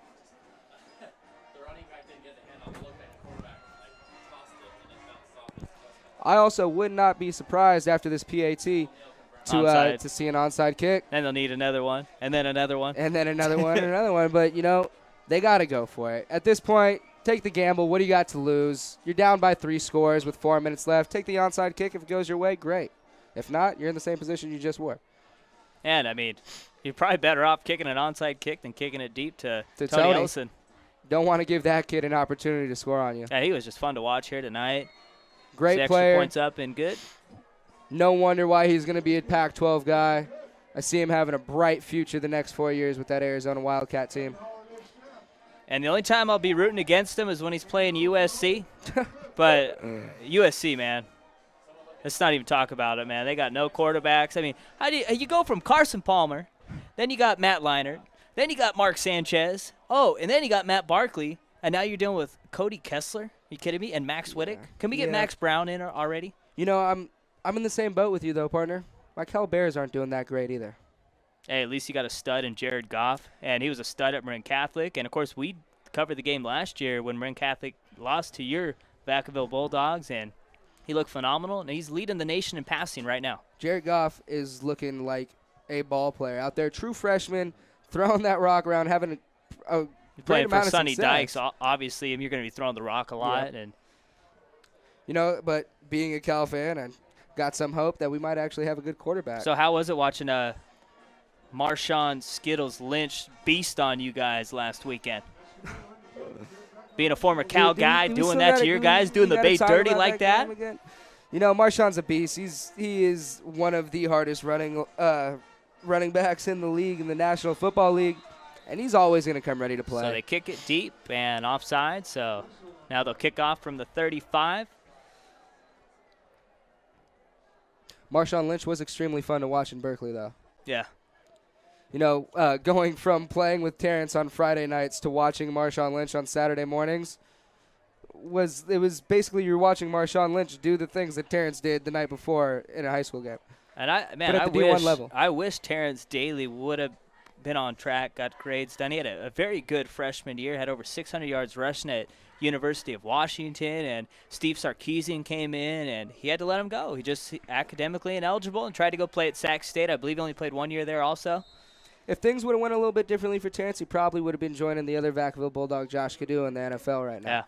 I also would not be surprised after this PAT to see an onside kick. Then they'll need another one, and then another one. And then another one, and another one. But, you know, they got to go for it. At this point, take the gamble. What do you got to lose? You're down by 3 scores with 4 minutes left. Take the onside kick. If it goes your way, great. If not, you're in the same position you just were. And, I mean, you're probably better off kicking an onside kick than kicking it deep to Tony Ellison. Don't want to give that kid an opportunity to score on you. Yeah, he was just fun to watch here tonight. Great extra player. Points up and good. No wonder why he's going to be a Pac-12 guy. I see him having a bright future the next 4 years with that Arizona Wildcat team. And the only time I'll be rooting against him is when he's playing USC. But USC, man, let's not even talk about it, man. They got no quarterbacks. I mean, how do you go from Carson Palmer, then you got Matt Leinart, then you got Mark Sanchez, and then you got Matt Barkley, and now you're dealing with Cody Kessler. Are you kidding me? And Max Wittick. Can we get Max Brown in already? You know, I'm in the same boat with you, though, partner. My Cal Bears aren't doing that great either. Hey, at least you got a stud in Jared Goff, and he was a stud at Marin Catholic. And, of course, we covered the game last year when Marin Catholic lost to your Vacaville Bulldogs, and he looked phenomenal, and he's leading the nation in passing right now. Jared Goff is looking like a ball player out there. True freshman, throwing that rock around, having a playing for Sonny success. Dykes, obviously, you're going to be throwing the rock a lot. And you know, but being a Cal fan, I got some hope that we might actually have a good quarterback. So how was it watching Marshawn Skittles Lynch beast on you guys last weekend? being a former Cal guy, do we doing still that gotta- to your do we- guys, we doing the gotta Bay talk dirty about like game that. again? You know, Marshawn's a beast. He is one of the hardest running backs in the league, in the National Football League, and he's always going to come ready to play. So they kick it deep and offside. So now they'll kick off from the 35. Marshawn Lynch was extremely fun to watch in Berkeley, though. Yeah. You know, going from playing with Terrence on Friday nights to watching Marshawn Lynch on Saturday mornings was basically you're watching Marshawn Lynch do the things that Terrence did the night before in a high school game. And But at the D1 level. I wish Terrence Daly would have been on track, got grades done. He had a very good freshman year, had over 600 yards rushing at University of Washington, and Steve Sarkisian came in, and he had to let him go. He just academically ineligible and tried to go play at Sac State. I believe he only played 1 year there also. If things would have went a little bit differently for Terrence, he probably would have been joining the other Vacaville Bulldog, Josh Cadu, in the NFL right now. Yeah.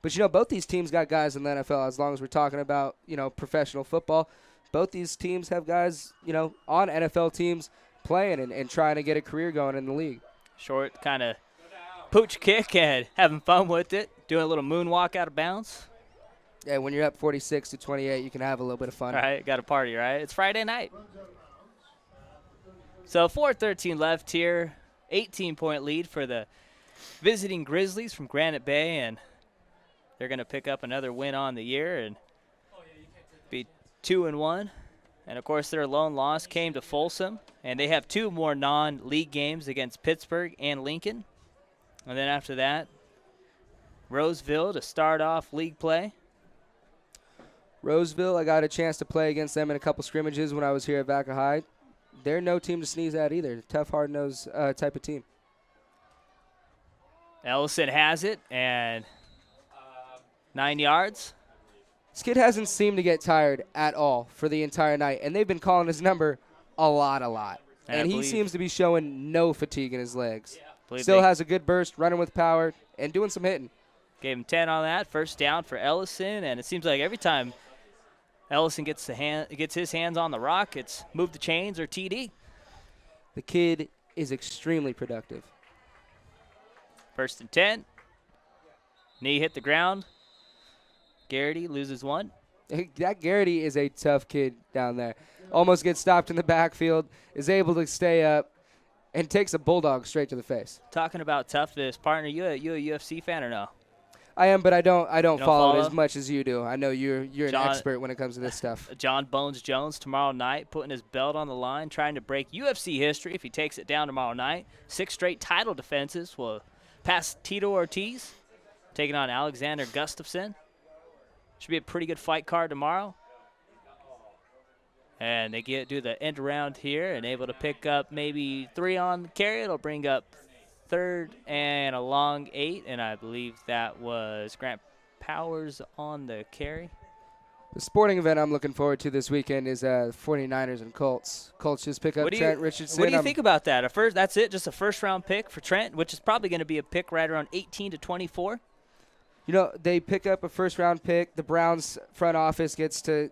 But, you know, both these teams got guys in the NFL. As long as we're talking about, you know, professional football, both these teams have guys, you know, on NFL teams playing and trying to get a career going in the league. Short kind of pooch kick and having fun with it, doing a little moonwalk out of bounds. Yeah, when you're up 46-28, you can have a little bit of fun. All right, got a party, right? It's Friday night. So 4:13 left here, 18-point lead for the visiting Grizzlies from Granite Bay, and they're going to pick up another win on the year and be 2-1. And, of course, their lone loss came to Folsom, and they have 2 more non-league games against Pittsburgh and Lincoln. And then after that, Roseville to start off league play. Roseville, I got a chance to play against them in a couple scrimmages when I was here at Vaca High. They're no team to sneeze at either. Tough, hard-nosed type of team. Ellison has it, and 9 yards. This kid hasn't seemed to get tired at all for the entire night, and they've been calling his number a lot. And he seems to be showing no fatigue in his legs. Still has a good burst, running with power, and doing some hitting. Gave him 10 on that. First down for Ellison, and it seems like every time Ellison gets his hands on the rock, it's move the chains or TD. The kid is extremely productive. First and 10. Knee hit the ground. Garrity loses 1. That Garrity is a tough kid down there. Almost gets stopped in the backfield, is able to stay up, and takes a bulldog straight to the face. Talking about toughness, partner, you a UFC fan or no? I am, but I don't follow it follow? as much as you do. I know you're an expert when it comes to this stuff. John Bones Jones tomorrow night, putting his belt on the line, trying to break UFC history if he takes it down tomorrow night. 6 straight title defenses will pass Tito Ortiz, taking on Alexander Gustafsson. Should be a pretty good fight card tomorrow. And they do the end around here and able to pick up maybe 3 on the carry. It'll bring up 3rd and a long 8, and I believe that was Grant Powers on the carry. The sporting event I'm looking forward to this weekend is 49ers and Colts. Colts just pick up Trent Richardson. What do you think about that? That's it, just a first-round pick for Trent, which is probably going to be a pick right around 18 to 24. You know, they pick up a first-round pick. The Browns front office gets to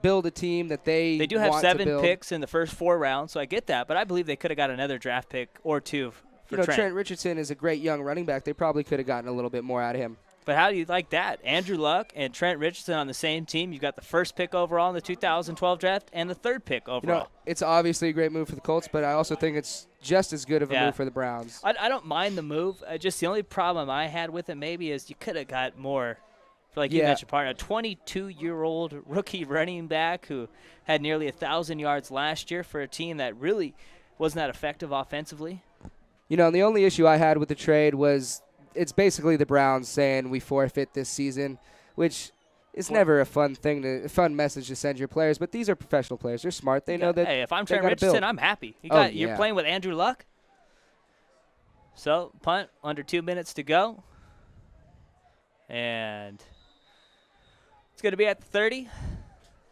build a team that they do have want to 7 build. picks in the first 4 rounds, so I get that. But I believe they could have got another draft pick or 2 for Trent Richardson is a great young running back. They probably could have gotten a little bit more out of him. But how do you like that? Andrew Luck and Trent Richardson on the same team. You've got the first pick overall in the 2012 draft and the 3rd pick overall. You know, it's obviously a great move for the Colts, but I also think it's just as good of a move for the Browns. I don't mind the move. Just the only problem I had with it maybe is you could have got more, like you mentioned, partner, a 22-year-old rookie running back who had nearly 1,000 yards last year for a team that really wasn't that effective offensively. You know, and the only issue I had with the trade was it's basically the Browns saying we forfeit this season, which is never a fun message to send your players. But these are professional players; they're smart. They know that. Hey, if I'm Trent Richardson, I'm happy. You're playing with Andrew Luck. So punt, under 2 minutes to go, and it's going to be at the 30.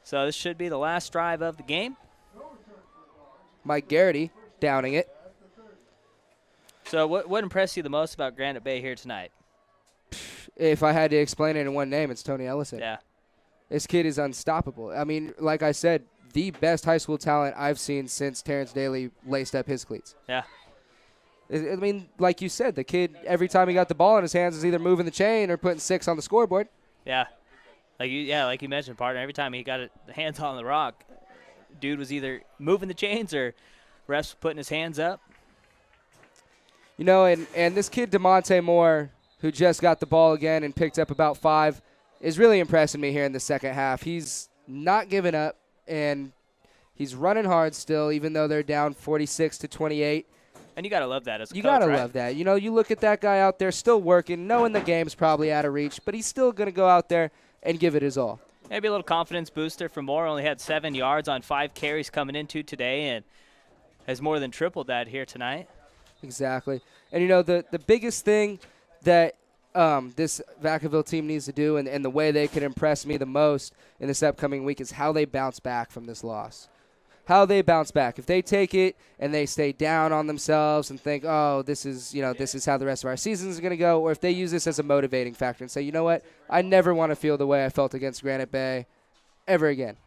So this should be the last drive of the game. Mike Garrity downing it. So what impressed you the most about Granite Bay here tonight? If I had to explain it in one name, it's Tony Ellison. Yeah. This kid is unstoppable. I mean, like I said, the best high school talent I've seen since Terrence Daly laced up his cleats. Yeah. I mean, like you said, the kid, every time he got the ball in his hands, is either moving the chain or putting 6 on the scoreboard. Yeah. Like you mentioned, partner, every time he got the hands on the rock, dude was either moving the chains or refs putting his hands up. You know, and this kid, DeMonte Moore, who just got the ball again and picked up about 5, is really impressing me here in the second half. He's not giving up, and he's running hard still, even though they're down 46-28. And you got to love that as a coach, You got to right? love that. You know, you look at that guy out there still working, knowing the game's probably out of reach, but he's still going to go out there and give it his all. Maybe a little confidence booster for Moore. Only had 7 yards on 5 carries coming into today and has more than tripled that here tonight. Exactly. And, you know, the biggest thing that this Vacaville team needs to do and the way they can impress me the most in this upcoming week is how they bounce back from this loss. How they bounce back. If they take it and they stay down on themselves and think, oh, this is how the rest of our season is going to go, or if they use this as a motivating factor and say, you know what, I never want to feel the way I felt against Granite Bay ever again.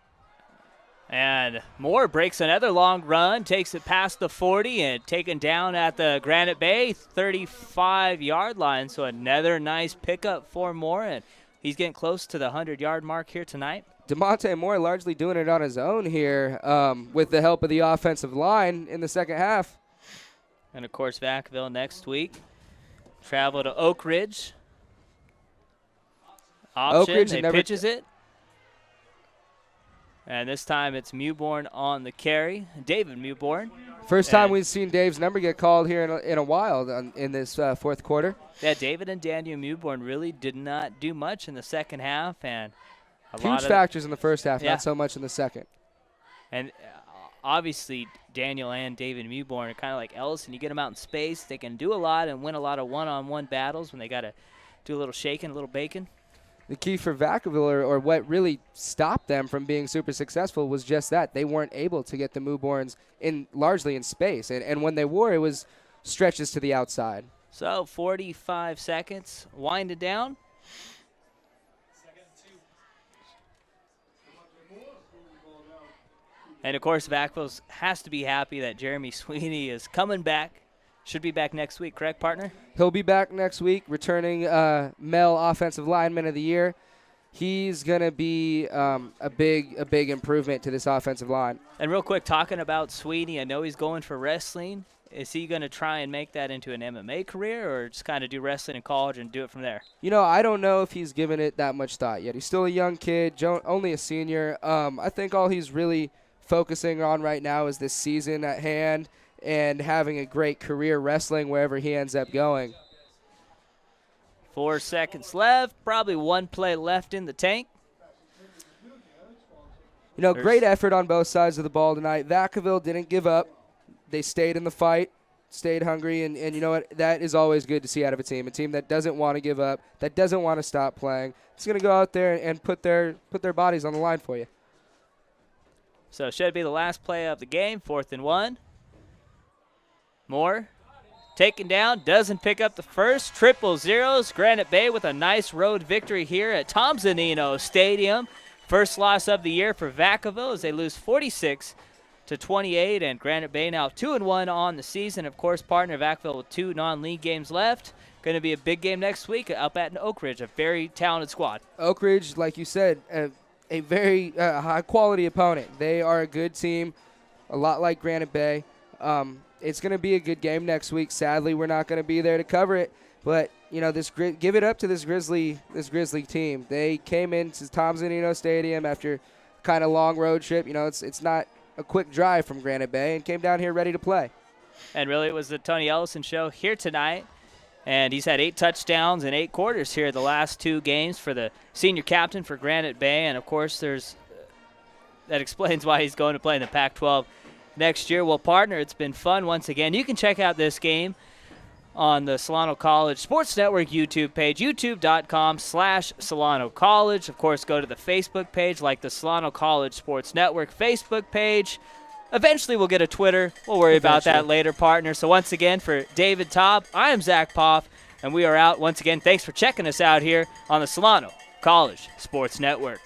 And Moore breaks another long run, takes it past the 40 and taken down at the Granite Bay 35-yard line. So another nice pickup for Moore, and he's getting close to the 100-yard mark here tonight. DeMonte Moore largely doing it on his own here with the help of the offensive line in the second half. And, of course, Vacaville next week. Travel to Oak Ridge. Option, Ridge they pitches it. And this time it's Mewborn on the carry. David Mewborn. First time we've seen Dave's number get called here in a while in this fourth quarter. Yeah, David and Daniel Mewborn really did not do much in the second half. And huge factors in the first half, yeah, not so much in the second. And obviously Daniel and David Mewborn are kind of like Ellison. You get them out in space, they can do a lot and win a lot of one-on-one battles when they got to do a little shaking, a little baking. The key for Vacaville, or what really stopped them from being super successful, was just that. They weren't able to get the Mewborns largely in space. And when they were, it was stretches to the outside. So 45 seconds, wind it down. And, of course, Vacaville has to be happy that Jeremy Sweeney is coming back. Should be back next week, correct, partner? He'll be back next week, returning male offensive lineman of the year. He's going to be a big improvement to this offensive line. And real quick, talking about Sweeney, I know he's going for wrestling. Is he going to try and make that into an MMA career or just kind of do wrestling in college and do it from there? You know, I don't know if he's given it that much thought yet. He's still a young kid, only a senior. I think all he's really focusing on right now is this season at hand and having a great career wrestling wherever he ends up going. 4 seconds left, probably one play left in the tank. You know, great effort on both sides of the ball tonight. Vacaville didn't give up. They stayed in the fight, stayed hungry, and you know what? That is always good to see out of a team that doesn't want to give up, that doesn't want to stop playing. It's going to go out there and put their bodies on the line for you. So should be the last play of the game, 4th and 1. Moore taken down, doesn't pick up the first. 0-0. Granite Bay with a nice road victory here at Thompsonino Stadium. First loss of the year for Vacaville as they lose 46-28, and Granite Bay now 2-1 on the season. Of course, partner Vacaville with 2 non-league games left. Going to be a big game next week up at Oak Ridge, a very talented squad. Oak Ridge, like you said, a very high-quality opponent. They are a good team, a lot like Granite Bay. It's going to be a good game next week. Sadly, we're not going to be there to cover it, but you know, give it up to this Grizzly team. They came into Thompsonino Stadium after kind of long road trip. You know, it's not a quick drive from Granite Bay, and came down here ready to play. And really, it was the Tony Ellison show here tonight. And he's had 8 touchdowns in 8 quarters here the last 2 games for the senior captain for Granite Bay. And, of course, that explains why he's going to play in the Pac-12 next year. Well, partner, it's been fun once again. You can check out this game on the Solano College Sports Network YouTube page, youtube.com/Solano College. Of course, go to the Facebook page, like the Solano College Sports Network Facebook page. Eventually, we'll get a Twitter. We'll worry about that later, partner. So once again, for David Taub, I am Zach Poff, and we are out. Once again, thanks for checking us out here on the Solano College Sports Network.